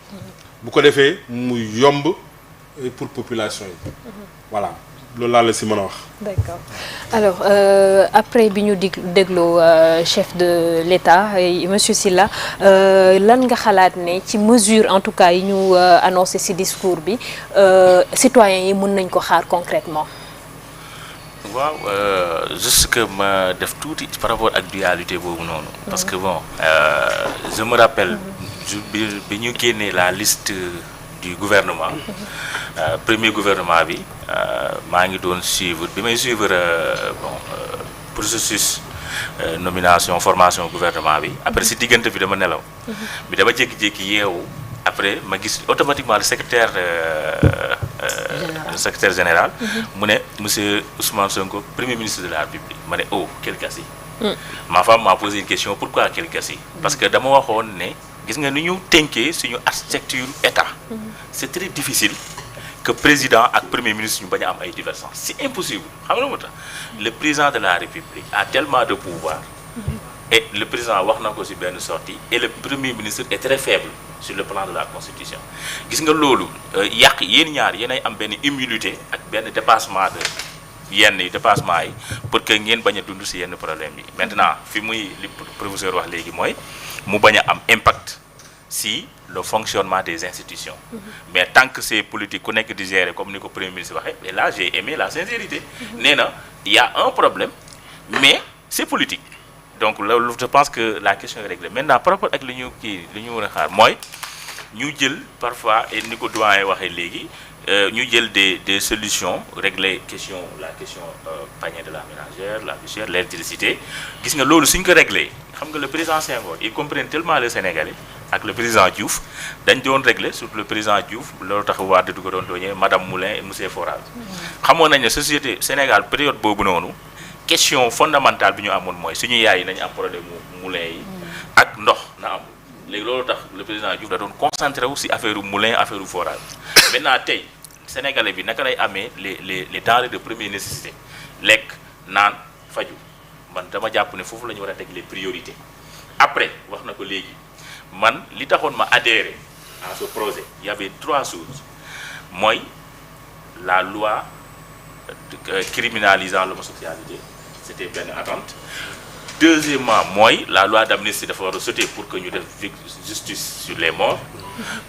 bu ko defee mu yomb pour population yi voilà loolu laa la si mën a wax. D'accord alors après bi ñu dégloo chef de l'État monsieur Sylla lan nga xalaat ne ci mesure en tout cas yi ñu annoncé ci discours bi citoyens yi mën nañ ko xaar concrètement. waaw juste que ma def tuuti par rapport ak dualité boobu noonu. parce que bon je me rappelle. bi ñu génnee la liste du gouvernement. Premier gouvernement bi maa ngi doon suivre bi may suivre processus nomination formation gouvernement bi après si diggante bi dama nelaw. bi dama jékki-jékki yeewu après ma gis automatiquement le secrétaire général. mu ne monsieur Ousmane Sonko premier ministre de la République ma ne oh quel gâchis. ma femme m'a posé une question pourquoi quel gâchis. parce que dama waxoon ne gis nga ni ñu tënkee suñu architecture état. c'est très difficile. que président ak premier ministre ñu bañ a am ay divergences c'est impossible xam nga moo tax le président de la République a tellement de pouvoir et le président wax na ko ci benn sortie et le premier ministre est très faible sur le plan de la constitution gis nga loolu yàq yéen ñaar yéenay am benn immunité ak benn dépassement de yenn dépassement yi pour que ngeen bañ a dund ci yenn problème yi maintenant fi muy li professeur wax léegi mooy mu bañ a am impact si le fonctionnement des institutions. Mais tant que c'est politique ku nekk di gérer comme ni ko premier ministre waxee et là j'ai aimé la sincérité. nee na il y a un problème mais c'est politique. donc loolu je pense que la question est réglée maintenant par rapport ak li ñu war a xaar mooy ñu jël parfois et ni ko doyen waxee léegi ñu jël des solutions régler la question panier de la ménagère la vie chère l'électricité gis nga loolu suñ ko réglé xam nga le président Senghor il comprend tellement les Sénégalais ak le président Diouf dañ doon régler surtout le président Diouf loolu tax Wade du ko doon doñee madame Moulin et monsieur Forage xamoon nañ ne société Sénégal période boobu noonu question fondamentale bi ñu amoon mooy suñu yaay yi nañu am problème moulin yi ak ndox na am léegi loolu tax le président Diouf da doon concentré wu si affaire moulin affaire forage maintenant tey Sénégalais bi naka lay amee les denrées de première nécessité lekk naan faju man dama jàpp ne foofu la ñu war a teg les priorités après wax na ko léegi man li taxoon ma adhéré à ce projet il y avait 3 choses mooy la loi criminalisant l'homosexualité c'était benn attente deuxièmement mooy la loi d'amnistie dafa war a sauter pour que ñu def justice sur les morts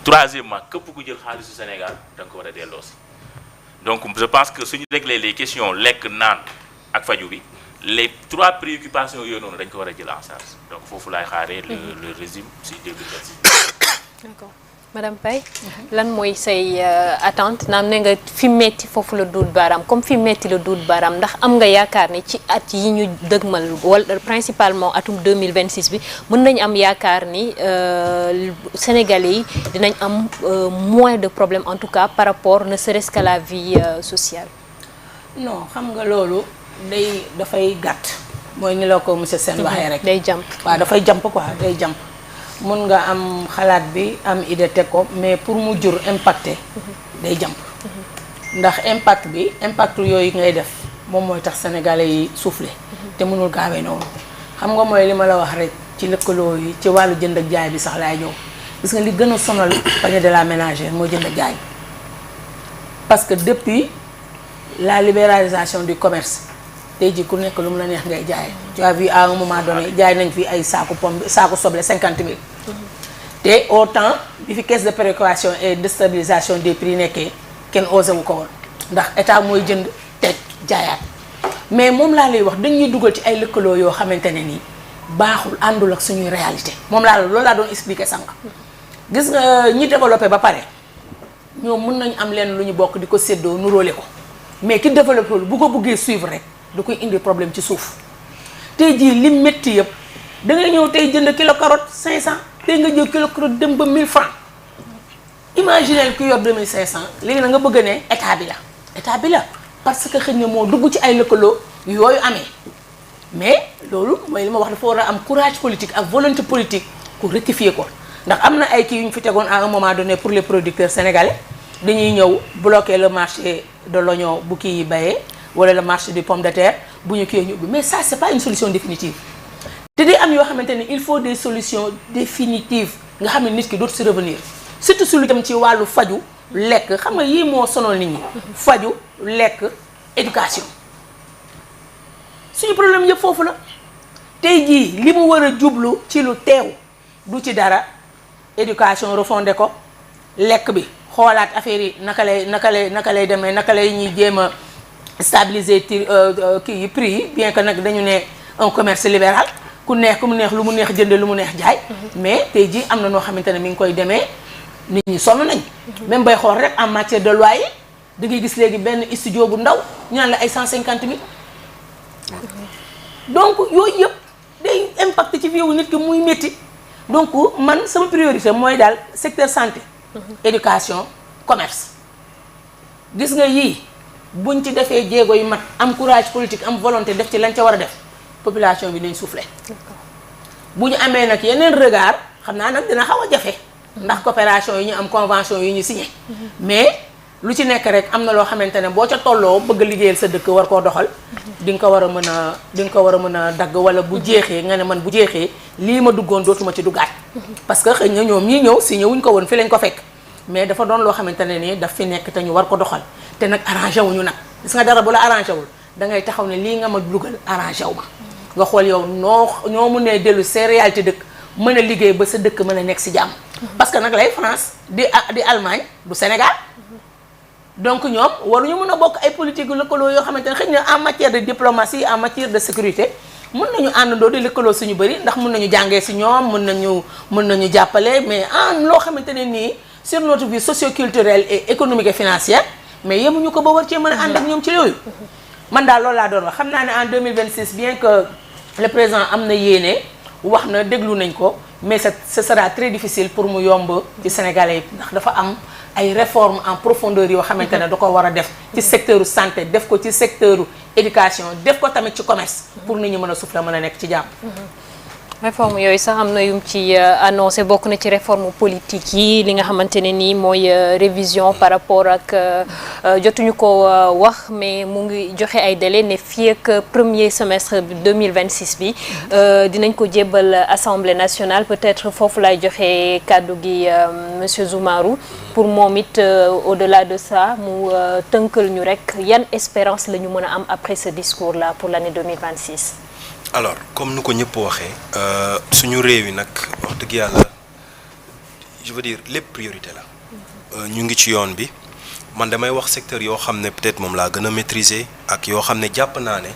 troisièmement képp ku jël xaalisu Sénégal da nga ko war a delloosi donc je pense que suñu régler les questions lekk naan ak faju bi les 3 préoccupations yooyu noonu dañ ko war a jël en charge donc foofu laay xaaree le régime si 2026. D'accord madame Paye lan mooy say attente naam ne nga fi metti foofu la duut baaraam comme fi metti la duut baaraam ndax am nga yaakaar ne ci at yi ñu dëgmal wala principalement atum 2026 bi mën nañu am yaakaar ni Sénégalais yi dinañ am moins de problèmes en tout cas par rapport ne serait-ce qu'à la vie sociale. non xam nga loolu dafay gàtt mooy ni la ko monsieur Sène waxee rek. day jàmp waaw dafay jàmp quoi day jàmp. mun nga am xalaat bi am idée teg ko mais pour mu jur impacté day jàmp ndax impact yooyu ngay def moom mooy tax sénégalais yi soufflé te mënul gaawee noonu xam nga mooy li ma la wax rek ci lëkkaloo yi ci wàllu jënd ak jaay bi sax laay ñëw gis nga li gën a sonal panier de la ménagère moo jënd ak jaay parce que depuis la libéralisation du commerce tey jii ku nekk lu mu la neex ngay jaay. tu as vu à un moment donné jaay nañ fi ay saaku pomme saaku soble 50 000. te autant bi fi caisse de péréquation et de stabilisation des prix nekkee kenn osé wu ko woon ndax état mooy jënd teg jaayaat mais moom laa lay wax dañuy dugal ci ay lëkkaloo yoo xamante ne nii baaxul àndul ak suñuy réalité moom loolu laa doon expliquer sànq. gis nga ñi développé ba pare ñoom mën nañu am leen lu ñu bokk di ko séddoo nuróole ko mais ki développé lu bu ko bëggee suivre rek du koy indi problème ci suuf tey jii li métti yëpp da ngay ñëw tey jënd kilo carotte 500 tey nga jël kilo carotte dem ba 1000 francs imaginez ki yor 2500 léegi na nga bëgg ne état bi la parce que xëy na moo dugg ci ay lëkkaloo yooyu amee mais loolu mooy li ma wax dafa war a am courage politique ak volonté politique pour rectifier ko. ndax am na ay kii yu ñu fi tegoon à un moment donné pour les producteurs sénégalais dañuy ñëw bloquer le marché de l'oignon bu kii yi bayee wala le marché du pomme de terre bu ñu kii ñu ubbi mais ça c'est pas une solution définitive te day am yoo xamante ne il faut des solutions définitives nga xam ne nit ki dootu si revenir surtout su lu dem ci wàllu faju lekk xam nga yii moo sonal nit ñi faju lekk éducation suñu problème yëpp foofu la tey jii li mu war a jublu ci lu teew du ci dara éducation refondé ko lekk bi xoolaat affaire yi naka lay demee naka lay ñuy jéem a stabiliser kii yi prix yi bien que nag dañu ne un commerce libéral ku mu neex lu mu neex jënd lu mu neex jaay mais tey jii am na noo xamante ne mi ngi koy demee nit ñi sonn nañ même bay xool rek en matière de loyer da ngay gis léegi benn studio bu ndaw ñu naan la ay 150 000 donc yooyu yëpp day impact ci vie wu nit ki muy métti donc man sama priorité mooy daal secteur santé éducation commerce gis nga yii buñ ci defee jéego yu mat am courage politique am volonté def ci lañ ca war a def population bi nañ soufflé bu ñu amee nag yeneen regard xam naa nag dina xaw a jafe ndax coopération yi ñu am convention yi ñu signé mais lu ci nekk rek am na loo xamante ne boo ca tolloo bëgg a liggéeyal sa dëkk war koo doxal di nga ko war a mën a dagg wala bu jeexee nga ne man bu jeexee lii ma duggoon dootuma ci duggaat parce que xëy na ñoom ñii ñëw signé wuñ ko woon fi lañ ko fekk mais dafa doon loo xamante ne nii daf fi nekk te ñu war ko doxal te nag arrangé wuñu nag gis nga dara bu la arrangé wul da ngay taxaw ne lii nga ma dugal arrangé wu ma nga xool yow ñoo mun ne dellu see réalité dëkk mën a liggéey ba sa dëkk mën a nekk si jàmm parce que nag lay France di Allemagne du Sénégal donc ñoom waruñu mën a bokk ay politique lëkkaloo yoo xamante ne xëy na en matière de diplomatie en matière de sécurité mën nañu àndandoo di lëkkaloo suñu bëri ndax mën nañu jàngee si ñoom mën nañu jàppale mais en loo xamante ne nii sur notre vie socio-culturelle et économique et financière mais yemuñu ko ba war cee mën a ànd ak ñoom ci yooyu man daal loolu laa doon wax xam naa ne en 2026 bien que le président am na yéene wax na déglu nañ ko mais ce sera très difficile pour mu yomb ci Sénégalais yi ndax dafa am ay réformes en profondeur yoo xamante ne da ko war a def ci secteur santé def ko ci secteur éducation def ko tamit ci commerce pour nit ñi mën a souffler mën a nekk ci jàmm. réforme yooyu sax am na yum ci annoncé bokk na ci réforme politique yi li nga xamante ne nii mooy révision par rapport ak jotuñu ko wax mais mu ngi joxe ay délai ne fii ak premier semestre 2026 bi dinañ ko jébbal assemblée nationale peut-être foofu lay joxe kàddu gi monsieur Zoumarou pour moom it au-delà de ça mu tënkal ñu rek yan espérance la ñu mën a am après ce discours là pour l'année 2026. alors comme nu ko ñëpp waxee suñu réew yi nag wax dëgg yàlla je veux dire lépp priorité la ñu ngi ci yoon bi man damay wax secteur yoo xam ne peut-être moom laa gën a maîtriser ak yoo xam ne jàpp naa ne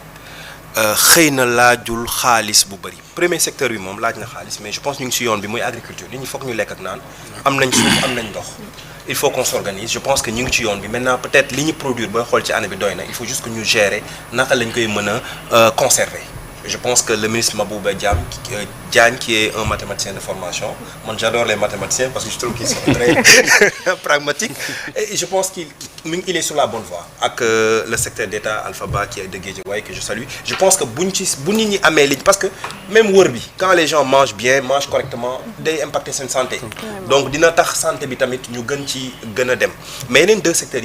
xëy na laajul xaalis bu bari premier secteur bi moom laaj na xaalis mais je pense ñu ngi ci yoon bi muy agriculture nit ñi foog ñu lekk ak naan am nañ suuf am nañ ndox il faut qu'on s'organise je pense que ñu ngi ci yoon bi maintenant peut-être li ñu produire booy xool ci année bi doy na il faut juste que ñu gérer naka lañ koy mën a conserver. Je pense que le ministre Mabouba Diagne, qui est un mathématicien de formation, moi j'adore les mathématiciens parce que je trouve qu'ils sont très pragmatiques et je pense qu'il est sur la bonne voie avec le secteur d'État Alphaba qui est de Guédiawaye que je salue. Je pense que Bounini Amélie, parce que même Wurbi, quand les gens mangent bien, mangent correctement, ils impactent sur la santé. Donc, dans la santé, nous avons mais les deux secteurs,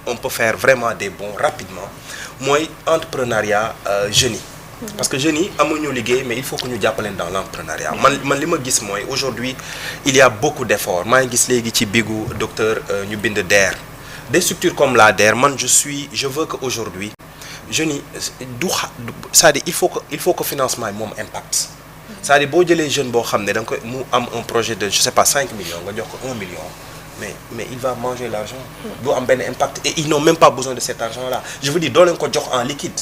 on peut faire vraiment des bons rapidement. Moi, entrepreneuriat, jeunes. Parce que jeunes yi amuñu liggéey mais il faut que ñu jàppaleen dans l'entrepreneuriat man li ma gis mooy aujourd'hui il y a beaucoup d'efforts maa ngi gis léegi ci bigu docteur ñu bind DER des structures comme la DER je veux que aujourd'hui jeunes yi c'est-à-dire il faut que financement yi moom impact. c'est-à-dire boo jëlee jeune boo xam ne da nga koy mu am un projet de je sais pas 5 millions nga jox ko 1 million mais il va manger l'argent. du am benn impact et ils n'ont même pas besoin de cet argent-là je veux dire doo leen ko jox en liquide.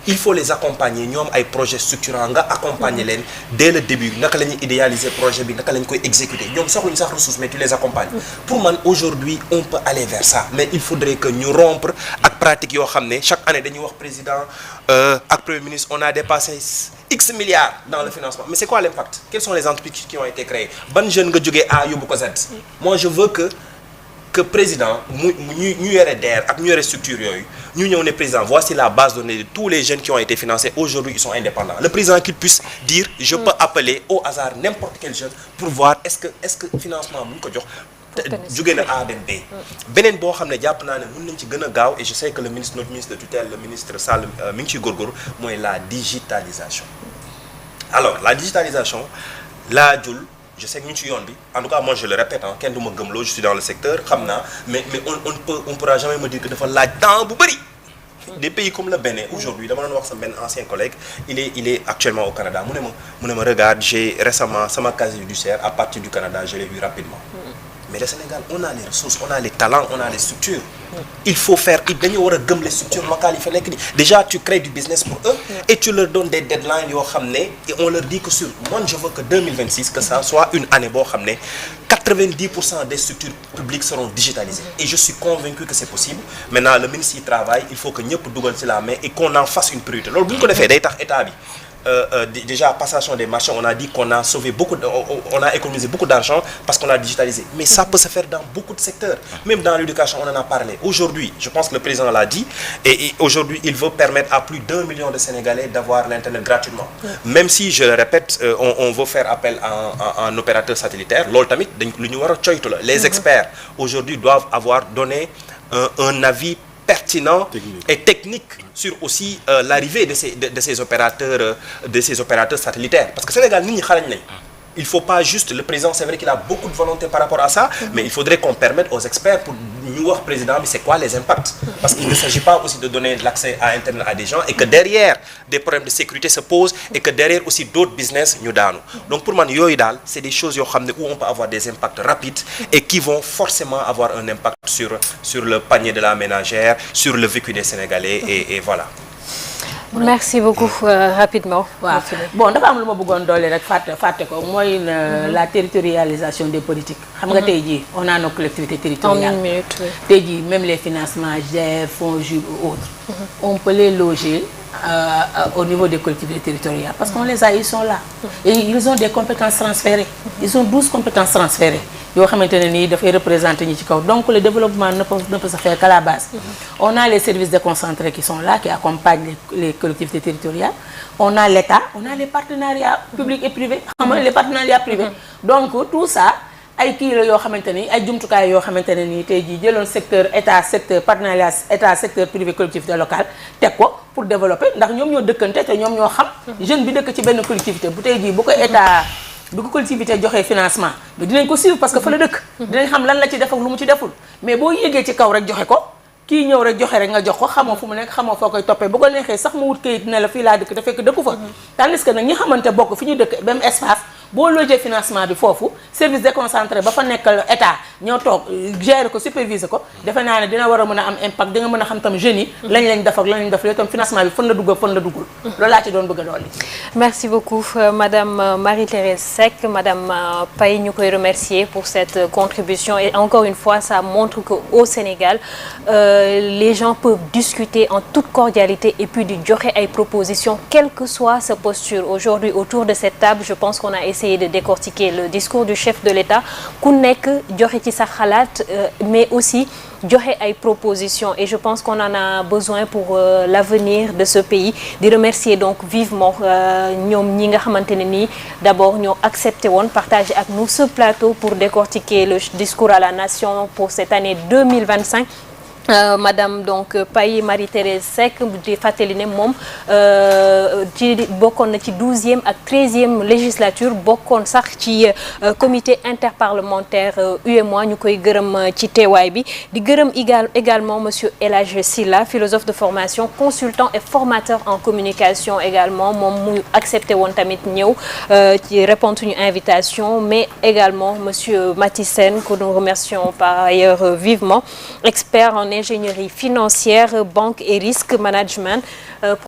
il faut les accompagner ñoom ay projets structurants nga accompagner leen dès le début naka la ñuy idéaliser projet bi naka la ñu koy exécuter ñoom soxluñu sax ressources mais tu les accompagnes. pour man aujourd'hui on peut aller vers ça mais il faudrait que ñu rompre ak pratique yoo xam ne chaque année dañuy wax président ak premier ministre on a dépassé X milliards dans le financement mais c'est quoi l'impact? Quelles sont les entreprises qui ont été créées? ban jeune nga jógee A yóbbu ko Z? moi je veux que président ñu yore DER ak ñu yore structure yooyu ñu ñëw ne président voici la base de données de tous les jeunes qui ont été financés aujourd'hui ils sont indépendants le président qu'il puisse dire je peux appeler au hasard n'importe quel jeune pour voir est-ce que financement bu ñu ko jox jóge na A dem B beneen boo xam ne jàpp naa ne mën nañ ci gën a gaaw et je sais que notre ministre de tutelle le ministre Sall mi ngi ciy góorgóorlu mooy la digitalisation alors la digitalisation laajul je sais que ñu ci yoon bi en tout cas moi je le répète kenn du ma gëmloo je suis dans le secteur xam naa mais on pourra jamais me dire que dafa laaj temps bu bëri des pays comme le Bénin aujourd'hui dama doon wax sama benn ancien collègue il est actuellement au Canada mu ne ma regarde j'ai récemment sama casier judiciaire à partir du Canada je l'ai eu rapidement mais le Sénégal on a les ressources on a les talents on a les structures il faut faire dañu war a gëm les structures locales yi fa nekk ni déjà tu crées du business pour eux et tu leur donnes des deadlines yoo xam ne et on leur dit que sur moi je veux que 2026 que ça soit une année boo xam ne 90% des structures publiques seront digitalisées et je suis convaincu que c'est possible maintenant le ministre y travaille il faut que ñëpp dugal ci la main et qu'on en fasse une priorité loolu bu ñu ko defee day tax état bi déjà passation des marchés on a dit qu'on a sauvé on a économisé beaucoup d'argent parce qu'on a digitalisé mais ça peut se faire dans beaucoup de secteurs même dans l'éducation on en a parlé aujourd'hui je pense que le président l'a dit et aujourd'hui il veut permettre à plus d'1 million de Sénégalais d'avoir l'internet gratuitement même si je le répète on veut faire appel à un opérateur satellitaire loolu tamit dañ lu ñu war a coytu la les experts aujourd'hui doivent avoir donné un avis pertinent et technique sur aussi l'arrivée de ces opérateurs satellitaires parce que Sénégal nit ñi xarañ nañ il faut pas juste le président c'est vrai qu'il a beaucoup de volonté par rapport à ça mais il faudrait qu'on permette aux experts pour ñu wax président bi c'est quoi les impacts parce qu'il ne s'agit pas aussi de donner l'accès à internet à des gens et que derrière des problèmes de sécurité se posent et que derrière aussi d'autres business ñu daanu donc pour man yooyu daal c'est des choses yoo xam ne où on peut avoir des impacts rapides et qui vont forcément avoir un impact sur le panier de la ménagère sur le vécu des Sénégalais et voilà. merci beaucoup rapidement. waaw bon dafa am lu ma bëggoon doole rek fàtte ko mooy la territorialisation des politiques. xam nga tey jii on a nos collectivités territoriales. en une minute. tey jii même les financements GER fonds JUB ou autres. on peut les loger au niveau des collectivités territoriales parce qu'on les a ils sont là. et ils ont des compétences transférées. ils ont 12 compétences transférées. yoo xamante ne nii dafay représenter ñi ci kaw donc le développement ne peut se faire qu'à la base. on a les services déconcentrés qui sont là qui accompagnent les collectivités territoriales on a l'État on a les partenariats publics et privés xam nga les partenariats privés donc tout ça ay kii la yoo xamante ni ay jumtukaay yoo xamante ne nii tey jii jëloon secteur état secteur partenariat état secteur privé collectivité locale teg ko pour développer ndax ñoom ñoo dëkkante te ñoom ñoo xam jeune bi dëkk ci benn collectivité bu tey jii bu ko état bu ko collectivité joxee financement mais dinañ ko suivre parce que fa la dëkk dinañ xam lan la ci def ak lu mu ci deful mais boo yéegee ci kaw rek joxe ko kii ñëw rek joxe rek nga jox ko xamoo fu mu nekk xamoo foo koy toppee bu ko neexee sax mu wut kayit ne la fii laa dëkk te fekk dëkku fa tandis que nag ñi xamante bokk fi ñu dëkk même espace boo logé financement bi foofu service déconcentré ba fa nekkal état ñoo toog gérer ko superviser ko defe naa ne dina war a mën a am impact di nga mën a xam tam jeunes yi lañ def ak lañ def tam financement bi fan la dugg fan la duggul loolu laa ci doon bëgg a dolli. merci beaucoup madame Marie-Thérèse Seck madame Paye ñu koy remercier pour cette contribution et encore une fois ça montre que au Sénégal les gens peuvent discuter en toute cordialité et puis di joxe ay propositions quelle que soit sa posture aujourd'hui autour de cette table je pense qu'on a essayé de décortiquer le discours du chef de l'État ku nekk joxe ci sa xalaat mais aussi joxe ay propositions et je pense qu'on en a besoin pour l'avenir de ce pays di remercier donc vivement ñoom ñi nga xamante ne nii d'abord ñoo accepté woon partager ak nous ce plateau pour décortiquer le discours à la nation pour cette année 2025 Madame donc Paye Marie-Thérèse Seck di fàttali ne moom ci bokkoon na ci 12e ak 13e législature bokkoon sax ci comité interparlementaire UEMOA ñu koy gërëm ci teewaay bi di gërëm également monsieur El Hadj Silla philosophe de formation consultant et formateur en communication également moom mu accepté woon tamit ñëw ci répondre suñu invitation mais également monsieur Maty Sène que nous remercions par ailleurs vivement expert en ingénierie financière, banque et risque management.